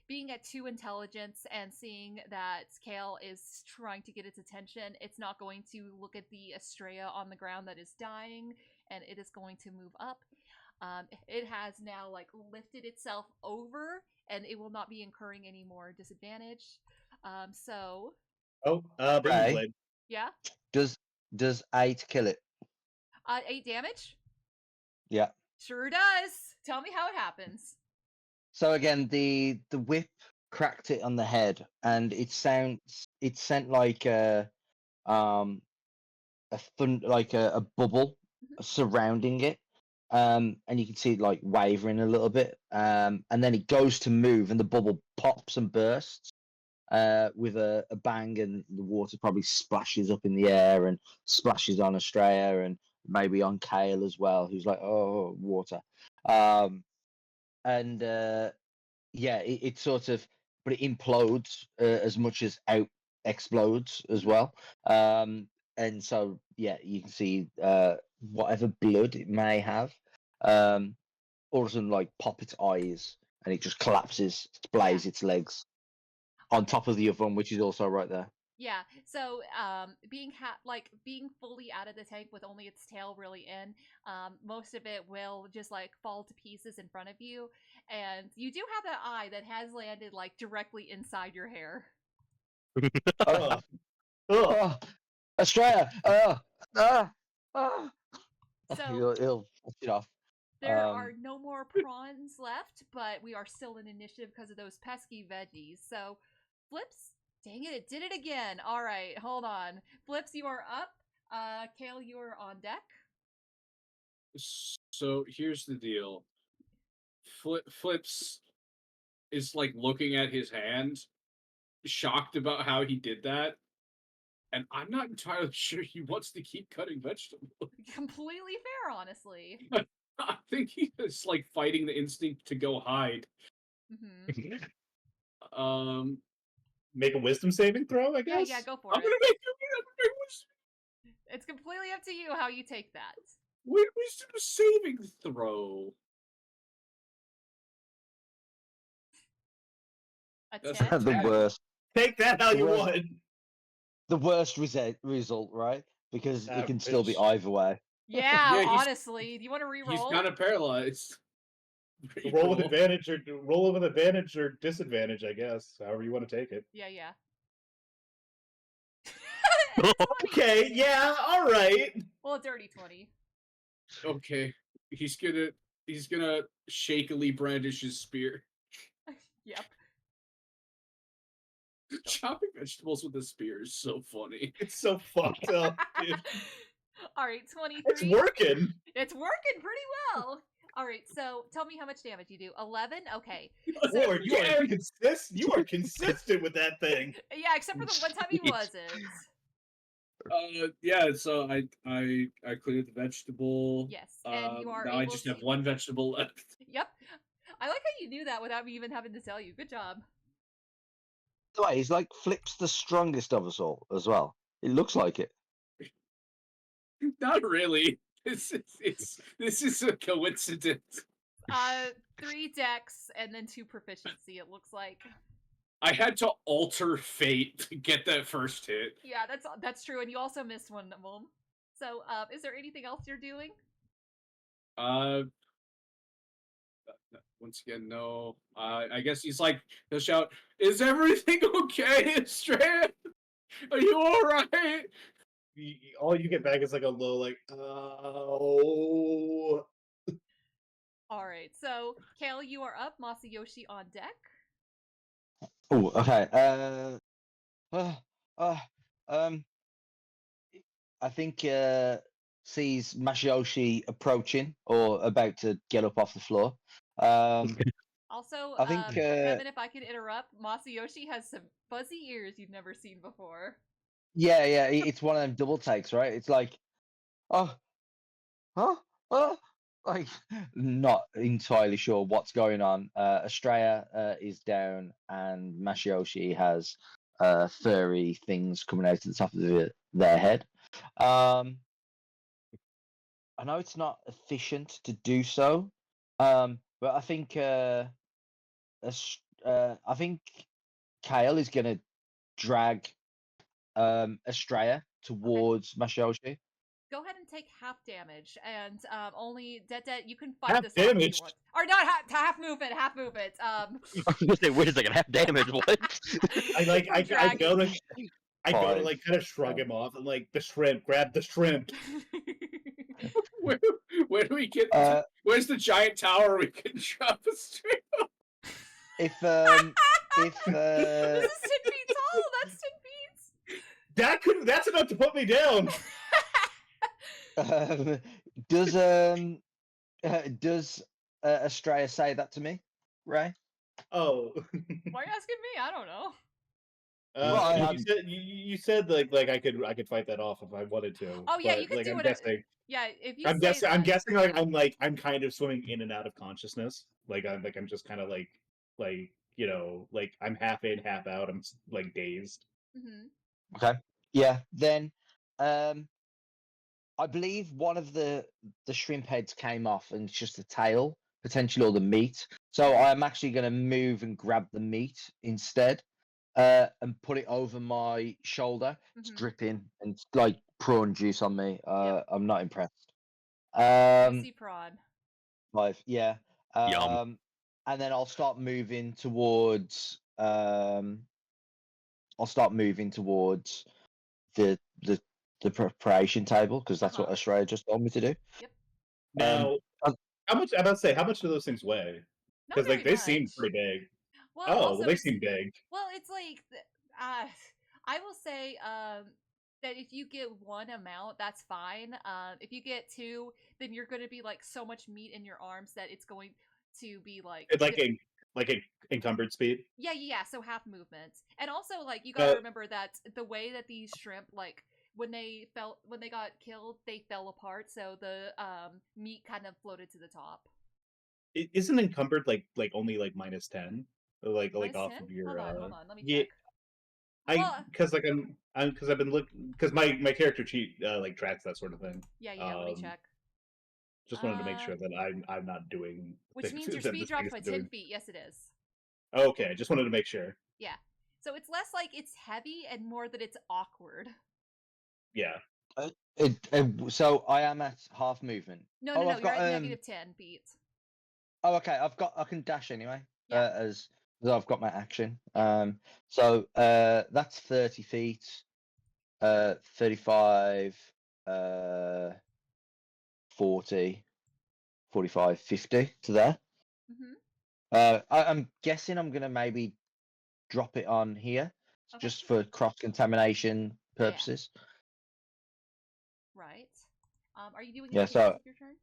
[SPEAKER 2] being at 2 intelligence and seeing that Kael is trying to get its attention, it's not going to look at the Astrea on the ground that is dying, and it is going to move up. It has now like lifted itself over, and it will not be incurring any more disadvantage. So.
[SPEAKER 1] Bring blade.
[SPEAKER 2] Yeah.
[SPEAKER 5] Does 8 kill it?
[SPEAKER 2] 8 damage.
[SPEAKER 5] Yeah.
[SPEAKER 2] Sure does. Tell me how it happens.
[SPEAKER 5] So again, the whip cracked it on the head, and it sent like a bubble surrounding it, and you can see it like wavering a little bit, and then it goes to move, and the bubble pops and bursts with a bang, and the water probably splashes up in the air and splashes on Astrea and maybe on Kael as well, who's like, oh, water. Yeah, it sort of, but it implodes as much as out explodes as well. And so, yeah, you can see whatever blood it may have, all of a sudden, like, pop its eyes, and it just collapses, splays its legs on top of the other one, which is also right there.
[SPEAKER 2] Yeah, so being fully out of the tank with only its tail really in, most of it will just like fall to pieces in front of you, and you do have that eye that has landed like directly inside your hair.
[SPEAKER 5] Astrea!
[SPEAKER 2] So
[SPEAKER 5] He'll push it off.
[SPEAKER 2] There are no more prawns left, but we are still in initiative because of those pesky veggies. So, Flips, dang it did it again. All right, hold on. Flips, you are up. Kael, you are on deck.
[SPEAKER 4] So here's the deal. Flips is like looking at his hand, shocked about how he did that. And I'm not entirely sure he wants to keep cutting vegetables.
[SPEAKER 2] Completely fair, honestly.
[SPEAKER 4] I think he is like fighting the instinct to go hide.
[SPEAKER 2] Mm-hmm.
[SPEAKER 1] make a wisdom saving throw, I guess?
[SPEAKER 2] Yeah, go for
[SPEAKER 4] I'm
[SPEAKER 2] it.
[SPEAKER 4] gonna make wisdom.
[SPEAKER 2] It's completely up to you how you take that.
[SPEAKER 4] Wisdom saving throw.
[SPEAKER 2] A
[SPEAKER 4] That's
[SPEAKER 2] 10?
[SPEAKER 5] The worst.
[SPEAKER 1] Take that how
[SPEAKER 5] The
[SPEAKER 1] you
[SPEAKER 5] worst-
[SPEAKER 1] want.
[SPEAKER 5] The worst result, right? Because it can still be
[SPEAKER 1] Average.
[SPEAKER 5] either way.
[SPEAKER 2] Yeah,
[SPEAKER 4] Yeah,
[SPEAKER 2] honestly. Do you want to
[SPEAKER 4] He's
[SPEAKER 2] re-roll?
[SPEAKER 4] kind of paralyzed.
[SPEAKER 1] Roll with advantage or disadvantage, I guess. However you want to take it.
[SPEAKER 2] Yeah.
[SPEAKER 1] Okay, yeah, all right.
[SPEAKER 2] Well, a dirty 20.
[SPEAKER 4] Okay, he's gonna shakily brandish his spear.
[SPEAKER 2] Yep.
[SPEAKER 4] Chopping vegetables with a spear is so funny.
[SPEAKER 1] It's so fucked up, dude.
[SPEAKER 2] All right, 23.
[SPEAKER 1] It's working.
[SPEAKER 2] It's working pretty well. All right, so tell me how much damage you do. 11? Okay.
[SPEAKER 1] Lord, you are consistent with that thing.
[SPEAKER 2] Yeah, except for the one time he wasn't.
[SPEAKER 4] Yeah. So I cleared the vegetable.
[SPEAKER 2] Yes, and you are
[SPEAKER 4] now
[SPEAKER 2] able
[SPEAKER 4] I just have
[SPEAKER 2] to-
[SPEAKER 4] one vegetable left.
[SPEAKER 2] Yep. I like how you knew that without me even having to tell you. Good job.
[SPEAKER 5] By the way, he's like Flip's the strongest of us all as well. It looks like it.
[SPEAKER 4] Not really. This is a coincidence.
[SPEAKER 2] 3 dex and then 2 proficiency, it looks like.
[SPEAKER 4] I had to alter fate to get that first hit.
[SPEAKER 2] Yeah, that's true, and you also missed one of them. So, is there anything else you're doing?
[SPEAKER 4] Once again, no. I guess he's like, he'll shout, "Is everything okay, Astrea? Are you alright?"
[SPEAKER 1] All you get back is like a low, like, oh.
[SPEAKER 2] Alright, so, Kael, you are up. Masayoshi on deck.
[SPEAKER 5] Oh, okay. I think sees Masayoshi approaching or about to get up off the floor.
[SPEAKER 2] Also,
[SPEAKER 5] I think,
[SPEAKER 2] Kevin, if I could interrupt, Masayoshi has some fuzzy ears you've never seen before.
[SPEAKER 5] yeah, it's one of them double takes, right? It's like, oh, like not entirely sure what's going on. Astrea is down, and Masayoshi has furry things coming out of the top of their head. I know it's not efficient to do so, but I think Kale is gonna drag Astrea towards Masayoshi.
[SPEAKER 2] Go ahead and take half damage, and only Detdet, you can fight
[SPEAKER 1] Half
[SPEAKER 2] this off if
[SPEAKER 1] damage?
[SPEAKER 2] you want. Or not half movement.
[SPEAKER 3] I was gonna say, wait a second, half damage. What?
[SPEAKER 1] I go to
[SPEAKER 5] Fine.
[SPEAKER 1] like kind of shrug him off and like the shrimp, grab the shrimp.
[SPEAKER 4] Where do we get? Where's the giant tower we can drop Astrea?
[SPEAKER 5] If
[SPEAKER 2] This is 10 feet tall. That's 10 feet.
[SPEAKER 1] That's enough to put me down.
[SPEAKER 5] does Astrea say that to me, Ray?
[SPEAKER 1] Oh.
[SPEAKER 2] Why are you asking me? I don't know.
[SPEAKER 5] Well,
[SPEAKER 1] you said like I could fight that off if I wanted to.
[SPEAKER 2] Oh yeah,
[SPEAKER 1] but,
[SPEAKER 2] you could
[SPEAKER 1] like,
[SPEAKER 2] do
[SPEAKER 1] I'm
[SPEAKER 2] it.
[SPEAKER 1] guessing,
[SPEAKER 2] Yeah, if you
[SPEAKER 1] I'm
[SPEAKER 2] say
[SPEAKER 1] guessing I'm
[SPEAKER 2] that.
[SPEAKER 1] guessing I'm kind of swimming in and out of consciousness. I'm just kind of like you know, like I'm half in, half out. I'm like dazed.
[SPEAKER 2] Mhm.
[SPEAKER 5] Okay. Yeah. Then, I believe one of the shrimp heads came off, and it's just the tail, potentially, or the meat. So I'm actually going to move and grab the meat instead, and put it over my shoulder. It's
[SPEAKER 2] Mhm.
[SPEAKER 5] dripping and it's like prawn juice on me.
[SPEAKER 2] Yep.
[SPEAKER 5] I'm not impressed.
[SPEAKER 2] Juicy prawn.
[SPEAKER 5] 5, yeah.
[SPEAKER 3] Yum.
[SPEAKER 5] And then I'll start moving towards. I'll start moving towards the preparation table, because that's what Astrea just told me to do.
[SPEAKER 2] Yep.
[SPEAKER 1] Now,
[SPEAKER 5] um,
[SPEAKER 1] how much? I'm about to say, how much do those things weigh?
[SPEAKER 2] Not
[SPEAKER 1] Because
[SPEAKER 2] very
[SPEAKER 1] like they seem
[SPEAKER 2] much.
[SPEAKER 1] pretty big.
[SPEAKER 2] Well,
[SPEAKER 1] Oh,
[SPEAKER 2] also
[SPEAKER 1] well, they
[SPEAKER 2] it's-
[SPEAKER 1] seem big.
[SPEAKER 2] Well, it's like I will say that if you get one amount, that's fine. If you get 2, then you're going to be like so much meat in your arms that it's going to be like
[SPEAKER 1] It's like a encumbered speed.
[SPEAKER 2] Yeah. So half movement, and also like you got to remember that the way that these shrimp like when they got killed, they fell apart. So the meat kind of floated to the top.
[SPEAKER 1] Isn't encumbered like only like -10? Like
[SPEAKER 2] Minus
[SPEAKER 1] off
[SPEAKER 2] 10?
[SPEAKER 1] of your
[SPEAKER 2] Hold on. Let me
[SPEAKER 1] yeah.
[SPEAKER 2] check.
[SPEAKER 1] because I've been looking because my character sheet like tracks that sort of thing.
[SPEAKER 2] Yeah. Let me check.
[SPEAKER 1] Just wanted to make sure that I'm not doing
[SPEAKER 2] Which
[SPEAKER 1] things
[SPEAKER 2] means your
[SPEAKER 1] that
[SPEAKER 2] speed
[SPEAKER 1] this
[SPEAKER 2] drops
[SPEAKER 1] thing
[SPEAKER 2] by
[SPEAKER 1] is
[SPEAKER 2] 10
[SPEAKER 1] doing.
[SPEAKER 2] feet. Yes, it is.
[SPEAKER 1] Okay, just wanted to make sure.
[SPEAKER 2] Yeah. So it's less like it's heavy and more that it's awkward.
[SPEAKER 1] Yeah.
[SPEAKER 5] So I am at half movement.
[SPEAKER 2] No,
[SPEAKER 5] I've
[SPEAKER 2] you're
[SPEAKER 5] got,
[SPEAKER 2] at negative 10 feet.
[SPEAKER 5] Oh, okay. I can dash anyway.
[SPEAKER 2] Yeah.
[SPEAKER 5] As I've got my action.
[SPEAKER 2] Yeah.
[SPEAKER 5] So that's 30 feet. 35, 40, 45, 50 to there. I'm guessing I'm gonna maybe drop it on here just for cross contamination purposes.
[SPEAKER 2] Right. Are you doing
[SPEAKER 5] Yeah,
[SPEAKER 2] anything else with your turn?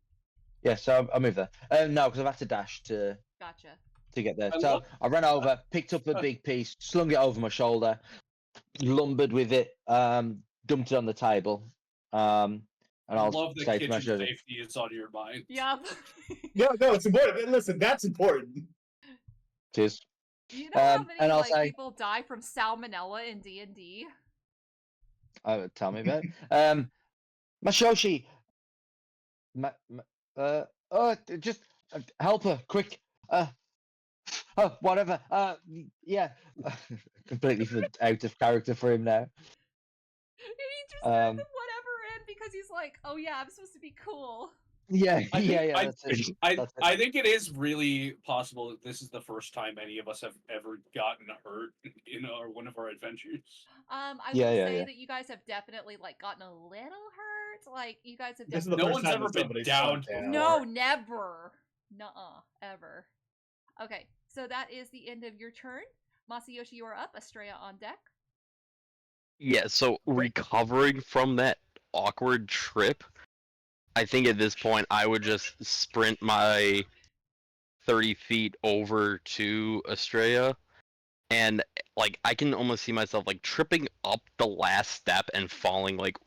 [SPEAKER 5] Yeah, so I move there. No, because I've had to dash to
[SPEAKER 2] Gotcha.
[SPEAKER 5] to get there. So I ran over, picked up a big piece, slung it over my shoulder, lumbered with it, dumped it on the table. And
[SPEAKER 4] I
[SPEAKER 5] I'll
[SPEAKER 4] love that
[SPEAKER 5] say to my
[SPEAKER 4] kitchen
[SPEAKER 5] shoulder,
[SPEAKER 4] safety is on your mind.
[SPEAKER 2] Yeah.
[SPEAKER 1] No, it's important. Listen, that's important.
[SPEAKER 5] Cheers.
[SPEAKER 2] You know how many
[SPEAKER 5] and I'll say,
[SPEAKER 2] people die from salmonella in D&D?
[SPEAKER 5] Tell me about it. Masayoshi, just help her, quick. Whatever. Yeah, completely out of character for him now.
[SPEAKER 2] He just threw the whatever in because he's like, oh yeah, I'm supposed to be cool.
[SPEAKER 5] Yeah,
[SPEAKER 4] I
[SPEAKER 5] that's it.
[SPEAKER 4] I think it is really possible that this is the first time any of us have ever gotten hurt in one of our adventures.
[SPEAKER 2] I will say that you guys have definitely like gotten a little hurt. Like you guys have definitely.
[SPEAKER 4] No one's ever been down.
[SPEAKER 2] No, never. Nuh-uh, ever. Okay, so that is the end of your turn. Masayoshi, you are up. Astrea on deck.
[SPEAKER 3] Yeah, so recovering from that awkward trip, I think at this point I would just sprint my 30 feet over to Astrea, and like I can almost see myself like tripping up the last step and falling like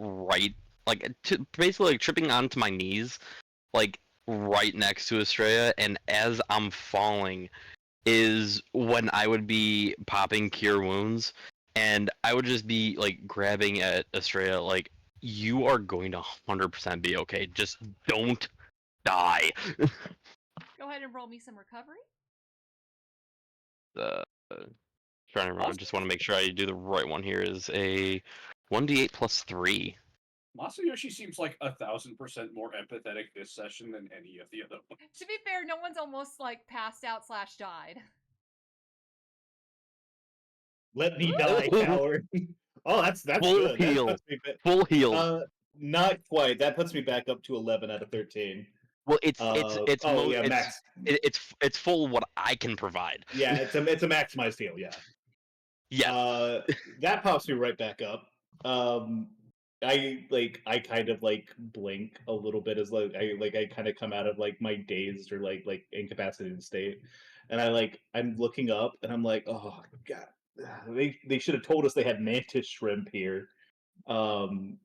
[SPEAKER 3] basically like tripping onto my knees, like right next to Astrea, and as I'm falling is when I would be popping cure wounds, and I would just be like grabbing at Astrea like, you are going to 100% be okay, just don't die.
[SPEAKER 2] Go ahead and roll me some recovery.
[SPEAKER 3] Trying to remember, I just want to make sure I do the right one here. Is a 1d8 plus 3.
[SPEAKER 4] Masayoshi seems like 1,000% more empathetic this session than any of the other ones.
[SPEAKER 2] To be fair, no one's almost like passed out / died.
[SPEAKER 1] Let me die, coward. Oh, that's
[SPEAKER 3] full
[SPEAKER 1] good.
[SPEAKER 3] Heal. Full heal.
[SPEAKER 1] Not quite. That puts me back up to 11 out of 13.
[SPEAKER 3] Well, max. It's full what I can provide.
[SPEAKER 1] Yeah, it's a maximized heal. Yeah.
[SPEAKER 3] Yes.
[SPEAKER 1] That pops me right back up. I kind of like blink a little bit as I kind of come out of like my dazed or like incapacitated state, and I'm looking up and I'm like, oh god, they should have told us they had mantis shrimp here. And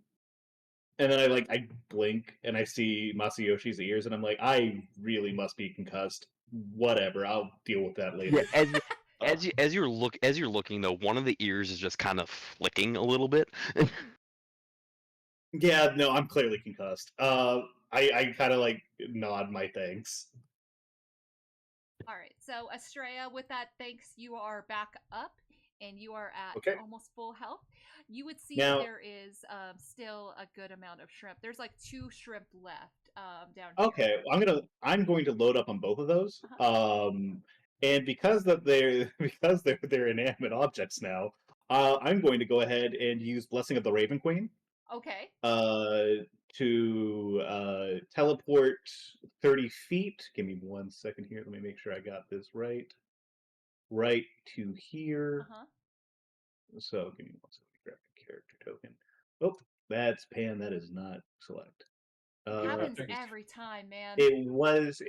[SPEAKER 1] then I blink and I see Masayoshi's ears and I'm like, I really must be concussed. Whatever, I'll deal with that later.
[SPEAKER 3] Yeah, as you're looking though, one of the ears is just kind of flicking a little bit.
[SPEAKER 1] Yeah, no, I'm clearly concussed. I kind of like nod my thanks.
[SPEAKER 2] All right, so Astrea, with that thanks, you are back up and you are at almost full health. You would see that there is still a good amount of shrimp. There's like 2 shrimp left down here.
[SPEAKER 1] Okay, I'm going to load up on both of those. And because they're inanimate objects now, I'm going to go ahead and use Blessing of the Raven Queen.
[SPEAKER 2] Okay.
[SPEAKER 1] To teleport 30 feet. Give me 1 second here. Let me make sure I got this right. Right to here. So give me 1 second to grab the character token. Oh, that's Pan. That is not select.
[SPEAKER 2] It happens every time, man.
[SPEAKER 1] It was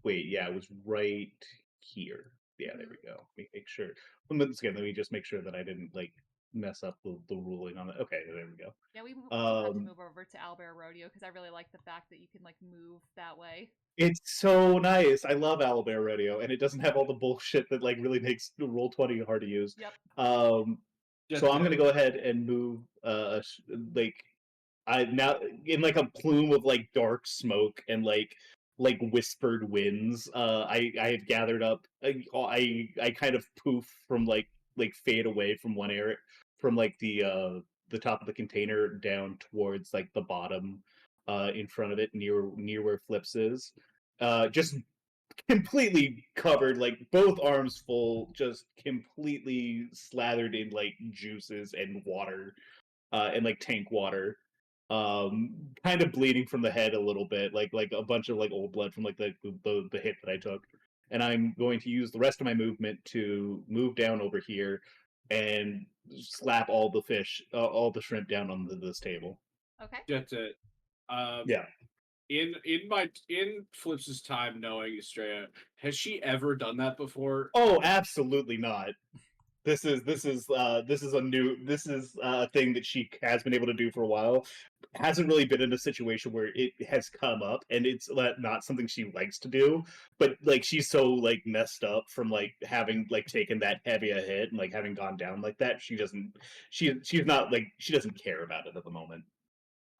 [SPEAKER 1] wait, yeah, it was right here. Yeah, there we go. Let me make sure. Let me just make sure that I didn't like mess up the ruling on it. Okay, there we go.
[SPEAKER 2] Yeah, we have to move over to Owlbear Rodeo because I really like the fact that you can like move that way.
[SPEAKER 1] It's so nice. I love Owlbear Rodeo, and it doesn't have all the bullshit that like really makes Roll20 hard to use.
[SPEAKER 2] Yep.
[SPEAKER 1] So I'm gonna go ahead and move, like I now in like a plume of like dark smoke and like whispered winds. I have gathered up. I kind of poof from like fade away from one area from like the top of the container down towards like the bottom, in front of it near where Flips is. Just completely covered, like both arms full, just completely slathered in like juices and water, and like tank water. Kind of bleeding from the head a little bit, like a bunch of like old blood from like the hit that I took. And I'm going to use the rest of my movement to move down over here and slap all the fish, all the shrimp down on this table.
[SPEAKER 2] Okay.
[SPEAKER 4] Dettet.
[SPEAKER 1] Yeah.
[SPEAKER 4] In Flips's time knowing Astrea, has she ever done that before?
[SPEAKER 1] Oh, absolutely not. This is a thing that she has been able to do for a while. Hasn't really been in a situation where it has come up, and it's not something she likes to do. But like she's so like messed up from like having like taken that heavy a hit and like having gone down like that. She's not like she doesn't care about it at the moment.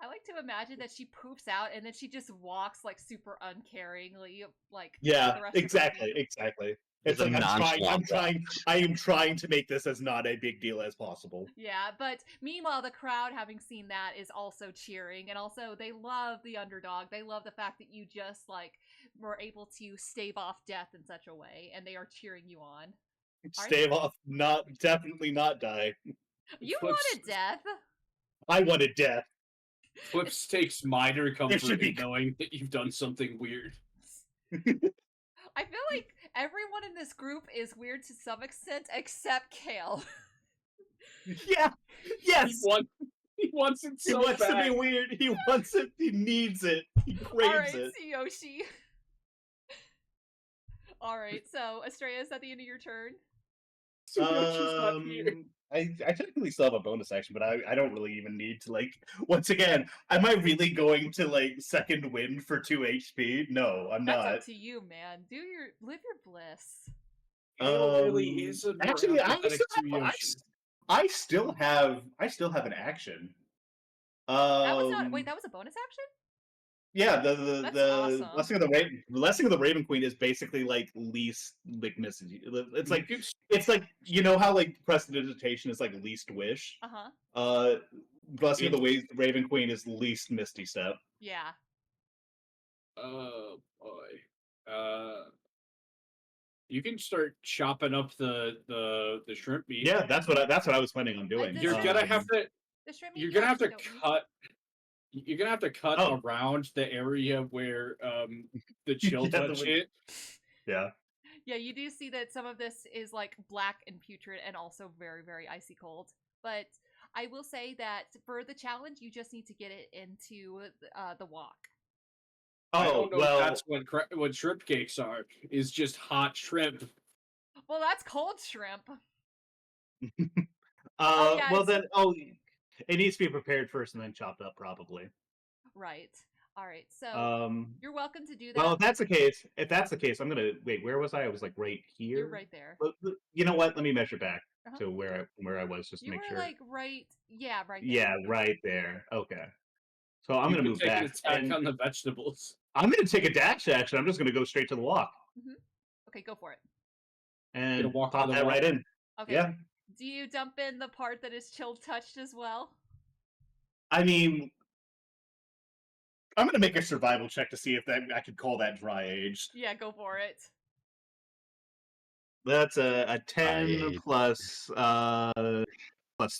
[SPEAKER 2] I like to imagine that she poops out and then she just walks like super uncaringly, like
[SPEAKER 1] Yeah,
[SPEAKER 2] the rest of her
[SPEAKER 1] exactly,
[SPEAKER 2] group.
[SPEAKER 1] exactly.
[SPEAKER 3] It's
[SPEAKER 1] It's
[SPEAKER 3] a
[SPEAKER 1] like
[SPEAKER 3] nonchalant
[SPEAKER 1] I am trying to make this as not a big deal as possible.
[SPEAKER 2] Yeah, but meanwhile, the crowd, having seen that, is also cheering, and also they love the underdog. They love the fact that you just like were able to stave off death in such a way, and they are cheering you on.
[SPEAKER 1] Stave off, definitely not die.
[SPEAKER 2] You
[SPEAKER 4] Flips-
[SPEAKER 2] wanted death.
[SPEAKER 1] I wanted death.
[SPEAKER 4] Flips takes minor comfort
[SPEAKER 1] should be-
[SPEAKER 4] in knowing that you've done something weird.
[SPEAKER 2] I feel like everyone in this group is weird to some extent, except Kael.
[SPEAKER 1] Yeah. Yes.
[SPEAKER 4] He wants it
[SPEAKER 1] He
[SPEAKER 4] so
[SPEAKER 1] wants
[SPEAKER 4] bad.
[SPEAKER 1] to be weird. He wants it. He needs it. He craves
[SPEAKER 2] All right,
[SPEAKER 1] it.
[SPEAKER 2] Yoshi. All right, so Astrea, is that the end of your turn?
[SPEAKER 4] Yoshi's not here.
[SPEAKER 1] I technically still have a bonus action, but I don't really even need to like. Once again, am I really going to like second wind for 2 HP? No, I'm
[SPEAKER 2] That's
[SPEAKER 1] not.
[SPEAKER 2] up to you, man. Live your bliss.
[SPEAKER 4] Kael really is a more
[SPEAKER 1] Actually,
[SPEAKER 4] empathetic to Yoshi.
[SPEAKER 1] I still have an action.
[SPEAKER 2] That was not. Wait, that was a bonus action?
[SPEAKER 1] Yeah,
[SPEAKER 2] That's
[SPEAKER 1] the
[SPEAKER 2] awesome.
[SPEAKER 1] blessing of the Raven Queen is basically like least like missing. It's like you know how like prestidigitation is like least wish. Blessing of the Raven Queen is least Misty Step.
[SPEAKER 2] Yeah.
[SPEAKER 4] Oh boy. You can start chopping up the shrimp meat.
[SPEAKER 1] Yeah, that's what I was planning on doing.
[SPEAKER 4] You're gonna have to.
[SPEAKER 2] The shrimp meat
[SPEAKER 4] You're
[SPEAKER 2] you
[SPEAKER 4] gonna have to
[SPEAKER 2] actually don't need.
[SPEAKER 4] cut. You're gonna have to cut
[SPEAKER 1] Oh.
[SPEAKER 4] around the area where the chill
[SPEAKER 1] Yeah,
[SPEAKER 4] touch hit.
[SPEAKER 1] Yeah.
[SPEAKER 2] Yeah, you do see that some of this is like black and putrid and also very, very icy cold. But I will say that for the challenge, you just need to get it into the wok.
[SPEAKER 4] I
[SPEAKER 1] Oh
[SPEAKER 4] don't know
[SPEAKER 1] well,
[SPEAKER 4] if that's what shrimp cakes are. Is just hot shrimp.
[SPEAKER 2] Well, that's cold shrimp.
[SPEAKER 1] well
[SPEAKER 2] it's-
[SPEAKER 1] then it needs to be prepared first and then chopped up probably.
[SPEAKER 2] Right. All right. So you're welcome to do that.
[SPEAKER 1] Well, if that's the case, I'm gonna wait. Where was I? I was like right here.
[SPEAKER 2] You're right there.
[SPEAKER 1] You know what? Let me measure back
[SPEAKER 2] Uh-huh.
[SPEAKER 1] to where I was just to
[SPEAKER 2] You
[SPEAKER 1] make
[SPEAKER 2] were
[SPEAKER 1] sure.
[SPEAKER 2] like right. Yeah, right there.
[SPEAKER 1] Yeah, right there. Okay. So I'm gonna move
[SPEAKER 4] take
[SPEAKER 1] back.
[SPEAKER 4] an attack
[SPEAKER 1] and
[SPEAKER 4] on the vegetables.
[SPEAKER 1] I'm gonna take a dash action. I'm just gonna go straight to the walk
[SPEAKER 2] Okay, go for it.
[SPEAKER 1] and
[SPEAKER 4] walk to
[SPEAKER 1] pop
[SPEAKER 4] the
[SPEAKER 1] that
[SPEAKER 4] walk?
[SPEAKER 1] right in.
[SPEAKER 2] Okay.
[SPEAKER 1] Yeah.
[SPEAKER 2] Do you dump in the part that is chill touched as well?
[SPEAKER 1] I mean, I'm gonna make a survival check to see if I could call that dry aged.
[SPEAKER 2] Yeah, go for it.
[SPEAKER 1] That's a 10 plus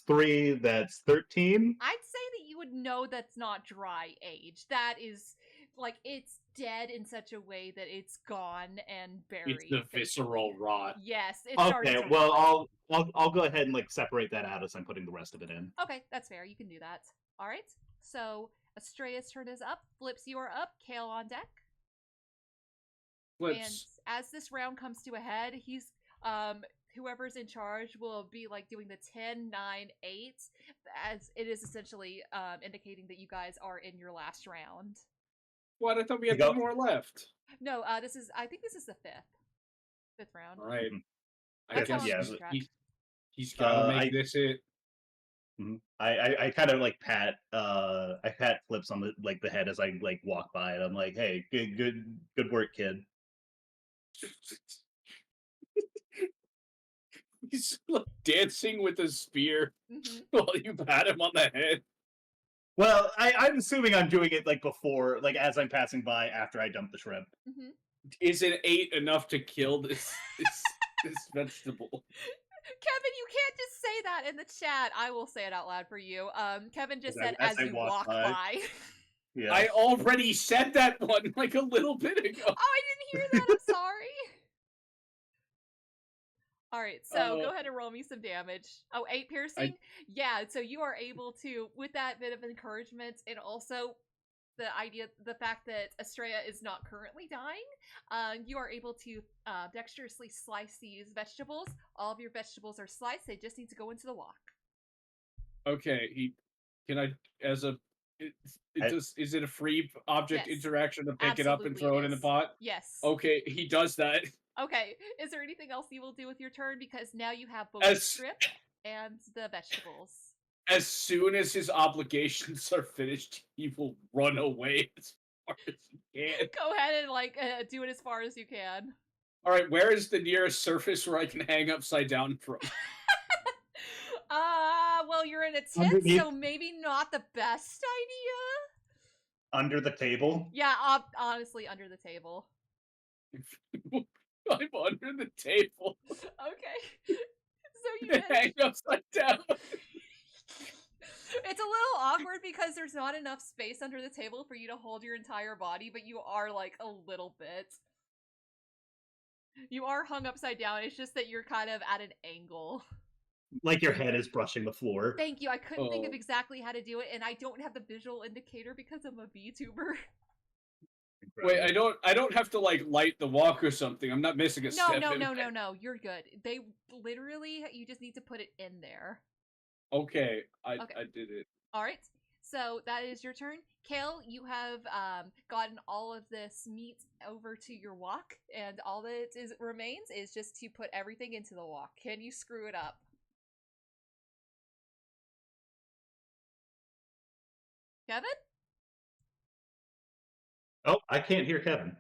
[SPEAKER 1] 3. That's 13.
[SPEAKER 2] I'd say that you would know that's not dry age. That is like it's dead in such a way that it's gone and buried.
[SPEAKER 4] It's the visceral rot.
[SPEAKER 2] Yes, it's starting
[SPEAKER 1] Okay,
[SPEAKER 2] to
[SPEAKER 1] well
[SPEAKER 2] rot.
[SPEAKER 1] I'll go ahead and like separate that out as I'm putting the rest of it in.
[SPEAKER 2] Okay, that's fair. You can do that. All right. So Astrea's turn is up. Flips, you are up. Kael on deck.
[SPEAKER 4] Flips.
[SPEAKER 2] And as this round comes to a head, he's whoever's in charge will be like doing the 10, 9, 8, as it is essentially indicating that you guys are in your last round.
[SPEAKER 4] What? I thought we had 2 more left.
[SPEAKER 2] No, I think this is the fifth round.
[SPEAKER 4] All right.
[SPEAKER 2] That's how I'm
[SPEAKER 1] yeah,
[SPEAKER 2] keeping track.
[SPEAKER 4] He's gotta make
[SPEAKER 1] I-
[SPEAKER 4] this it.
[SPEAKER 1] I kind of like pat I pat Flips on the head as I like walk by, and I'm like, hey, good work, kid.
[SPEAKER 4] He's like dancing with a spear
[SPEAKER 2] Mm-hmm.
[SPEAKER 4] while you pat him on the head.
[SPEAKER 1] Well, I'm assuming I'm doing it like before, like as I'm passing by after I dump the shrimp.
[SPEAKER 2] Mm-hmm.
[SPEAKER 4] Is an 8 enough to kill this vegetable?
[SPEAKER 2] Kevin, you can't just say that in the chat. I will say it out loud for you. Kevin just said
[SPEAKER 1] As
[SPEAKER 2] as
[SPEAKER 1] I
[SPEAKER 2] you
[SPEAKER 1] walk
[SPEAKER 2] walk
[SPEAKER 1] by.
[SPEAKER 2] by.
[SPEAKER 1] Yeah.
[SPEAKER 4] I already said that one like a little bit ago.
[SPEAKER 2] Oh, I didn't hear that. I'm sorry. All right, so go ahead and roll me some damage. Oh, 8 piercing? Yeah, so you are able to, with that bit of encouragement, and also the fact that Astrea is not currently dying, you are able to dexterously slice these vegetables. All of your vegetables are sliced. They just need to go into the wok.
[SPEAKER 4] Okay, can I, as a, is it a free object interaction to pick it up and throw it in the pot?
[SPEAKER 2] Yes.
[SPEAKER 4] Okay, he does that.
[SPEAKER 2] Okay, is there anything else you will do with your turn? Because now you have both the strip and the vegetables.
[SPEAKER 4] As soon as his obligations are finished, he will run away as far as he can.
[SPEAKER 2] Go ahead and do it as far as you can.
[SPEAKER 4] All right, where is the nearest surface where I can hang upside down from?
[SPEAKER 2] Well, you're in a tent, so maybe not the best idea.
[SPEAKER 1] Under the table?
[SPEAKER 2] Yeah, honestly, under the table.
[SPEAKER 4] I'm under the table.
[SPEAKER 2] Okay. So you
[SPEAKER 4] hang upside down.
[SPEAKER 2] It's a little awkward because there's not enough space under the table for you to hold your entire body, but you are like a little bit. You are hung upside down. It's just that you're kind of at an angle.
[SPEAKER 1] Like your head is brushing the floor.
[SPEAKER 2] Thank you. I couldn't think of exactly how to do it, and I don't have the visual indicator because I'm a VTuber.
[SPEAKER 4] Wait, I don't have to like light the wok or something. I'm not missing a step.
[SPEAKER 2] No. You're good. They literally, you just need to put it in there.
[SPEAKER 4] Okay, I did it.
[SPEAKER 2] All right. So that is your turn. Kael, you have gotten all of this meat over to your wok, and all that remains is just to put everything into the wok. Can you screw it up? Kevin?
[SPEAKER 1] Oh, I can't hear Kevin.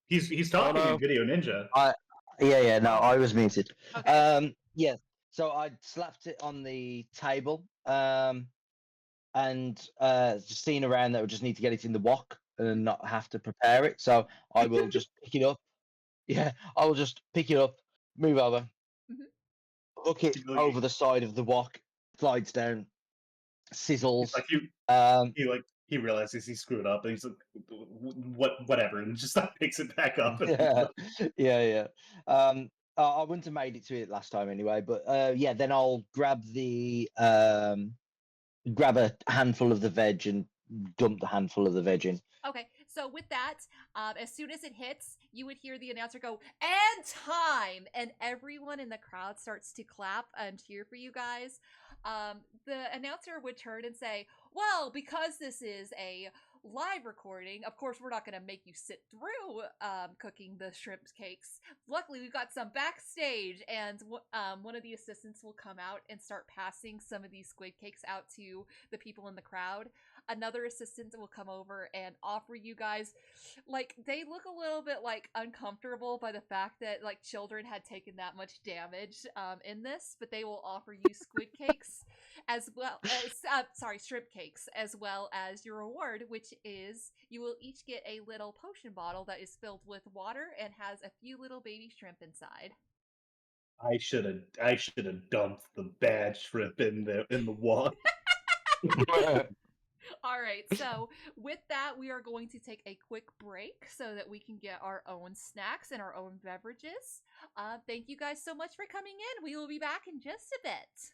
[SPEAKER 1] He's talking in Video Ninja.
[SPEAKER 5] No, I was muted.
[SPEAKER 2] Okay.
[SPEAKER 5] Yeah. So I slapped it on the table, and just seeing around that we just need to get it in the wok and not have to prepare it. So I will just pick it up. Yeah, I will just pick it up, move over, hook it over the side of the wok, slides down, sizzles.
[SPEAKER 1] He realizes he screwed up, and he's like, whatever, and just picks it back up.
[SPEAKER 5] Yeah. I wouldn't have made it to it last time anyway, but yeah, then I'll grab a handful of the veg and dump the handful of the veg in.
[SPEAKER 2] Okay, so with that, as soon as it hits, you would hear the announcer go, "And time!" And everyone in the crowd starts to clap and cheer for you guys. The announcer would turn and say, "Well, because this is a live recording, of course we're not going to make you sit through cooking the shrimp cakes. Luckily, we've got some backstage, and one of the assistants will come out and start passing some of these squid cakes out to the people in the crowd. Another assistant will come over and offer you guys, like, they look a little bit like uncomfortable by the fact that like children had taken that much damage in this, but they will offer you squid cakes as well as shrimp cakes, as well as your reward, which is you will each get a little potion bottle that is filled with water and has a few little baby shrimp inside.
[SPEAKER 1] I should have dumped the bad shrimp in the wok.
[SPEAKER 2] All right, so with that, we are going to take a quick break so that we can get our own snacks and our own beverages. Thank you guys so much for coming in. We will be back in just a bit.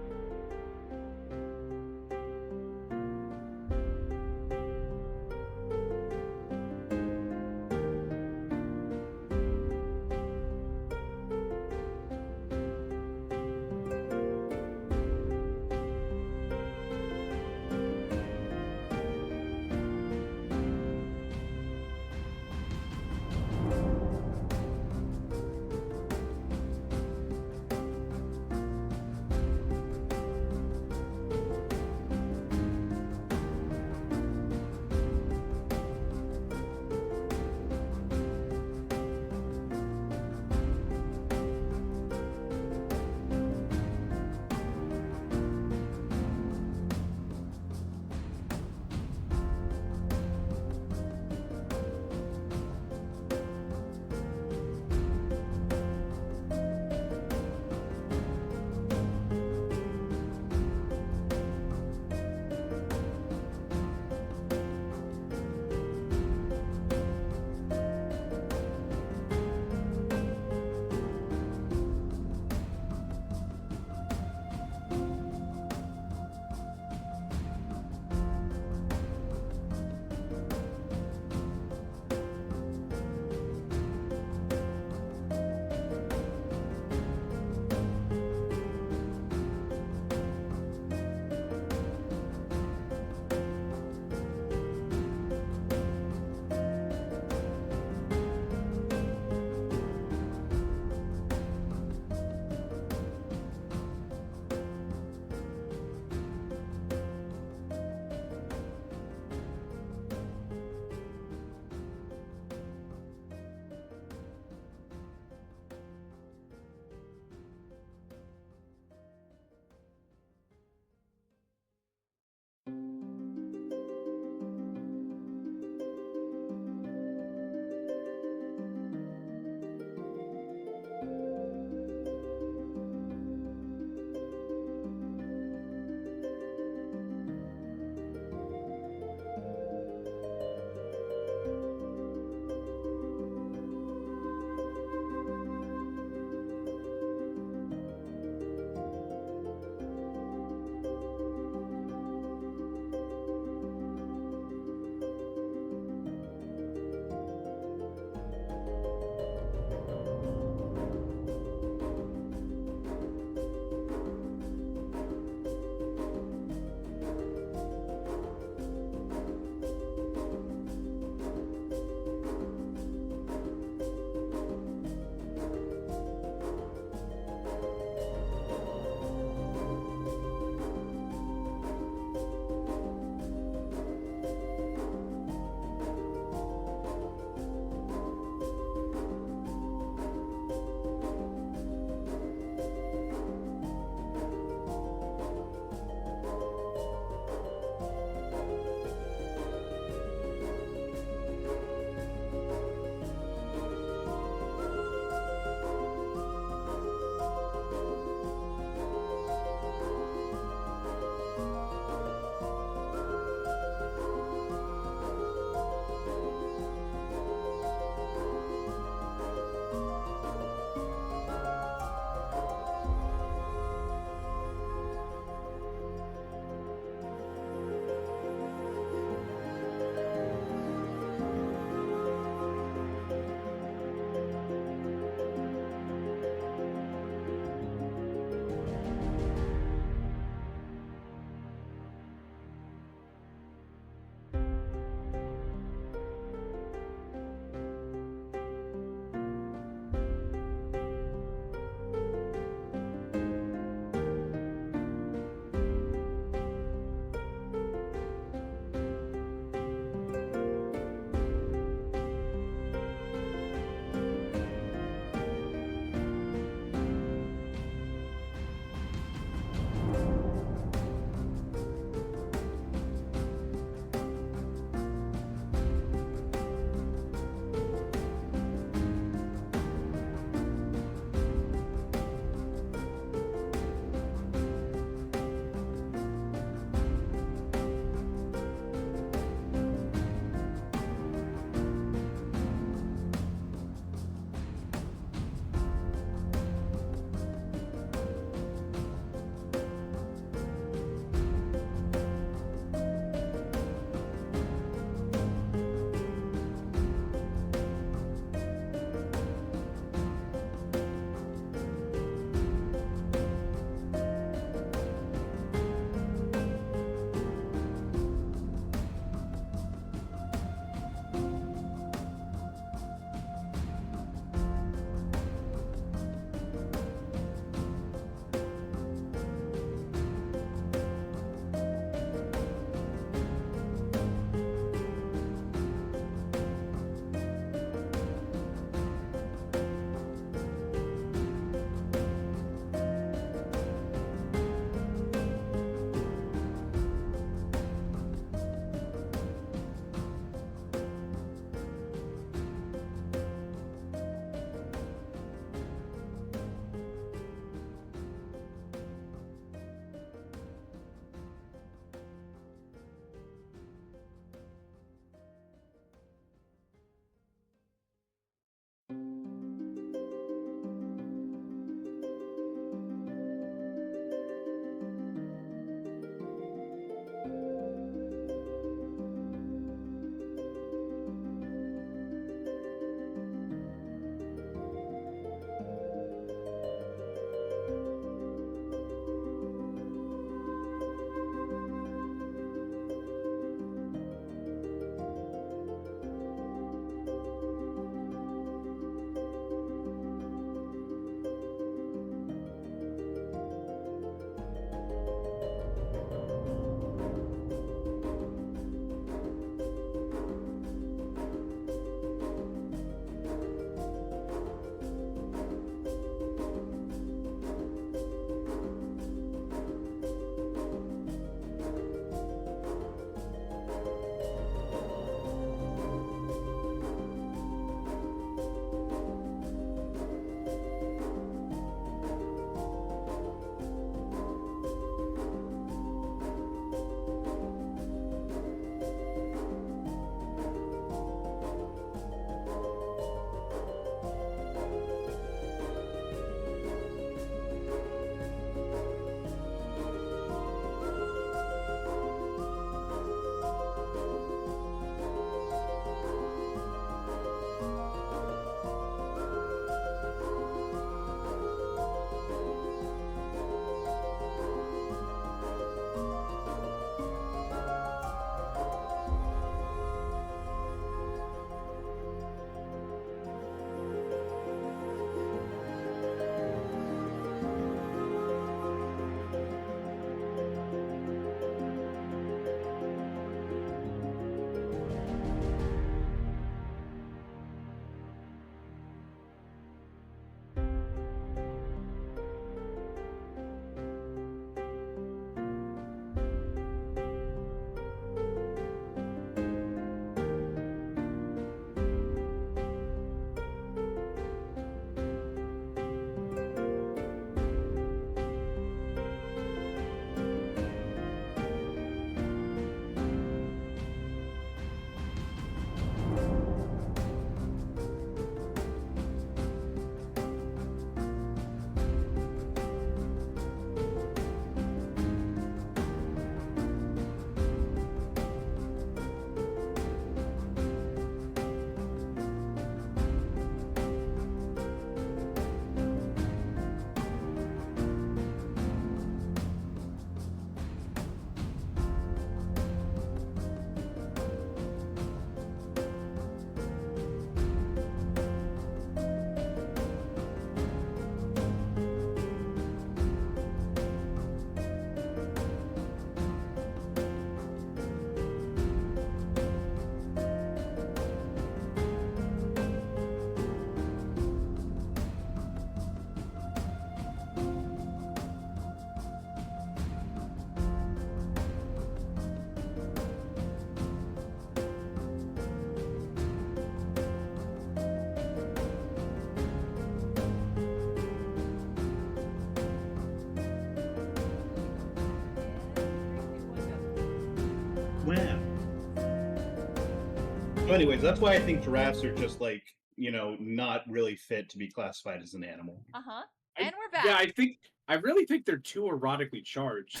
[SPEAKER 1] So, anyways, that's why I think giraffes are just like not really fit to be classified as an animal.
[SPEAKER 2] And we're back.
[SPEAKER 4] Yeah, I really think they're too erotically charged.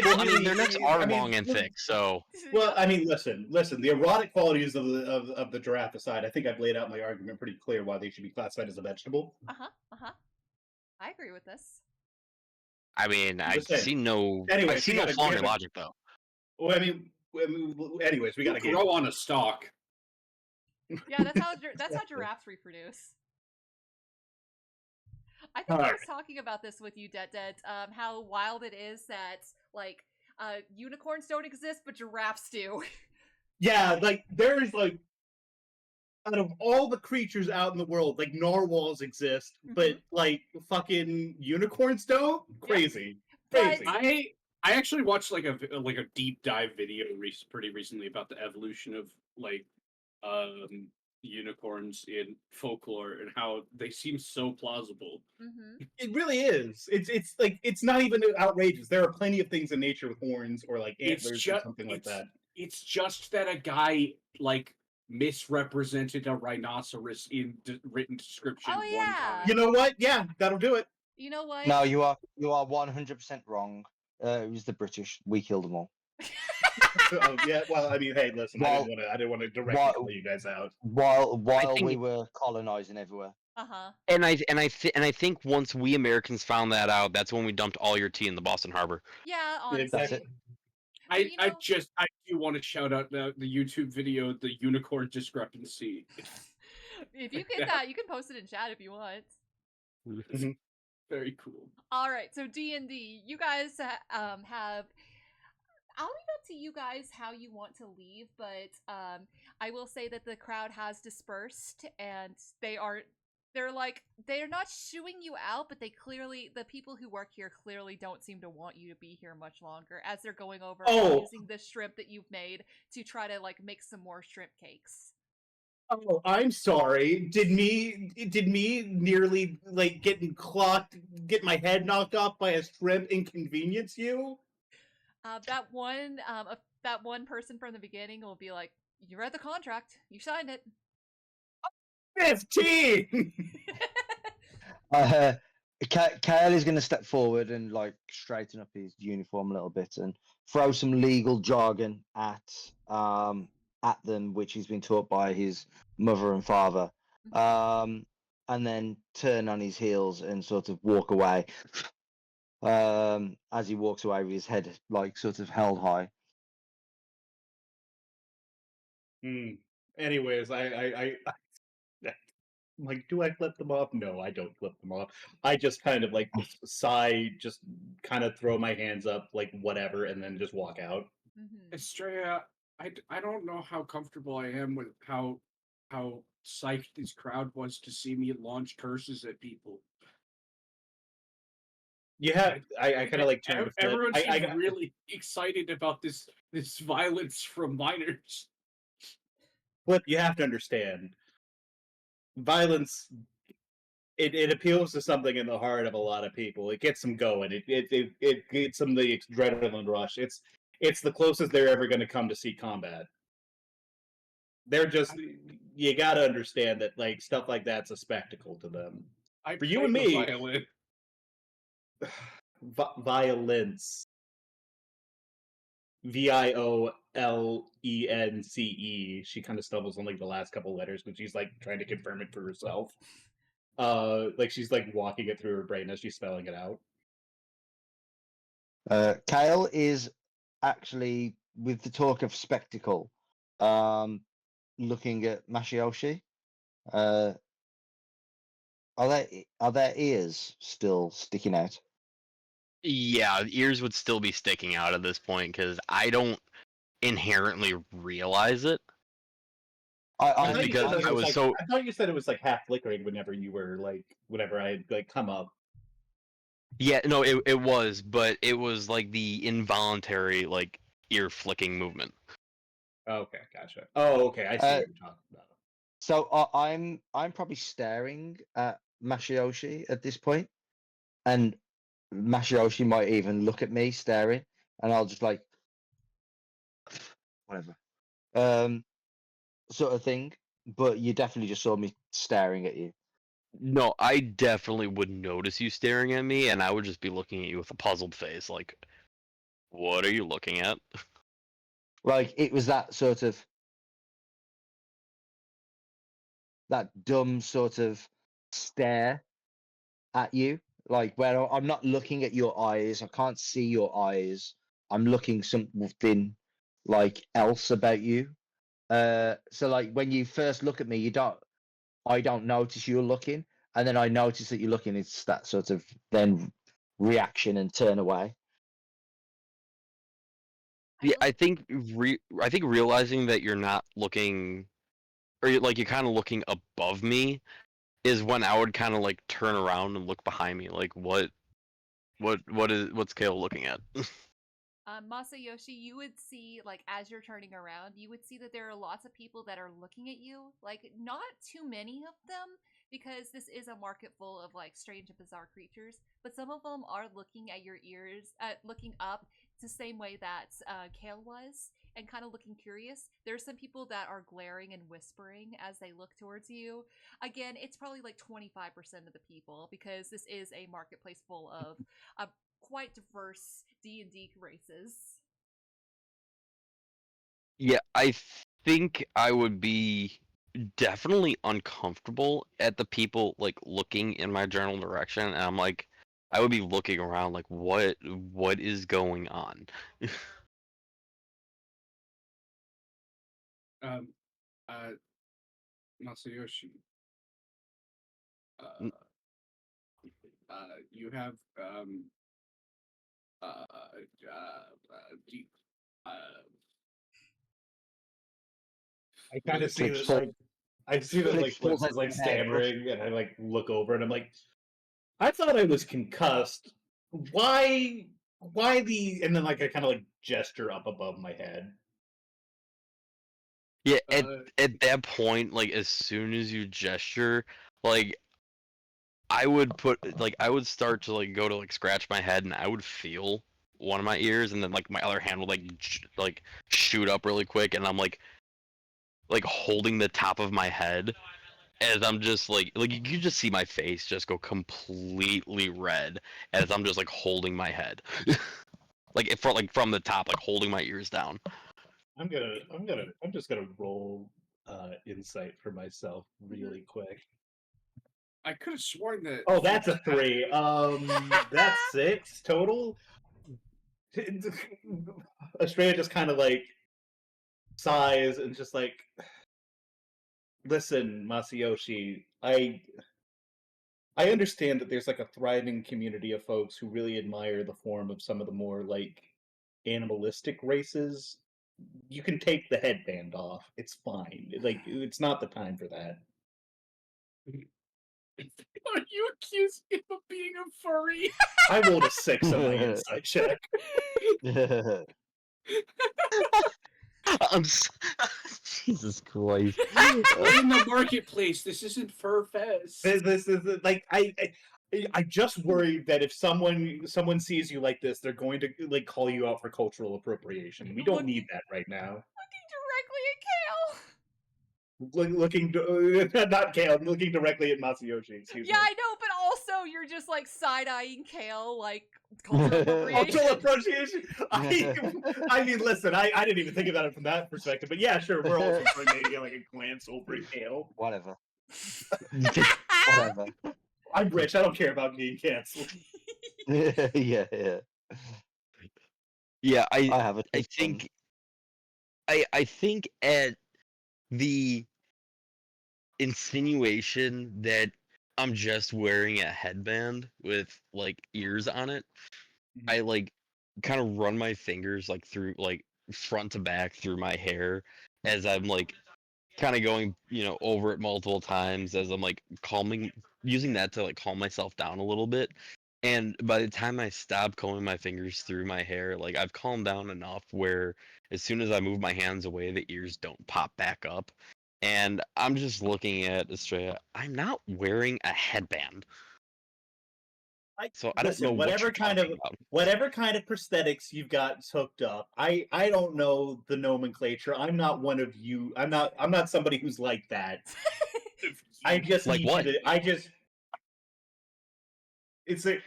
[SPEAKER 3] Well, I mean, their necks are long and thick, so.
[SPEAKER 1] Well, I mean, listen. The erotic qualities of the giraffe aside, I think I've laid out my argument pretty clear why they should be classified as a vegetable.
[SPEAKER 2] I agree with this.
[SPEAKER 3] I mean, I
[SPEAKER 1] Just saying.
[SPEAKER 3] see no.
[SPEAKER 1] Anyways,
[SPEAKER 3] I see
[SPEAKER 1] we
[SPEAKER 3] no
[SPEAKER 1] gotta-
[SPEAKER 3] flaw in
[SPEAKER 1] we
[SPEAKER 3] your
[SPEAKER 1] gotta-
[SPEAKER 3] logic, though.
[SPEAKER 1] Well, anyways, we got to
[SPEAKER 4] grow on a stalk.
[SPEAKER 2] Yeah, that's how giraffes reproduce. I think I was talking about this with you, Detdet, how wild it is that, like, unicorns don't exist, but giraffes do.
[SPEAKER 1] Yeah, like, there is, like, out of all the creatures out in the world, like, narwhals exist, but, like, fucking unicorns don't? Crazy.
[SPEAKER 2] But-
[SPEAKER 1] Crazy.
[SPEAKER 4] I actually watched, like, a deep dive video pretty recently about the evolution of, like, unicorns in folklore and how they seem so plausible.
[SPEAKER 1] It really is. It's like, it's not even outrageous. There are plenty of things in nature with horns or like antlers or something like that.
[SPEAKER 4] It's just that a guy like misrepresented a rhinoceros in written description
[SPEAKER 2] Oh,
[SPEAKER 4] one
[SPEAKER 2] yeah.
[SPEAKER 4] time.
[SPEAKER 1] You know what? Yeah, that'll do it.
[SPEAKER 2] You know what?
[SPEAKER 5] No, you are 100% wrong. It was the British. We killed them all.
[SPEAKER 1] Oh, yeah. Well, I mean, hey, listen. I didn't want to directly call you guys out.
[SPEAKER 5] While
[SPEAKER 3] think-
[SPEAKER 5] we were colonizing everywhere.
[SPEAKER 3] And I think once we Americans found that out, that's when we dumped all your tea in the Boston Harbor.
[SPEAKER 2] Yeah, honestly.
[SPEAKER 5] That's it.
[SPEAKER 4] I do want to shout out the YouTube video, the unicorn discrepancy.
[SPEAKER 2] If you get that, you can post it in chat if you want.
[SPEAKER 4] Very cool.
[SPEAKER 2] All right, so D&D, you guys have. I'll leave up to you guys how you want to leave, but I will say that the crowd has dispersed, and they're not shooing you out, but the people who work here clearly don't seem to want you to be here much longer, as they're going over and using the shrimp that you've made to try to like make some more shrimp cakes.
[SPEAKER 1] Oh, I'm sorry. Did me nearly like get my head knocked off by a shrimp inconvenience you?
[SPEAKER 2] That one person from the beginning will be like, "You read the contract. You signed it."
[SPEAKER 1] 15.
[SPEAKER 5] Kael is going to step forward and like straighten up his uniform a little bit and throw some legal jargon at them, which he's been taught by his mother and father, and then turn on his heels and sort of walk away. As he walks away with his head like sort of held high.
[SPEAKER 1] Anyways, I like, do I flip them off? No, I don't flip them off. I just kind of like sigh, just kind of throw my hands up, like whatever, and then just walk out.
[SPEAKER 4] Astrea, I don't know how comfortable I am with how psyched this crowd was to see me launch curses at people.
[SPEAKER 1] Yeah, I kind of like turn.
[SPEAKER 4] Everyone seems really excited about this violence from minors.
[SPEAKER 1] Flip, you have to understand, violence. It appeals to something in the heart of a lot of people. It gets them going. It gets them the adrenaline rush. It's the closest they're ever going to come to see combat. They're just, you got to understand that like stuff like that's a spectacle to them. For you and me, violence. Violence. She kind of stumbles on like the last couple letters, but she's like trying to confirm it for herself. Like she's like walking it through her brain as she's spelling it out.
[SPEAKER 5] Kael is actually, with the talk of spectacle, looking at Masayoshi. Are their ears still sticking out?
[SPEAKER 3] Yeah, ears would still be sticking out at this point because I don't inherently realize it.
[SPEAKER 1] I
[SPEAKER 3] so.
[SPEAKER 1] I thought you said it was like half flickering whenever I like come up.
[SPEAKER 3] Yeah, no, it was, but it was like the involuntary like ear flicking movement.
[SPEAKER 1] Okay, gotcha. Oh, okay, I see what you're talking about.
[SPEAKER 5] So I'm probably staring at Masayoshi at this point, and Masayoshi might even look at me staring, and I'll just like whatever. sort of thing, but you definitely just saw me staring at you.
[SPEAKER 3] No, I definitely would notice you staring at me, and I would just be looking at you with a puzzled face, like, what are you looking at?
[SPEAKER 5] Like it was that sort of that dumb sort of stare at you, like where I'm not looking at your eyes, I can't see your eyes. I'm looking something like else about you. So like when you first look at me, I don't notice you're looking, and then I notice that you're looking. It's that sort of then reaction and turn away.
[SPEAKER 3] Yeah, I think realizing that you're not looking, or you're kind of looking above me, is when I would kind of like turn around and look behind me, like what's Kale looking at?
[SPEAKER 2] Masayoshi, you would see, like, as you're turning around, you would see that there are lots of people that are looking at you. Like, not too many of them, because this is a market full of, like, strange and bizarre creatures, but some of them are looking at your ears, looking up the same way that Kale was, and kind of looking curious. There's some people that are glaring and whispering as they look towards you. Again, it's probably like 25% of the people, because this is a marketplace full of quite diverse D&D races.
[SPEAKER 3] Yeah, I think I would be definitely uncomfortable at the people like looking in my general direction, and I'm like, I would be looking around like, what is going on?
[SPEAKER 4] Um, Masayoshi,
[SPEAKER 3] N-
[SPEAKER 4] you have deep.
[SPEAKER 1] I kind of see
[SPEAKER 5] Flips
[SPEAKER 1] this
[SPEAKER 5] full,
[SPEAKER 1] like I see that like
[SPEAKER 5] Flips
[SPEAKER 1] Flips
[SPEAKER 5] pulls
[SPEAKER 1] is
[SPEAKER 5] out
[SPEAKER 1] like
[SPEAKER 5] his hairbrush.
[SPEAKER 1] stammering, and I like look over and I'm like, I thought I was concussed. Why? Why the? And then like I kind of like gesture up above my head.
[SPEAKER 3] Yeah,
[SPEAKER 4] Uh,
[SPEAKER 3] at that point, like as soon as you gesture, like I would I would start to like go to like scratch my head, and I would feel one of my ears, and then like my other hand would like like shoot up really quick, and I'm like holding the top of my head as I'm just like you can just see my face just go completely red as I'm just like holding my head, like from the top, like holding my ears down.
[SPEAKER 1] I'm just gonna roll insight for myself really quick.
[SPEAKER 4] I could have sworn that.
[SPEAKER 1] Oh, that's a 3. That's 6 total. Astrea just kind of like sighs and just like, listen, Masayoshi, I understand that there's like a thriving community of folks who really admire the form of some of the more like animalistic races. You can take the headband off. It's fine. Like it's not the time for that.
[SPEAKER 4] Are you accusing him of being a furry?
[SPEAKER 1] I rolled a 6 on my insight check.
[SPEAKER 3] I'm Jesus Christ.
[SPEAKER 4] We're in the marketplace. This isn't Fur Fest.
[SPEAKER 1] This is like I just worry that if someone sees you like this, they're going to like call you out for cultural appropriation. We don't need that right now.
[SPEAKER 2] Looking directly at Kale.
[SPEAKER 1] Looking not Kale, looking directly at Masayoshi. Excuse
[SPEAKER 2] Yeah,
[SPEAKER 1] me.
[SPEAKER 2] I know, but also you're just like side-eyeing Kale, like cultural appropriation.
[SPEAKER 1] Cultural appropriation. I mean, listen, I didn't even think about it from that perspective, but yeah, sure, we're also trying to get like a glance over at Kale.
[SPEAKER 5] Whatever. Whatever.
[SPEAKER 1] I'm rich. I don't care about being canceled.
[SPEAKER 5] Yeah.
[SPEAKER 3] Yeah,
[SPEAKER 5] I have a
[SPEAKER 3] I think I think at the insinuation that I'm just wearing a headband with like ears on it, I like kind of run my fingers like through like front to back through my hair as I'm like kind of going, over it multiple times as I'm like using that to like calm myself down a little bit. And by the time I stop combing my fingers through my hair, like I've calmed down enough where as soon as I move my hands away, the ears don't pop back up. And I'm just looking at Astrea. I'm not wearing a headband. So I don't know
[SPEAKER 1] Listen,
[SPEAKER 3] what you're talking about.
[SPEAKER 1] whatever kind of prosthetics you've got hooked up, I don't know the nomenclature. I'm not one of you. I'm not somebody who's like that. I just
[SPEAKER 3] Like
[SPEAKER 1] need
[SPEAKER 3] what?
[SPEAKER 1] you to. It's a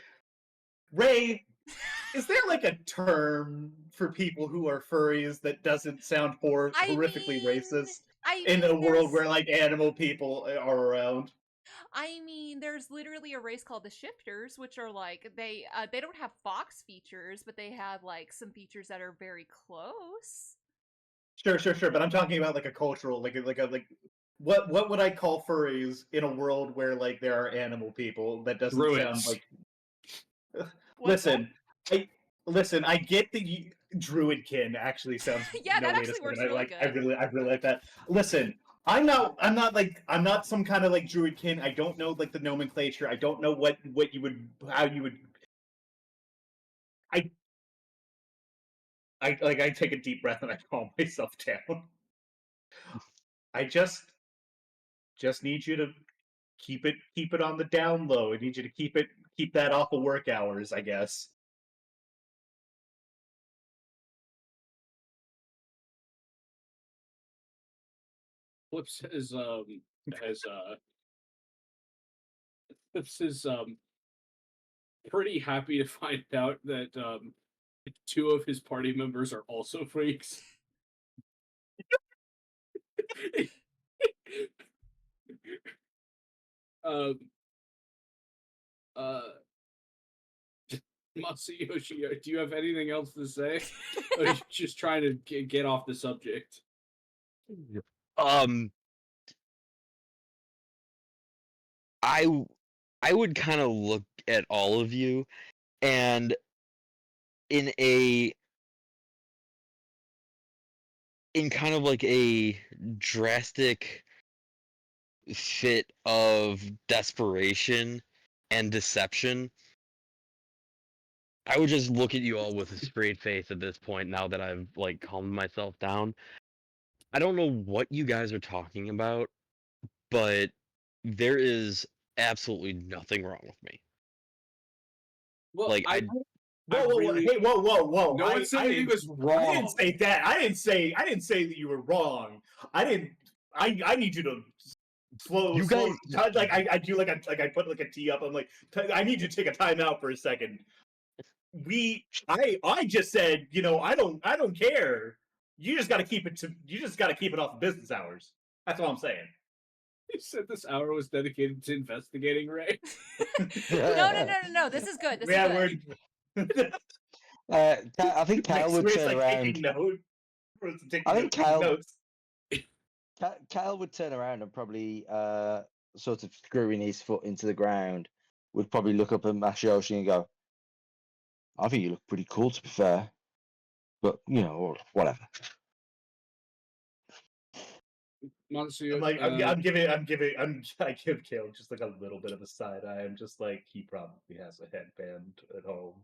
[SPEAKER 1] Ray. Is there like a term for people who are furries that doesn't sound horrifically racist in a world where like animal people are around?
[SPEAKER 2] I mean, there's literally a race called the Shifters, which are like they don't have fox features, but they have like some features that are very close.
[SPEAKER 1] Sure. But I'm talking about like a cultural, like what would I call furries in a world where like there are animal people? That doesn't sound
[SPEAKER 4] Druids.
[SPEAKER 1] like.
[SPEAKER 2] What's that?
[SPEAKER 1] Listen. I get the druidkin actually sounds.
[SPEAKER 2] Yeah,
[SPEAKER 1] No,
[SPEAKER 2] that
[SPEAKER 1] wait a
[SPEAKER 2] actually
[SPEAKER 1] second.
[SPEAKER 2] works
[SPEAKER 1] I
[SPEAKER 2] really
[SPEAKER 1] like.
[SPEAKER 2] good.
[SPEAKER 1] I really like that. Listen, I'm not some kind of like druidkin. I don't know like the nomenclature. I don't know what you would, how you would. I I take a deep breath and I calm myself down. I just need you to keep it on the down low. I need you to keep that off of work hours, I guess.
[SPEAKER 4] Flips is pretty happy to find out that two of his party members are also freaks. um uh Masayoshi, do you have anything else to say? Or are you just trying to get off the subject?
[SPEAKER 3] I would kind of look at all of you, and in kind of like a drastic fit of desperation and deception, I would just look at you all with a straight face at this point, now that I've like calmed myself down. I don't know what you guys are talking about, but there is absolutely nothing wrong with me.
[SPEAKER 4] Well,
[SPEAKER 3] Like
[SPEAKER 1] Whoa!
[SPEAKER 4] really,
[SPEAKER 1] Hey, whoa!
[SPEAKER 4] no one said anything was wrong.
[SPEAKER 1] I didn't say that. I didn't say that you were wrong. I didn't. I need you to slow.
[SPEAKER 3] You guys-
[SPEAKER 1] like I do like I put like a tee up. I'm like, I need you to take a time out for a second. I just said, I don't care. You just got to keep it off of business hours. That's all I'm saying.
[SPEAKER 4] You said this hour was dedicated to investigating Ray.
[SPEAKER 2] No. This is good. This is good.
[SPEAKER 5] I think Kyle would turn around. I think Kyle would turn around and probably sort of screwing his foot into the ground, would probably look up at Masayoshi and go, I think you look pretty cool, to be fair. But, whatever.
[SPEAKER 1] I give Kale just like a little bit of a side eye. I'm just like, he probably has a headband at home.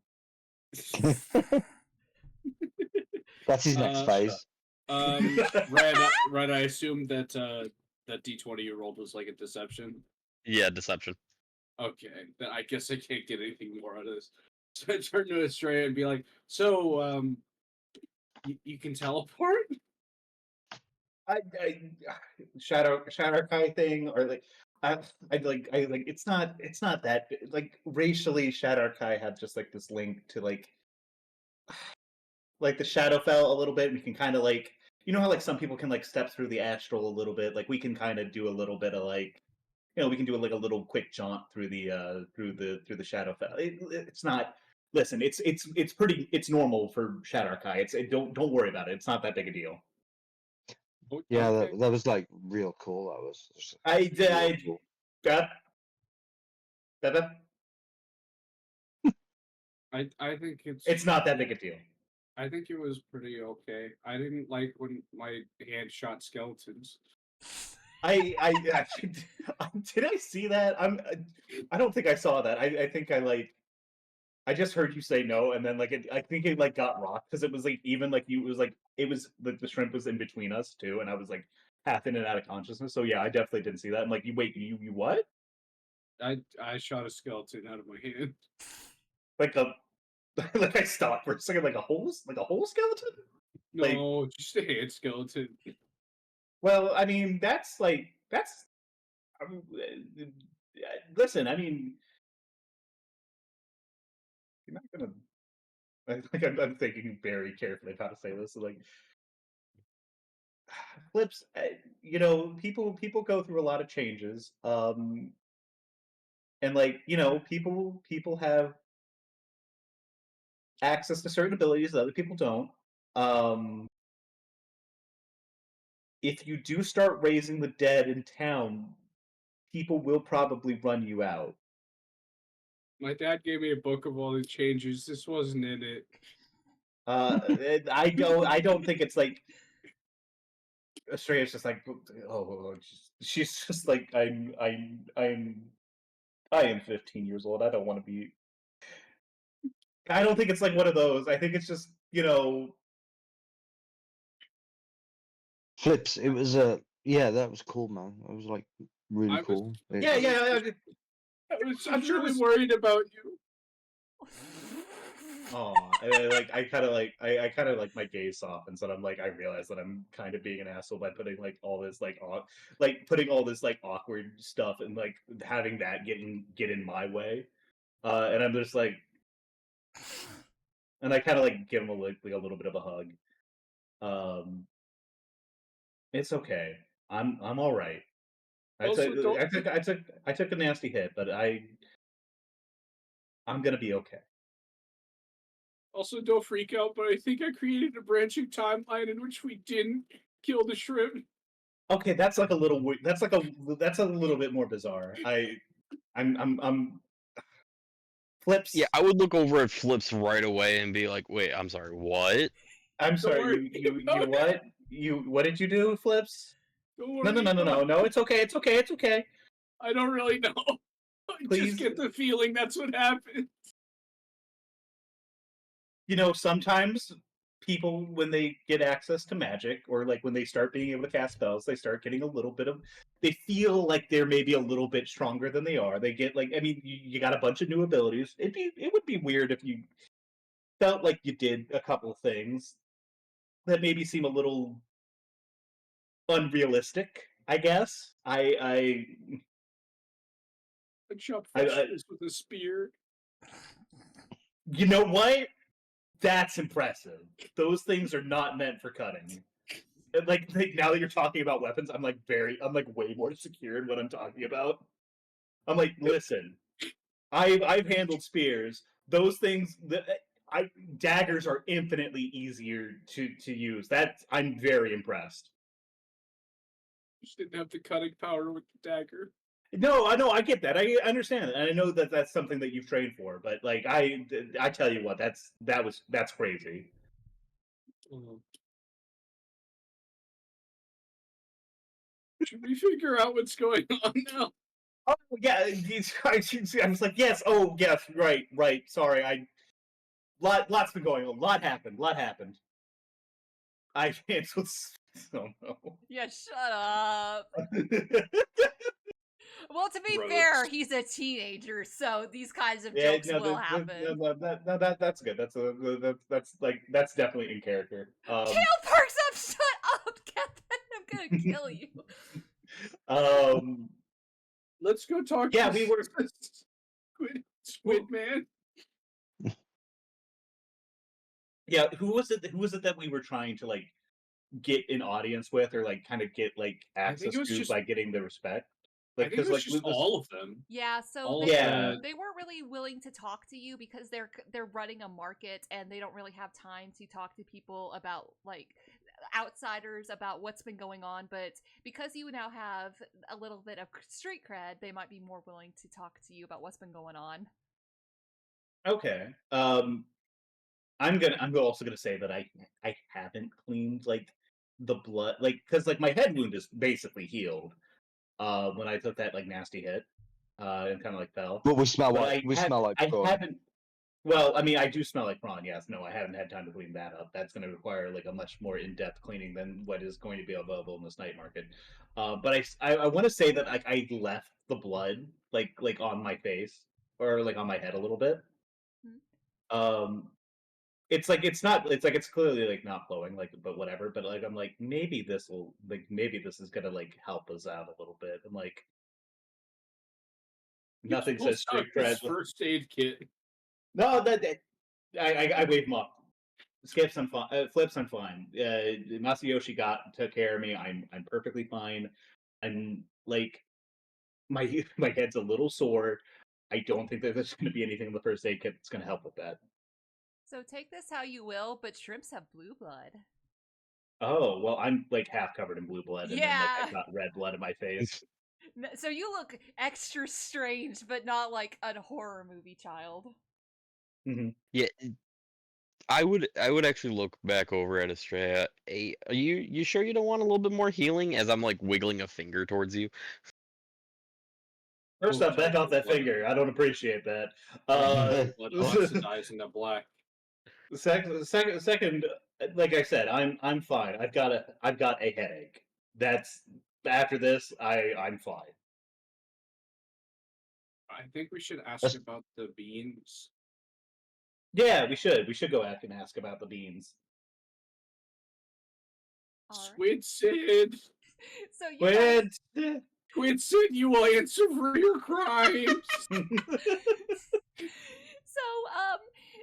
[SPEAKER 5] That's his next phase.
[SPEAKER 4] Red, I assume that that D20 you rolled was like a deception.
[SPEAKER 3] Yeah, deception.
[SPEAKER 4] Okay, then I guess I can't get anything more out of this. So I turn to Astrea and be like, "So, you can teleport?"
[SPEAKER 1] Shadow Kai thing, or like I it's not that like racially Shadow Kai have just like this link to like the Shadowfell a little bit. We can kind of like, how like some people can like step through the astral a little bit. Like we can kind of do a little bit of like, we can do like a little quick jaunt through the Shadowfell. It's not. Listen, it's normal for Shadow Kai. Don't worry about it. It's not that big a deal.
[SPEAKER 5] Yeah, okay. that was like real cool. That was.
[SPEAKER 1] Cool.
[SPEAKER 4] I think
[SPEAKER 1] it's not that big a deal.
[SPEAKER 4] I think it was pretty okay. I didn't like when my hand shot skeletons.
[SPEAKER 1] Did I see that? I don't think I saw that. I think I just heard you say no, and then I think it like got rocked because it was like even like you, it was like the shrimp was in between us too, and I was like half in and out of consciousness. So yeah, I definitely didn't see that. I'm like, you what?
[SPEAKER 4] I shot a skeleton out of my hand.
[SPEAKER 1] Like a like I stopped for a second, like a whole skeleton?
[SPEAKER 4] No, just a hand skeleton.
[SPEAKER 1] Well, I mean, that's I mean, listen, I mean, you're not gonna. I'm thinking very carefully of how to say this. Like, flips, people go through a lot of changes, and people have access to certain abilities that other people don't. Um, if you do start raising the dead in town, people will probably run you out.
[SPEAKER 4] My dad gave me a book of all the changes. This wasn't in it.
[SPEAKER 1] I don't think it's like Astrea's just like, oh, she's just like, I am 15 years old. I don't want to be. I don't think it's like one of those. I think it's just
[SPEAKER 5] Flips. It was yeah, that was cool, man. It was like really cool.
[SPEAKER 1] Yeah,
[SPEAKER 4] I was
[SPEAKER 1] I'm
[SPEAKER 4] just
[SPEAKER 1] sure it
[SPEAKER 4] really
[SPEAKER 1] was-
[SPEAKER 4] worried about you.
[SPEAKER 1] Oh, I kind of like my gaze softens, and I'm like, I realize that I'm kind of being an asshole by putting like all this putting all this like awkward stuff and like having that get in my way, and I'm just like, and I kind of like give him a little bit of a hug. It's okay. I'm all right.
[SPEAKER 4] Also, don't-
[SPEAKER 1] I took a nasty hit, but I'm gonna be okay.
[SPEAKER 4] Also, don't freak out, but I think I created a branching timeline in which we didn't kill the shrimp.
[SPEAKER 1] Okay, that's like a little that's a little bit more bizarre. I'm Flips.
[SPEAKER 3] Yeah, I would look over at Flips right away and be like, "Wait, I'm sorry, what?"
[SPEAKER 1] I'm
[SPEAKER 4] Don't
[SPEAKER 1] sorry.
[SPEAKER 4] worry
[SPEAKER 1] You
[SPEAKER 4] about
[SPEAKER 1] what? What did you do, Flips?
[SPEAKER 4] Don't
[SPEAKER 1] No,
[SPEAKER 4] worry.
[SPEAKER 1] no. It's okay. It's okay. It's okay.
[SPEAKER 4] I don't really know. I
[SPEAKER 1] Please.
[SPEAKER 4] just get the feeling that's what happened.
[SPEAKER 1] Sometimes people, when they get access to magic, or like when they start being able to cast spells, they start getting a little bit of. They feel like they're maybe a little bit stronger than they are. They get like, I mean, you got a bunch of new abilities. It would be weird if you felt like you did a couple things that maybe seem a little unrealistic. I guess
[SPEAKER 4] I chop
[SPEAKER 1] I
[SPEAKER 4] vegetables with a spear.
[SPEAKER 1] you know what? That's impressive. Those things are not meant for cutting. Like now that you're talking about weapons, I'm like way more secure in what I'm talking about. I'm like, listen, I've handled spears. Those things daggers are infinitely easier to use. I'm very impressed.
[SPEAKER 4] Just didn't have the cutting power with the dagger.
[SPEAKER 1] No, I know, I get that. I understand it, and I know that that's something that you've trained for. But like, I tell you what, that's crazy.
[SPEAKER 4] Should we figure out what's going on now?
[SPEAKER 1] Oh yeah, I was like, yes. Oh yes, right. Sorry, lots been going on. Lot happened. I canceled. Oh no.
[SPEAKER 2] Yeah, shut up. Well, to be
[SPEAKER 4] Gross.
[SPEAKER 2] fair, he's a teenager, so these kinds of jokes will happen.
[SPEAKER 1] That's good. That's definitely in character.
[SPEAKER 2] Kale perks up. Shut up, Kevin. I'm gonna kill you.
[SPEAKER 4] Let's go talk.
[SPEAKER 1] Yeah,
[SPEAKER 4] to
[SPEAKER 1] we were.
[SPEAKER 4] Squid Man.
[SPEAKER 1] Yeah, who was it that we were trying to like get an audience with, or like kind of get like access to by getting the respect?
[SPEAKER 4] Like, I think it was just all of them.
[SPEAKER 2] Yeah, so
[SPEAKER 4] all
[SPEAKER 2] they weren't really willing to talk to you because they're running a market and they don't really have time to talk to people about like outsiders about what's been going on. But because you now have a little bit of street cred, they might be more willing to talk to you about what's been going on.
[SPEAKER 1] Okay. I'm also gonna say that I haven't cleaned like the blood, like, because like my head wound is basically healed. When I took that like nasty hit, and kind of like fell.
[SPEAKER 5] But we smell
[SPEAKER 1] But
[SPEAKER 5] like
[SPEAKER 1] I
[SPEAKER 5] blood.
[SPEAKER 1] haven't. Well, I mean, I do smell like prawn. Yes, no, I haven't had time to clean that up. That's going to require like a much more in-depth cleaning than what is going to be available in this night market. But I want to say that like I left the blood like on my face or like on my head a little bit. Um, it's like it's clearly like not flowing like, but whatever. But like I'm like maybe this is gonna like help us out a little bit. And like
[SPEAKER 4] You
[SPEAKER 1] nothing
[SPEAKER 4] pull
[SPEAKER 1] says
[SPEAKER 4] out
[SPEAKER 1] street
[SPEAKER 4] his
[SPEAKER 1] cred.
[SPEAKER 4] first aid kit.
[SPEAKER 1] No, I wave him off. Skips, I'm fine. Flips, I'm fine. Masayoshi took care of me. I'm perfectly fine. I'm like my my head's a little sore. I don't think that there's going to be anything in the first aid kit that's going to help with that.
[SPEAKER 2] So take this how you will, but shrimps have blue blood.
[SPEAKER 1] Oh well, I'm like half covered in blue blood, and then like
[SPEAKER 2] Yeah.
[SPEAKER 1] I've got red blood in my face.
[SPEAKER 2] So you look extra strange, but not like a horror movie child.
[SPEAKER 3] Yeah, I would actually look back over at Astrea. Hey, are you sure you don't want a little bit more healing? As I'm like wiggling a finger towards you.
[SPEAKER 1] First up, back off that finger. I don't appreciate that.
[SPEAKER 4] Blood oxidizing the black.
[SPEAKER 1] Second, like I said, I'm fine. I've got a headache. That's after this. I'm fine.
[SPEAKER 4] I think we should ask
[SPEAKER 5] That's-
[SPEAKER 4] about the beans.
[SPEAKER 1] Yeah, we should. We should go back and ask about the beans.
[SPEAKER 2] All right.
[SPEAKER 4] Squid Sid!
[SPEAKER 2] So you guys,
[SPEAKER 4] Squid Sid, you will answer for your crimes!
[SPEAKER 2] so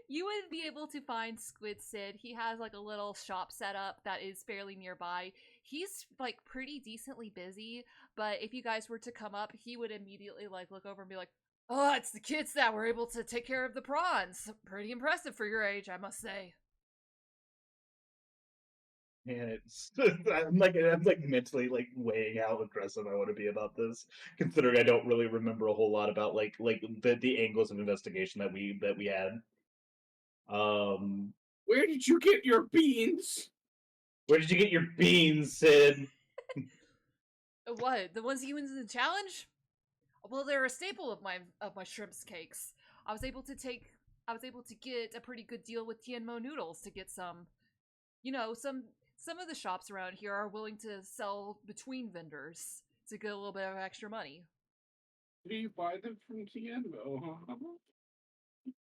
[SPEAKER 2] you would be able to find Squid Sid. He has like a little shop set up that is fairly nearby. He's like pretty decently busy, but if you guys were to come up, he would immediately like look over and be like, "Oh, it's the kids that were able to take care of the prawns. Pretty impressive for your age, I must say."
[SPEAKER 1] And it's I'm like mentally like weighing how aggressive I want to be about this, considering I don't really remember a whole lot about like the angles of investigation that we had.
[SPEAKER 4] Where did you get your beans?
[SPEAKER 1] Where did you get your beans, Sid?
[SPEAKER 2] What? The ones you win in the challenge? Well, they're a staple of my shrimps cakes. I was able to get a pretty good deal with Tianmo noodles to get some. You know, some of the shops around here are willing to sell between vendors to get a little bit of extra money.
[SPEAKER 4] Do you buy them from Tianmo? Huh?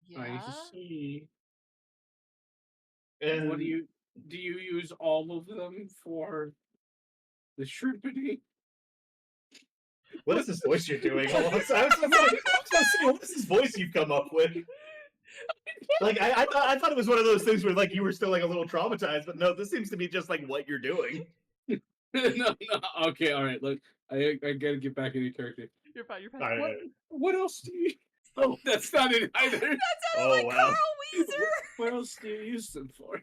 [SPEAKER 2] Yeah.
[SPEAKER 4] I see.
[SPEAKER 1] And
[SPEAKER 4] What do you use all of them for the shrimpity?
[SPEAKER 1] what is this voice you're doing? I was saying, what is this voice you've come up with? Like I thought it was one of those things where like you were still like a little traumatized, but no, this seems to be just like what you're doing.
[SPEAKER 4] No. Okay, all right. Look, I gotta get back into character.
[SPEAKER 2] You're fine.
[SPEAKER 1] All right.
[SPEAKER 4] What else do you? Oh, that's not it either.
[SPEAKER 2] That sounded like
[SPEAKER 1] wow.
[SPEAKER 2] Carl Weezer.
[SPEAKER 4] What else do you use them for?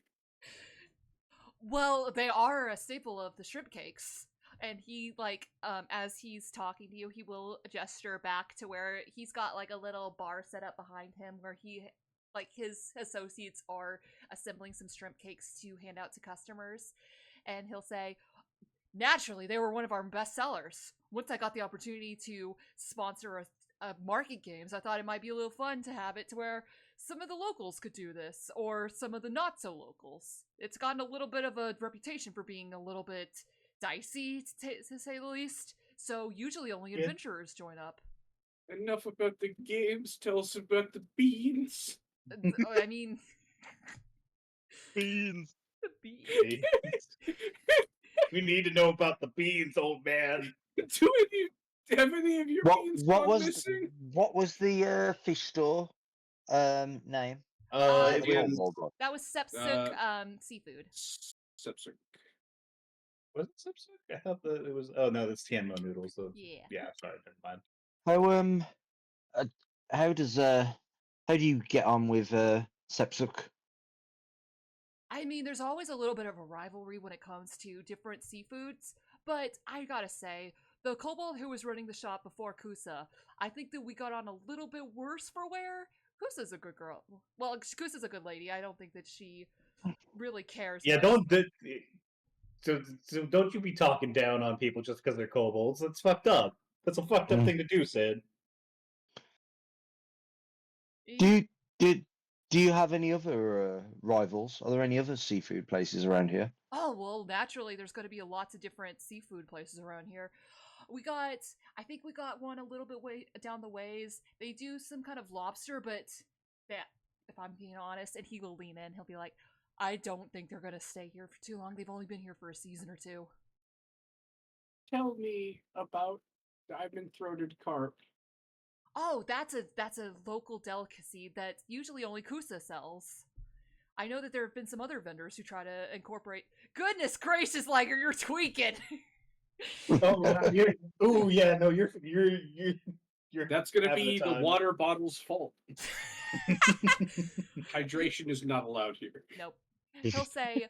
[SPEAKER 2] Well, they are a staple of the shrimp cakes. And he, like, as he's talking to you, he will gesture back to where he's got, like, a little bar set up behind him where his associates are assembling some shrimp cakes to hand out to customers. And he'll say, naturally, they were one of our best sellers. Once I got the opportunity to sponsor a market games, I thought it might be a little fun to have it to where some of the locals could do this, or some of the not-so-locals. It's gotten a little bit of a reputation for being a little bit dicey, to say the least, so usually only adventurers join up.
[SPEAKER 4] Enough about the games, tell us about the beans.
[SPEAKER 2] I mean...
[SPEAKER 3] Beans.
[SPEAKER 2] The beans.
[SPEAKER 1] We need to know about the beans, old man.
[SPEAKER 4] Have any of your beans
[SPEAKER 5] What
[SPEAKER 4] gone missing?
[SPEAKER 5] what was the fish store name?
[SPEAKER 1] It
[SPEAKER 2] Yeah.
[SPEAKER 1] was
[SPEAKER 2] That was Sepsuk Seafood.
[SPEAKER 4] Sepsuk.
[SPEAKER 1] was it Sepsuk? I thought that it was. Oh no, that's Tianmo noodles. So
[SPEAKER 2] Yeah.
[SPEAKER 1] Sorry, never mind.
[SPEAKER 5] How do you get on with Sepsuk?
[SPEAKER 2] I mean, there's always a little bit of a rivalry when it comes to different seafoods, but I gotta say, the kobold who was running the shop before Kusa, I think that we got on a little bit worse for wear. Kusa's a good girl. Well, Kusa's a good lady. I don't think that she really cares.
[SPEAKER 1] Yeah, so don't you be talking down on people just because they're kobolds. That's fucked up. That's a fucked up thing to do, Sid.
[SPEAKER 5] Do Do you have any other rivals? Are there any other seafood places around here?
[SPEAKER 2] Oh, well, naturally, there's going to be lots of different seafood places around here. I think we got one a little bit way down the ways. They do some kind of lobster, but that, if I'm being honest, and he will lean in, he'll be like, I don't think they're going to stay here for too long. They've only been here for a season or two.
[SPEAKER 4] Tell me about diamond-throated carp.
[SPEAKER 2] Oh, that's a local delicacy that usually only Kusa sells. I know that there have been some other vendors who try to incorporate. Goodness gracious, Liger, you're tweaking.
[SPEAKER 1] Oh, yeah, you're.
[SPEAKER 4] That's gonna
[SPEAKER 1] having a
[SPEAKER 4] be the
[SPEAKER 1] time.
[SPEAKER 4] water bottle's fault. Hydration is not allowed here.
[SPEAKER 2] Nope. He'll say,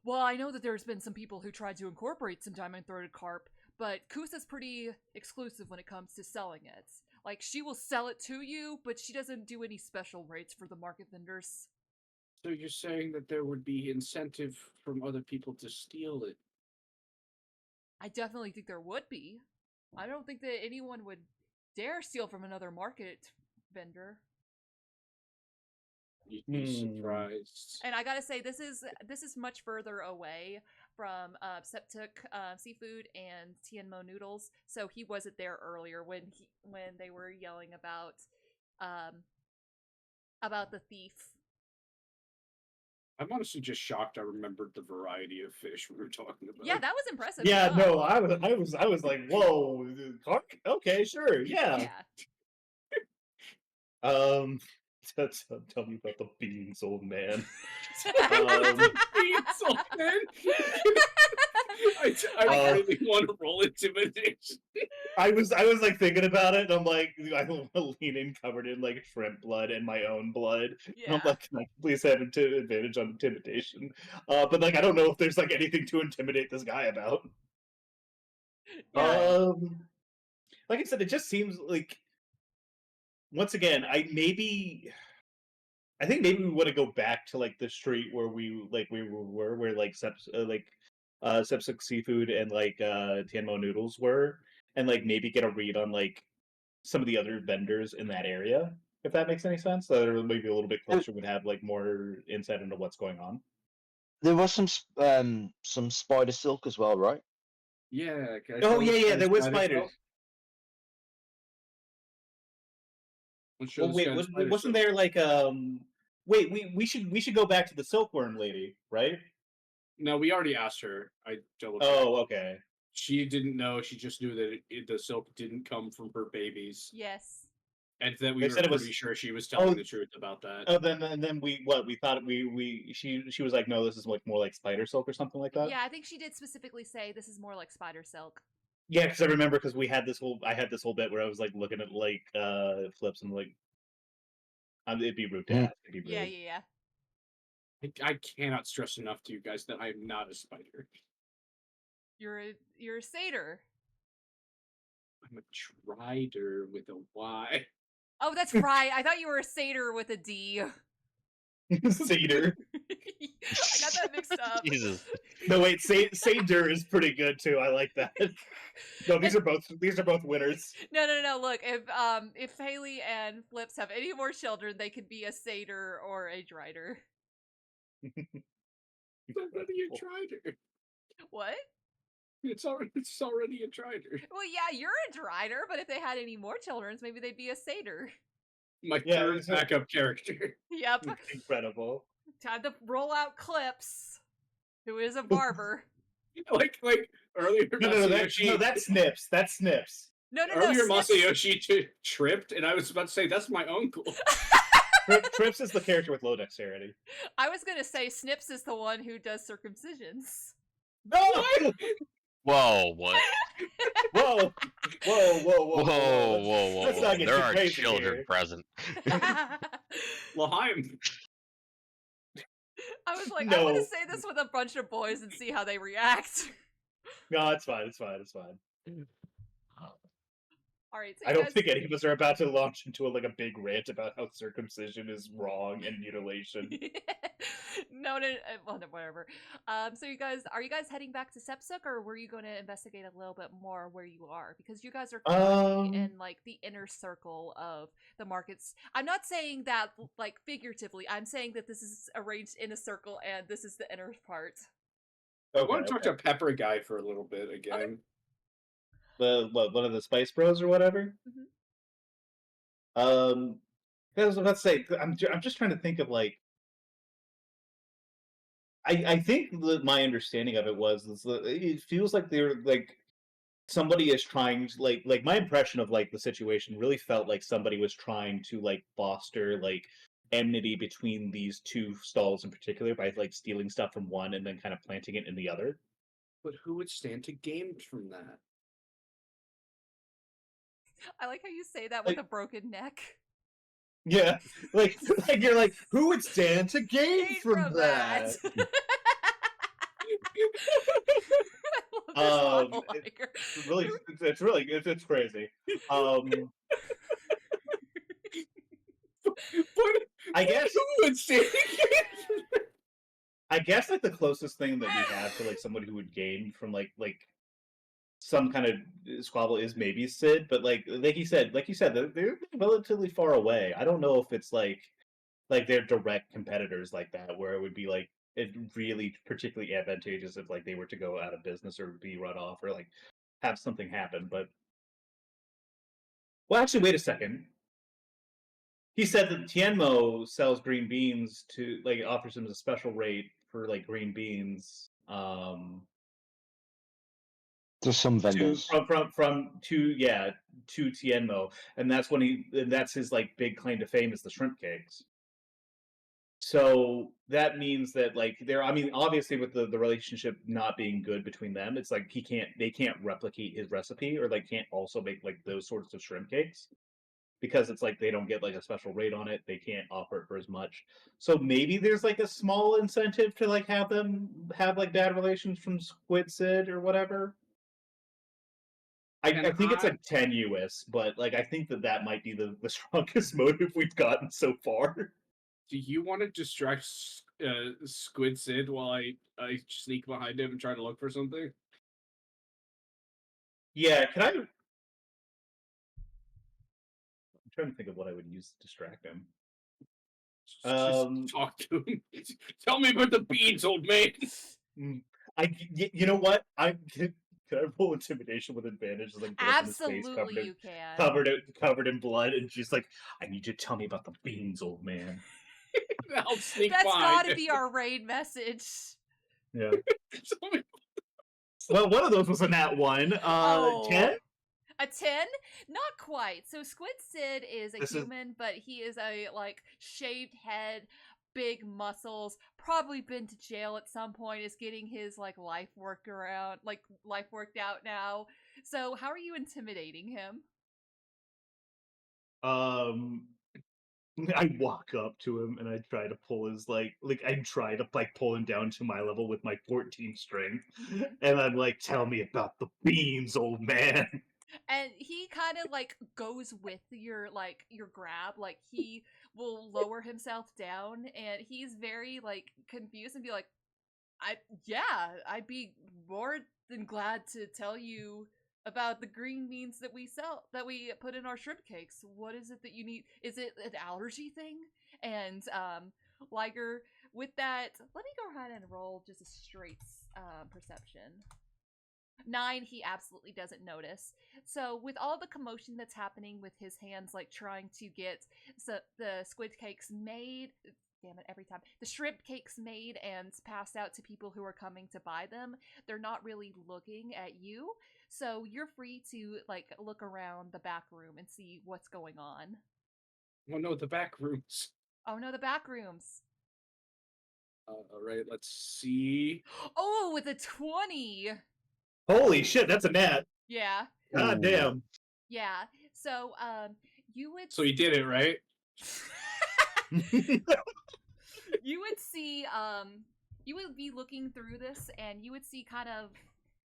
[SPEAKER 2] well, I know that there's been some people who tried to incorporate some diamond-throated carp, but Kusa's pretty exclusive when it comes to selling it. Like, she will sell it to you, but she doesn't do any special rates for the market vendors.
[SPEAKER 4] So you're saying that there would be incentive from other people to steal it?
[SPEAKER 2] I definitely think there would be. I don't think that anyone would dare steal from another market vendor.
[SPEAKER 4] You'd be surprised.
[SPEAKER 2] And I gotta say, this is much further away from Septuk Seafood and Tianmo Noodles, so he wasn't there earlier when they were yelling about the thief.
[SPEAKER 1] Uh,
[SPEAKER 4] I'm honestly just shocked I remembered the variety of fish we were talking about.
[SPEAKER 2] Yeah, that was impressive.
[SPEAKER 1] Yeah, no, I was like, whoa, okay, sure, yeah. Tell me about the beans, old man.
[SPEAKER 4] Beans, old man. I really want to roll intimidation.
[SPEAKER 1] I was like thinking about it, and I'm like, I want to lean in covered in like shrimp blood and my own blood.
[SPEAKER 2] Yeah.
[SPEAKER 1] And I'm like, can I please have advantage on intimidation? But like, I don't know if there's like anything to intimidate this guy about.
[SPEAKER 2] Yeah.
[SPEAKER 1] Like I said, it just seems like, once again, I think maybe we want to go back to like the street where we were where like Sepsuk Seafood and like Tianmo Noodles were, and like maybe get a read on like some of the other vendors in that area, if that makes any sense. So they're maybe a little bit closer, would have like more insight into what's going on.
[SPEAKER 5] There was some spider silk as well, right?
[SPEAKER 4] Yeah.
[SPEAKER 1] Oh yeah, there was spiders. Well, wait, wasn't there like wait, we should go back to the silkworm lady, right?
[SPEAKER 4] No, we already asked her. I double checked.
[SPEAKER 1] Oh, okay.
[SPEAKER 4] She didn't know. She just knew that the silk didn't come from her babies.
[SPEAKER 2] Yes.
[SPEAKER 4] And that we
[SPEAKER 1] They
[SPEAKER 4] were
[SPEAKER 1] said it
[SPEAKER 4] pretty
[SPEAKER 1] was-
[SPEAKER 4] sure she was telling the truth about that.
[SPEAKER 1] Oh, then we thought she was like, no, this is like more like spider silk or something like that.
[SPEAKER 2] Yeah, I think she did specifically say this is more like spider silk.
[SPEAKER 1] Yeah, because I remember I had this whole bit where I was like looking at like flips and like it'd be rude to ask. It'd be rude.
[SPEAKER 2] Yeah.
[SPEAKER 4] I cannot stress enough to you guys that I am not a spider.
[SPEAKER 2] You're a satyr.
[SPEAKER 4] I'm a trider with a Y.
[SPEAKER 2] Oh, that's right. I thought you were a satyr with a D.
[SPEAKER 1] Satyr.
[SPEAKER 2] I got that mixed up.
[SPEAKER 3] Jesus.
[SPEAKER 1] No, wait, Satyr is pretty good too. I like that. No, these are both winners.
[SPEAKER 2] No. Look, if Haley and Flips have any more children, they could be a satyr or a drider.
[SPEAKER 4] Already a trider.
[SPEAKER 2] What?
[SPEAKER 4] It's already a trider.
[SPEAKER 2] Well, yeah, you're a drider, but if they had any more children, maybe they'd be a satyr.
[SPEAKER 4] My third backup character.
[SPEAKER 2] Yep.
[SPEAKER 1] Incredible.
[SPEAKER 2] Time to roll out Clips, who is a barber.
[SPEAKER 4] like earlier.
[SPEAKER 1] No, that's Snips. That's Snips.
[SPEAKER 2] No.
[SPEAKER 4] Earlier,
[SPEAKER 2] Snips...
[SPEAKER 4] Masayoshi tripped, and I was about to say that's my uncle.
[SPEAKER 1] Trips is the character with low dexterity.
[SPEAKER 2] I was gonna say Snips is the one who does circumcisions.
[SPEAKER 1] No!
[SPEAKER 3] Whoa, what?
[SPEAKER 1] Whoa! Let's not get
[SPEAKER 3] There
[SPEAKER 1] too
[SPEAKER 3] are
[SPEAKER 1] crazy
[SPEAKER 3] children
[SPEAKER 1] here.
[SPEAKER 3] present.
[SPEAKER 4] Laheim.
[SPEAKER 2] I was like,
[SPEAKER 1] No.
[SPEAKER 2] I want to say this with a bunch of boys and see how they react.
[SPEAKER 1] No, it's fine.
[SPEAKER 2] All right, so
[SPEAKER 1] I don't think any of us are about to launch into a big rant about how circumcision is wrong and mutilation.
[SPEAKER 2] No, well, no, whatever. So are you guys heading back to Sepsuk, or were you going to investigate a little bit more where you are? Because you guys are currently in the inner circle of the markets. I'm not saying that figuratively. I'm saying that this is arranged in a circle, and this is the inner part.
[SPEAKER 4] I want to talk to Pepper Guy for a little bit again.
[SPEAKER 2] Okay.
[SPEAKER 1] One of the Spice Bros or whatever. I was about to say, I'm just trying to think of I think my understanding of it was it feels like they're somebody is trying to my impression of the situation really felt like somebody was trying to foster enmity between these two stalls in particular by stealing stuff from one and then kind of planting it in the other.
[SPEAKER 4] But who would stand to gain from that?
[SPEAKER 2] I like how you say that with a broken neck.
[SPEAKER 1] Yeah, you're who would stand to gain from that? It's crazy. I guess
[SPEAKER 4] who would stand to gain from that?
[SPEAKER 1] I guess the closest thing that we have to somebody who would gain from some kind of squabble is maybe Sid, but like you said, they're relatively far away. I don't know if it's they're direct competitors like that, where it would be it really particularly advantageous if they were to go out of business or be run off or have something happen. But well, actually, wait a second. He said that Tianmo sells green beans to offers him a special rate for green beans.
[SPEAKER 5] To some vendors.
[SPEAKER 1] To Tianmo, and that's his big claim to fame is the shrimp cakes. So that means that obviously with the relationship not being good between them, it's they can't replicate his recipe, or can't also make those sorts of shrimp cakes, because it's they don't get a special rate on it. They can't offer it for as much. So maybe there's a small incentive to have them have bad relations from Squid Sid or whatever. I think it's tenuous, but I think that might be the strongest motive we've gotten so far.
[SPEAKER 4] Do you want to distract Squid Sid while I sneak behind him and try to look for something?
[SPEAKER 1] Yeah, can I? I'm trying to think of what I would use to distract him.
[SPEAKER 4] Just talk to him. Tell me about the beans, old man.
[SPEAKER 1] You know what? Can I roll intimidation with advantage?
[SPEAKER 2] Absolutely,
[SPEAKER 1] face
[SPEAKER 2] you can.
[SPEAKER 1] Covered in blood, and she's like, "I need you to tell me about the beans, old man."
[SPEAKER 4] I'll sneak
[SPEAKER 2] That's
[SPEAKER 4] by.
[SPEAKER 2] gotta be our raid message.
[SPEAKER 1] Yeah. Well, one of those was a nat 1. 10?
[SPEAKER 2] A 10? Not quite. So Squid Sid is a human, but he is a shaved head, big muscles, probably been to jail at some point, is getting his life worked out now. So how are you intimidating him?
[SPEAKER 1] I walk up to him and I try to pull his pull him down to my level with my 14 strength, and I'm tell me about the beans, old man.
[SPEAKER 2] And he kind of goes with your grab, he will lower himself down, and he's very confused and be like, I'd be more than glad to tell you about the green beans that we put in our shrimp cakes. What is it that you need? Is it an allergy thing? And Liger, with that, let me go ahead and roll just a straight perception. 9, he absolutely doesn't notice. So with all the commotion that's happening with his hands trying to get the squid cakes made, damn it, every time, the shrimp cakes made and passed out to people who are coming to buy them, they're not really looking at you. So you're free to look around the back room and see what's going on.
[SPEAKER 4] Oh no, the back rooms.
[SPEAKER 2] Oh no, the back rooms.
[SPEAKER 4] All right, let's see.
[SPEAKER 2] Oh, with a 20.
[SPEAKER 1] Holy shit, that's a nat.
[SPEAKER 2] Yeah.
[SPEAKER 1] God damn.
[SPEAKER 2] Yeah. So, you would.
[SPEAKER 4] So you did it, right?
[SPEAKER 2] You would see, you would be looking through this, and you would see kind of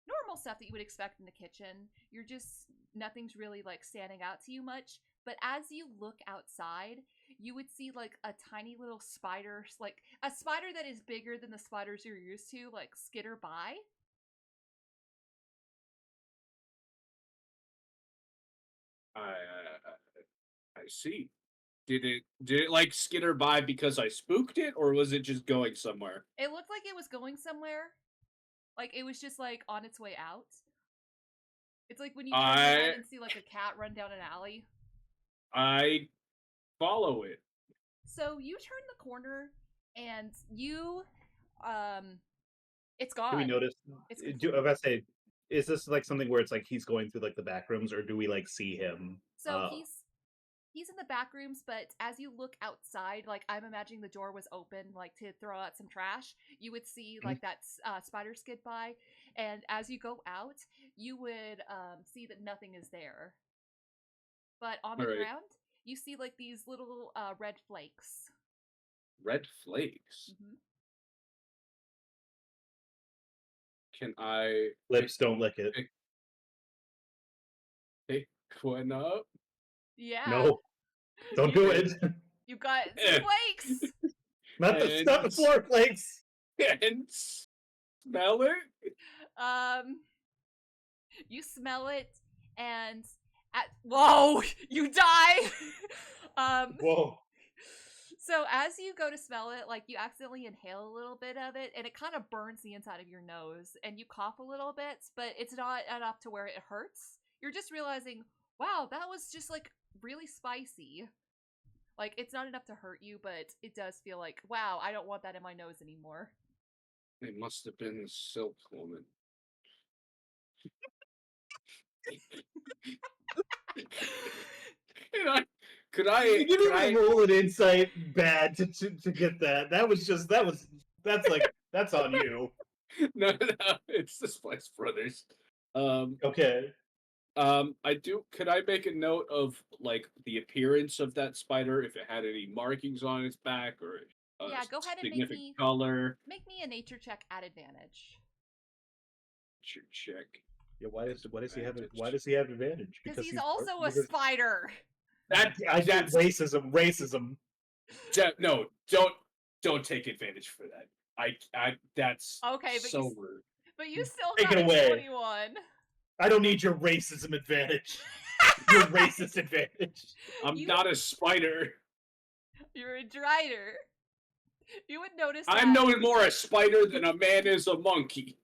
[SPEAKER 2] normal stuff that you would expect in the kitchen. You're just nothing's really like standing out to you much. But as you look outside, you would see like a tiny little spider, like a spider that is bigger than the spiders you're used to, like skitter by.
[SPEAKER 4] I see. Did it like skitter by because I spooked it, or was it just going somewhere?
[SPEAKER 2] It looked like it was going somewhere. Like it was just like on its way out. It's like when you turn your head and see like a cat run down an alley.
[SPEAKER 4] I follow it.
[SPEAKER 2] So you turn the corner and you it's gone.
[SPEAKER 1] Do we notice? I was about to say, is this like something where it's like he's going through like the back rooms, or do we like see him?
[SPEAKER 2] So he's in the back rooms, but as you look outside, like I'm imagining the door was open, like to throw out some trash. You would see like that spider skid by, and as you go out, you would see that nothing is there. But on the ground, you see like these little red flakes.
[SPEAKER 4] Red flakes.
[SPEAKER 2] Mm-hmm.
[SPEAKER 4] Can I?
[SPEAKER 1] Lips don't lick it.
[SPEAKER 4] Pick one up.
[SPEAKER 2] Yeah.
[SPEAKER 1] No, don't do it.
[SPEAKER 2] You got some flakes.
[SPEAKER 1] Not the floor flakes.
[SPEAKER 4] And smell it.
[SPEAKER 2] You smell it, and whoa, you die.
[SPEAKER 1] Whoa.
[SPEAKER 2] So as you go to smell it, like you accidentally inhale a little bit of it, and it kind of burns the inside of your nose, and you cough a little bit, but it's not enough to where it hurts. You're just realizing, wow, that was just like really spicy. Like it's not enough to hurt you, but it does feel like, wow, I don't want that in my nose anymore.
[SPEAKER 4] It must have been the Silk Woman. Could I
[SPEAKER 1] roll an insight bad to get that? That's on you.
[SPEAKER 4] No, it's the Splice Brothers.
[SPEAKER 1] Okay.
[SPEAKER 4] Could I make a note of like the appearance of that spider, if it had any markings on its back or
[SPEAKER 2] yeah, go ahead and
[SPEAKER 4] significant color?
[SPEAKER 2] Make me a nature check at advantage.
[SPEAKER 4] Nature check.
[SPEAKER 1] Yeah, why does he have advantage?
[SPEAKER 2] Because he's also a spider.
[SPEAKER 1] That's racism.
[SPEAKER 4] No, don't take advantage for that. That's
[SPEAKER 2] okay, but
[SPEAKER 4] so rude.
[SPEAKER 2] But you still
[SPEAKER 1] Take
[SPEAKER 2] got
[SPEAKER 1] it away.
[SPEAKER 2] 21.
[SPEAKER 1] I don't need your racism advantage. Your racist advantage.
[SPEAKER 4] I'm not a spider.
[SPEAKER 2] You're a drider. You would notice that...
[SPEAKER 4] I'm no more a spider than a man is a monkey.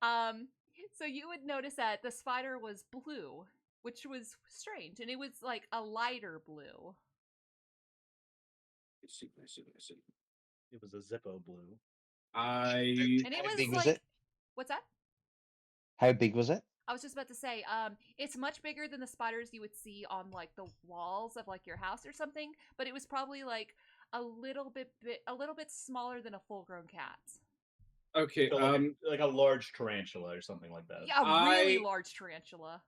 [SPEAKER 2] So you would notice that the spider was blue, which was strange, and it was like a lighter blue.
[SPEAKER 4] I see.
[SPEAKER 1] It was a Zippo blue.
[SPEAKER 2] And it was like... What's that?
[SPEAKER 5] How big was it?
[SPEAKER 2] I was just about to say, it's much bigger than the spiders you would see on like the walls of like your house or something, but it was probably like a little bit smaller than a full-grown cat.
[SPEAKER 4] Okay,
[SPEAKER 1] so like a large tarantula or something like that.
[SPEAKER 2] Yeah, a really large tarantula.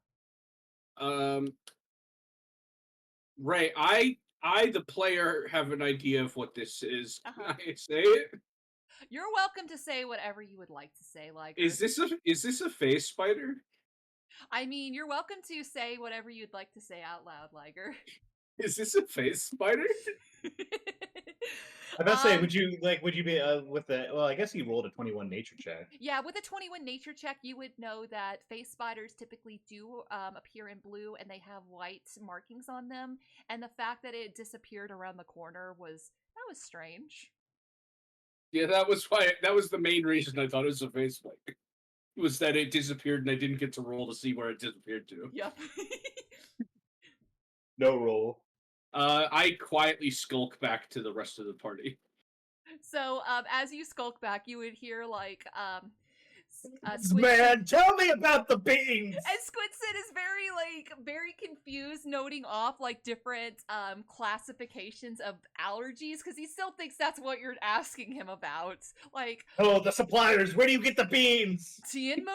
[SPEAKER 4] Ray, I the player have an idea of what this is. Can I say it?
[SPEAKER 2] You're welcome to say whatever you would like to say, Liger.
[SPEAKER 4] Is this a face spider?
[SPEAKER 2] I mean, you're welcome to say whatever you'd like to say out loud, Liger.
[SPEAKER 4] Is this a face spider?
[SPEAKER 1] I'm about to say, would you be with the? Well, I guess you rolled a 21 nature check.
[SPEAKER 2] Yeah, with a 21 nature check, you would know that face spiders typically do appear in blue, and they have white markings on them. And the fact that it disappeared around the corner was strange.
[SPEAKER 4] Yeah, that was why. That was the main reason I thought it was a face spider. Was that it disappeared and I didn't get to roll to see where it disappeared to.
[SPEAKER 2] Yep.
[SPEAKER 1] No roll.
[SPEAKER 4] I quietly skulk back to the rest of the party.
[SPEAKER 2] So, as you skulk back, you would hear like,
[SPEAKER 1] Man, tell me about the beans!
[SPEAKER 2] And Squidson is very confused, noting off like different classifications of allergies, because he still thinks that's what you're asking him about. Like,
[SPEAKER 1] oh, the suppliers, where do you get the beans?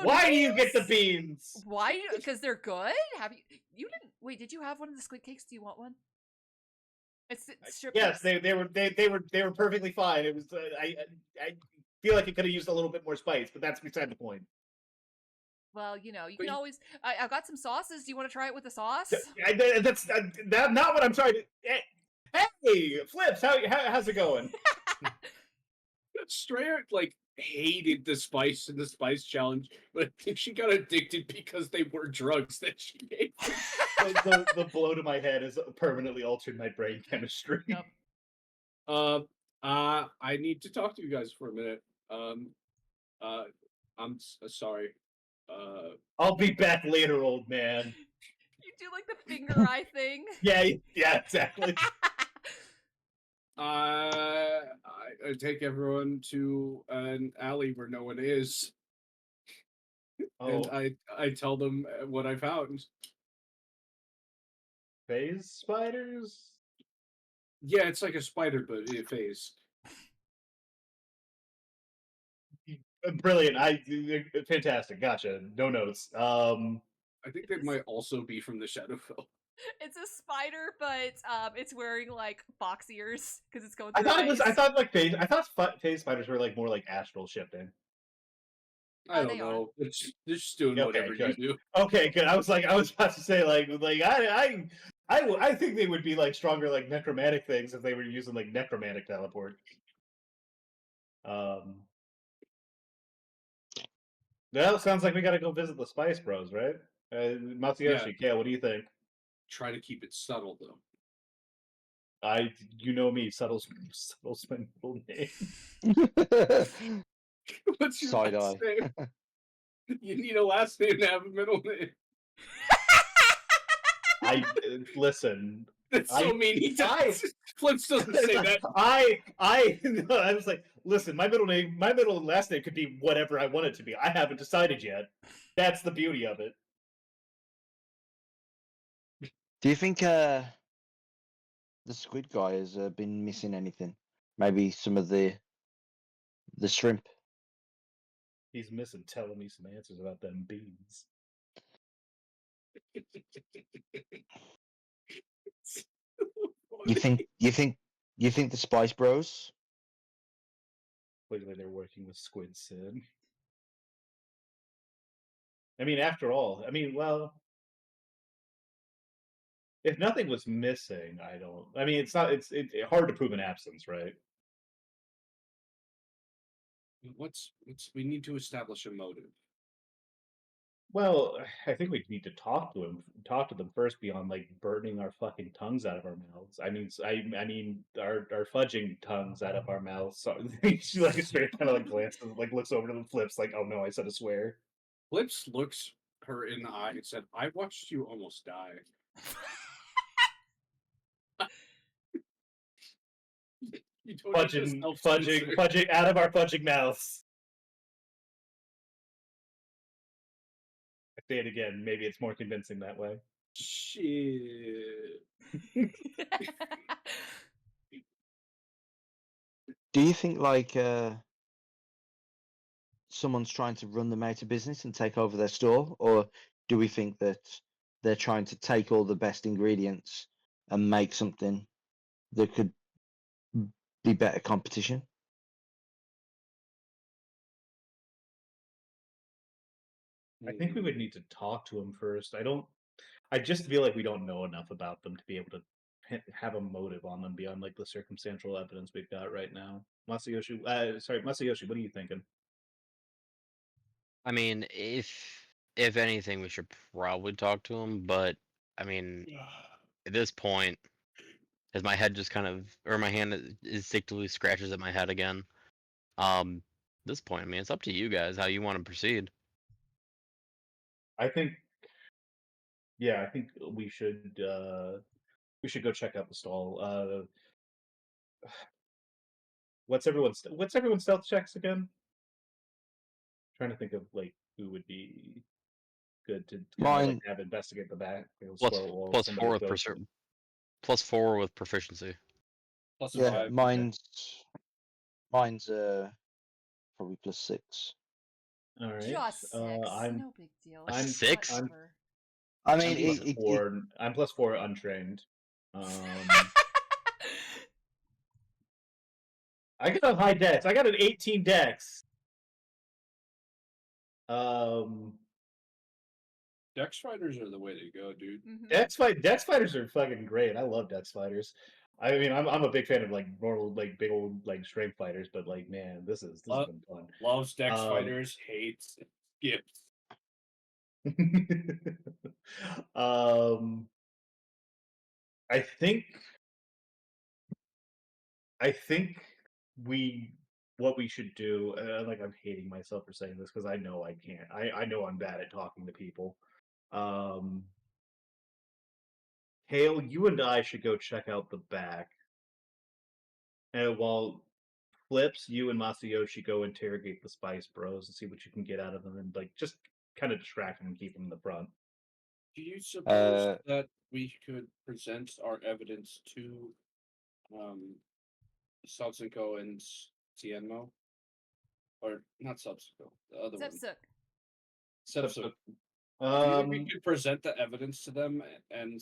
[SPEAKER 1] Why do you get the beans?
[SPEAKER 2] Why? Because they're good? You didn't, wait, did you have one of the squid cakes? Do you want one? It's
[SPEAKER 1] yes, they were perfectly fine. It was I feel like it could have used a little bit more spice, but that's beside the point.
[SPEAKER 2] Well, you know, you
[SPEAKER 4] But
[SPEAKER 2] can
[SPEAKER 4] you-
[SPEAKER 2] always. I've got some sauces. Do you want to try it with the sauce?
[SPEAKER 1] That's not what I'm trying to. Hey, Flips, how's it going?
[SPEAKER 4] Astrea like hated the spice in the spice challenge, but I think she got addicted because they were drugs that she ate.
[SPEAKER 1] The blow to my head has permanently altered my brain chemistry.
[SPEAKER 2] Yep.
[SPEAKER 4] I need to talk to you guys for a minute. Sorry.
[SPEAKER 1] I'll be back later, old man.
[SPEAKER 2] You do like the finger eye thing.
[SPEAKER 1] Yeah, exactly.
[SPEAKER 4] I take everyone to an alley where no one is, and I tell them what I found.
[SPEAKER 1] Phase spiders?
[SPEAKER 4] Yeah, it's like a spider, but in a phase.
[SPEAKER 1] Brilliant. Fantastic. Gotcha. No notes.
[SPEAKER 4] I think they might also be from the Shadowfell.
[SPEAKER 2] It's a spider, but it's wearing like fox ears because it's going
[SPEAKER 1] I
[SPEAKER 2] through.
[SPEAKER 1] I thought phase spiders were like more like astral shifting.
[SPEAKER 4] I don't know. They're just doing whatever
[SPEAKER 1] good.
[SPEAKER 4] you do.
[SPEAKER 1] Okay, good. I was about to say I think they would be like stronger like necromantic things if they were using like necromantic teleport. Well, it sounds like we got to go visit the Spice Bros, right? Masayoshi, Kael, what do you think?
[SPEAKER 4] Try to keep it subtle, though.
[SPEAKER 1] You know me, subtle's my middle name.
[SPEAKER 4] What's your
[SPEAKER 5] Side
[SPEAKER 4] last
[SPEAKER 5] eye.
[SPEAKER 4] name? You need a last name to have a middle name.
[SPEAKER 1] Listen.
[SPEAKER 4] That's so mean. He does. Flips doesn't say that.
[SPEAKER 1] I was like, listen, my middle and last name could be whatever I want it to be. I haven't decided yet. That's the beauty of it.
[SPEAKER 5] Do you think the squid guy has been missing anything? Maybe some of the shrimp.
[SPEAKER 1] He's missing telling me some answers about them beans.
[SPEAKER 5] You think the Spice Bros?
[SPEAKER 1] Clearly, they're working with Squid Sid. I mean, after all, well, if nothing was missing, it's hard to prove an absence, right?
[SPEAKER 4] We need to establish a motive.
[SPEAKER 1] Well, I think we need to talk to them first beyond like burning our fucking tongues out of our mouths. I mean, our fudging tongues out of our mouths. So she like straight kind of like glances, like looks over to the Flips, like, oh no, I said a swear.
[SPEAKER 4] Flips looks her in the eye and said, "I watched you almost die."
[SPEAKER 1] Fudging out of our fudging mouths. I say it again. Maybe it's more convincing that way.
[SPEAKER 4] Shit.
[SPEAKER 5] Do you think like someone's trying to run them out of business and take over their store, or do we think that they're trying to take all the best ingredients and make something that could be better competition?
[SPEAKER 1] I think we would need to talk to them first. I just feel like we don't know enough about them to be able to have a motive on them beyond like the circumstantial evidence we've got right now. Masayoshi, what are you thinking?
[SPEAKER 3] I mean, if anything, we should probably talk to him. But I mean, at this point, as my head just kind of, or my hand instinctively scratches at my head again. At this point, I mean, it's up to you guys how you want to proceed.
[SPEAKER 1] I think we should go check out the stall. What's everyone's stealth checks again? Trying to think of like who would be good to kind of like have investigate the back.
[SPEAKER 3] Plus four with proficiency.
[SPEAKER 4] Plus
[SPEAKER 5] yeah,
[SPEAKER 4] 5.
[SPEAKER 5] mine's probably +6.
[SPEAKER 1] All right.
[SPEAKER 2] Just 6. No big deal.
[SPEAKER 3] I'm 6.
[SPEAKER 2] Whatever.
[SPEAKER 5] I mean,
[SPEAKER 1] I'm +4 untrained. I got a high dex. I got an 18 dex.
[SPEAKER 4] Dex fighters are the way to go, dude.
[SPEAKER 1] Dex fighters are fucking great. I love Dex fighters. I mean, I'm a big fan of like normal, like big old like strength fighters, but like, man, this has been fun.
[SPEAKER 4] Loves Dex fighters, hates skips.
[SPEAKER 1] I think we what we should do. Like, I'm hating myself for saying this because I know I can't. I know I'm bad at talking to people. Hale, you and I should go check out the back. And while Flips, you and Masayoshi go interrogate the Spice Bros and see what you can get out of them, and like just kind of distract them and keep them in the front.
[SPEAKER 4] Do you suppose that we could present our evidence to Satsuko and Tienmo? Or not Satsuko, the other one. Sepsuk. Do you think we could present the evidence to them and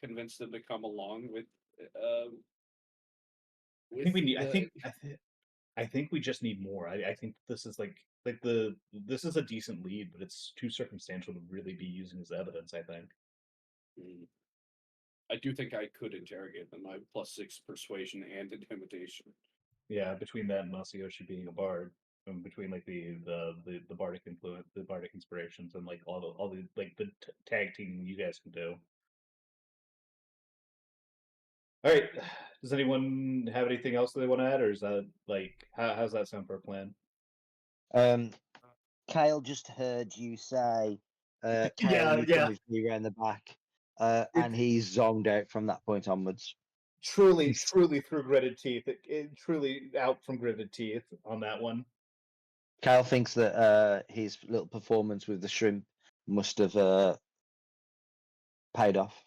[SPEAKER 4] convince them to come along with
[SPEAKER 1] I think we need. I think we just need more. I think this is like this is a decent lead, but it's too circumstantial to really be using as evidence. I think.
[SPEAKER 4] I do think I could interrogate them. I have +6 persuasion and intimidation.
[SPEAKER 1] Yeah, between that and Masayoshi being a bard, and between like the bardic influence, the bardic inspirations, and like all the like the tag team you guys can do. All right. Does anyone have anything else that they want to add, or is that like how's that sound for a plan?
[SPEAKER 5] Kyle just heard you say,
[SPEAKER 1] Yeah,
[SPEAKER 5] Kyle, you
[SPEAKER 1] yeah.
[SPEAKER 5] come with me around the back, and he's zoned out from that point onwards.
[SPEAKER 1] Truly through gritted teeth. It truly out from gritted teeth on that one.
[SPEAKER 5] Kyle thinks that his little performance with the shrimp must have paid off.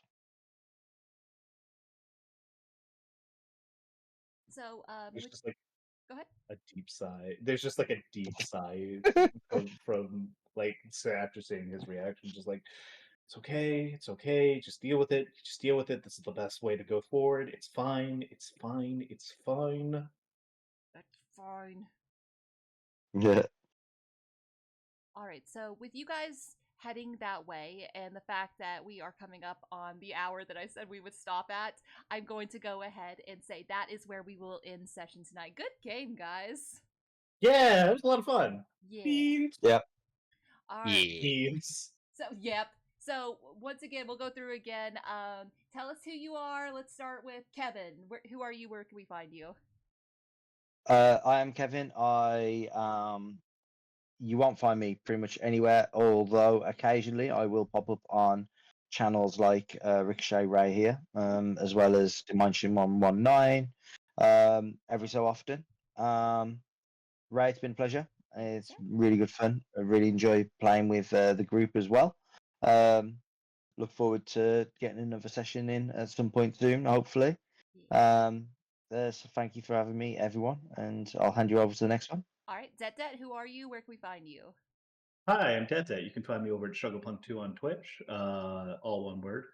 [SPEAKER 2] So,
[SPEAKER 1] There's just like
[SPEAKER 2] go ahead.
[SPEAKER 1] a deep sigh. There's just like a deep sigh from like after seeing his reaction, just like it's okay, just deal with it. Just deal with it. This is the best way to go forward. It's fine. It's fine. It's fine.
[SPEAKER 2] That's fine.
[SPEAKER 5] Yeah.
[SPEAKER 2] All right. So with you guys heading that way and the fact that we are coming up on the hour that I said we would stop at, I'm going to go ahead and say that is where we will end session tonight. Good game, guys.
[SPEAKER 1] Yeah, it was a lot of fun.
[SPEAKER 2] Yeah.
[SPEAKER 5] Yep.
[SPEAKER 2] All right.
[SPEAKER 1] Beans.
[SPEAKER 2] So, yep. So once again, we'll go through again. Tell us who you are. Let's start with Kevin. Who are you? Where can we find you?
[SPEAKER 5] I am Kevin. You won't find me pretty much anywhere, although occasionally I will pop up on channels like Ricochet Ray here, as well as Dimension 119, every so often. Ray, it's been a pleasure. It's really good fun. I really enjoy playing with the group as well. Look forward to getting another session in at some point soon, hopefully. So thank you for having me, everyone, and I'll hand you over to the next one.
[SPEAKER 2] All right, Detdet, who are you? Where can we find you?
[SPEAKER 1] Hi, I'm Dettet. You can find me over at StrugglePunk2 on Twitch. All one word.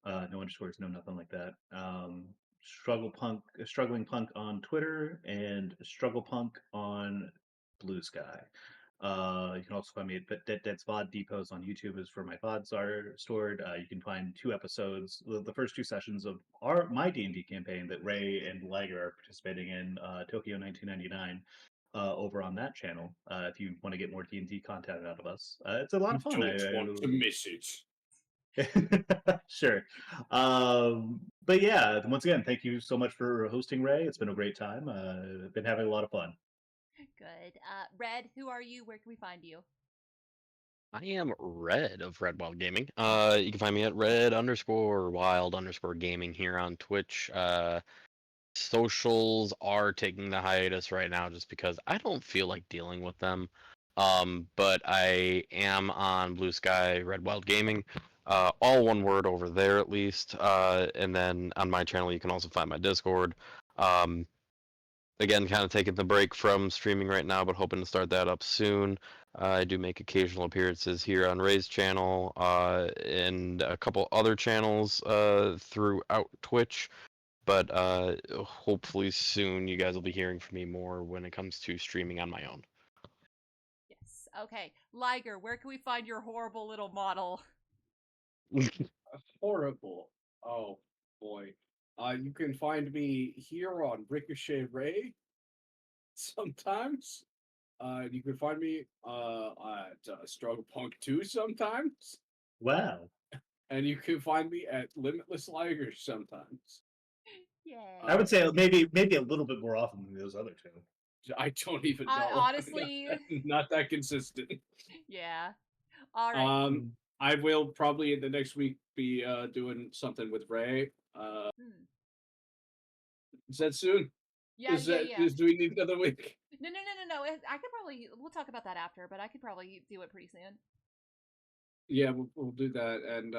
[SPEAKER 1] No underscores, no nothing like that. Struggling Punk on Twitter, and StrugglePunk on Blue Sky. You can also find me at Dettet's VOD Depots on YouTube is where my VODs are stored. You can find 2 episodes, the first 2 sessions of my D&D campaign that Ray and Liger are participating in, Tokyo 1999. Over on that channel, if you want to get more D&D content out of us, it's a lot of fun.
[SPEAKER 4] Don't want to miss
[SPEAKER 1] it. Sure. But yeah, once again, thank you so much for hosting, Ray. It's been a great time. Been having a lot of fun.
[SPEAKER 2] Good. Red, who are you? Where can we find you?
[SPEAKER 3] I am Red of Red Wild Gaming. You can find me at Red_Wild_Gaming here on Twitch. Socials are taking the hiatus right now just because I don't feel like dealing with them. But I am on Blue Sky Red Wild Gaming. All one word over there at least. And then on my channel you can also find my Discord. Again, kind of taking the break from streaming right now, but hoping to start that up soon. I do make occasional appearances here on Ray's channel and a couple other channels throughout Twitch. But hopefully soon you guys will be hearing from me more when it comes to streaming on my own.
[SPEAKER 2] Yes. Okay. Liger, where can we find your horrible little model?
[SPEAKER 4] Horrible. Oh boy. You can find me here on Ricochet Ray sometimes. You can find me at Struggle Punk 2 sometimes.
[SPEAKER 1] Wow.
[SPEAKER 4] And you can find me at Limitless Liger sometimes.
[SPEAKER 2] Yay.
[SPEAKER 1] I would say maybe a little bit more often than those other two.
[SPEAKER 4] I don't even know.
[SPEAKER 2] Honestly,
[SPEAKER 4] not that consistent.
[SPEAKER 2] yeah. All right.
[SPEAKER 4] I will probably in the next week be doing something with Ray. Is that soon?
[SPEAKER 2] Yeah, yeah.
[SPEAKER 4] Do we need another week?
[SPEAKER 2] No. I could probably, we'll talk about that after, but I could probably do it pretty soon.
[SPEAKER 4] Yeah, we'll do that, and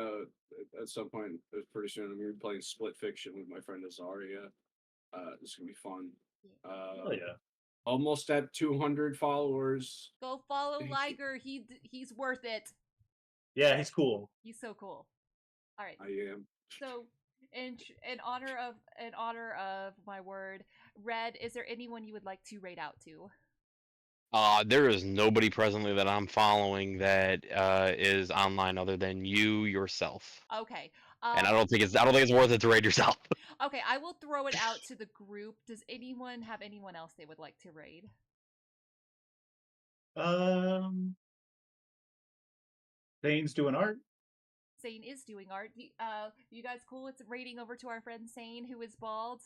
[SPEAKER 4] at some point, pretty soon, I'm gonna be playing Split Fiction with my friend Azaria. It's gonna be fun.
[SPEAKER 1] Oh yeah.
[SPEAKER 4] Almost at 200 followers.
[SPEAKER 2] Go follow Liger. He's worth it.
[SPEAKER 1] Yeah, he's cool.
[SPEAKER 2] He's so cool. All right.
[SPEAKER 4] I am.
[SPEAKER 2] So, in honor of my word, Red, is there anyone you would like to raid out to?
[SPEAKER 3] There is nobody presently that I'm following that is online other than you yourself.
[SPEAKER 2] Okay.
[SPEAKER 3] And I don't think it's worth it to raid yourself.
[SPEAKER 2] Okay, I will throw it out to the group. Does anyone have anyone else they would like to raid?
[SPEAKER 1] Zane's doing art.
[SPEAKER 2] Zane is doing art. You guys cool with raiding over to our friend Zane, who is bald?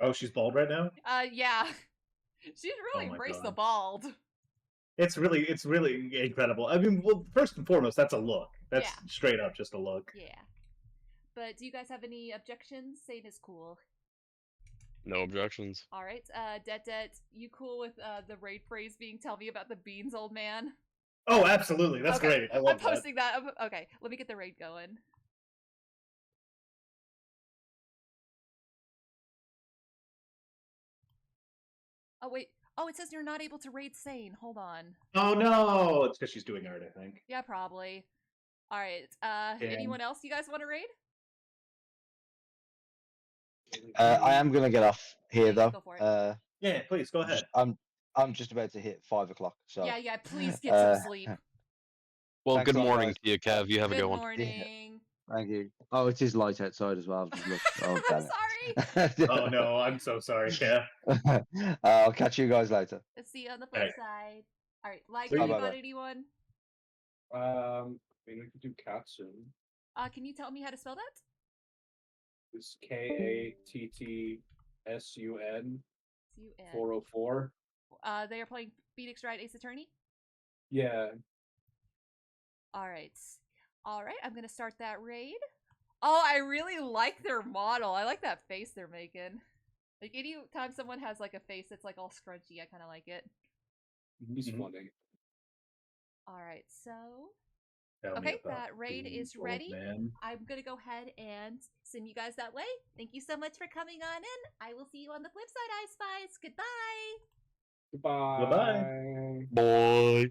[SPEAKER 1] Oh, she's bald right now?
[SPEAKER 2] Yeah. She's really embraced the bald.
[SPEAKER 1] It's really incredible. I mean, well, first and foremost, that's a look. That's straight up just a look.
[SPEAKER 2] Yeah. But do you guys have any objections? Zane is cool.
[SPEAKER 3] No objections.
[SPEAKER 2] All right. Detdet, you cool with the raid phrase being "Tell me about the beans, old man"?
[SPEAKER 1] Oh, absolutely. That's great. I love
[SPEAKER 2] I'm posting that. Okay, let me get the raid going. Oh, wait. Oh, it says you're not able to raid Sane. Hold on.
[SPEAKER 1] Oh, no. It's because she's doing art, I think.
[SPEAKER 2] Yeah, probably. All right. Anyone else you guys want to raid?
[SPEAKER 5] I am going to get off here, though.
[SPEAKER 2] Go for it.
[SPEAKER 1] Yeah, please, go ahead.
[SPEAKER 5] I'm just about to hit 5 o'clock. So
[SPEAKER 2] yeah, please get some sleep.
[SPEAKER 3] Well,
[SPEAKER 5] Thanks
[SPEAKER 3] good morning to you, Kev. You have a good one.
[SPEAKER 2] Good morning.
[SPEAKER 5] Thank you. Oh, it is light outside as well. Oh,
[SPEAKER 2] I'm sorry.
[SPEAKER 1] Oh, no, I'm so sorry, Kev.
[SPEAKER 5] I'll catch you guys later.
[SPEAKER 2] Let's see you on the flip side. All right, Liger, you got anyone?
[SPEAKER 4] I mean, we could do Katsun.
[SPEAKER 2] Can you tell me how to spell that?
[SPEAKER 4] It's KATTSUN 404.
[SPEAKER 2] They are playing Phoenix Wright Ace Attorney?
[SPEAKER 4] Yeah.
[SPEAKER 2] Alright, I'm gonna start that raid. Oh, I really like their model. I like that face they're making. Like, anytime someone has, like, a face that's, like, all scrunchy, I kind of like it.
[SPEAKER 4] He's funny.
[SPEAKER 2] Alright, so... Okay, that raid is ready. I'm gonna go ahead and send you guys that way. Thank you so much for coming on in. I will see you on the flip side, I Spies. Goodbye!
[SPEAKER 4] Goodbye.
[SPEAKER 1] Goodbye.
[SPEAKER 3] Boy.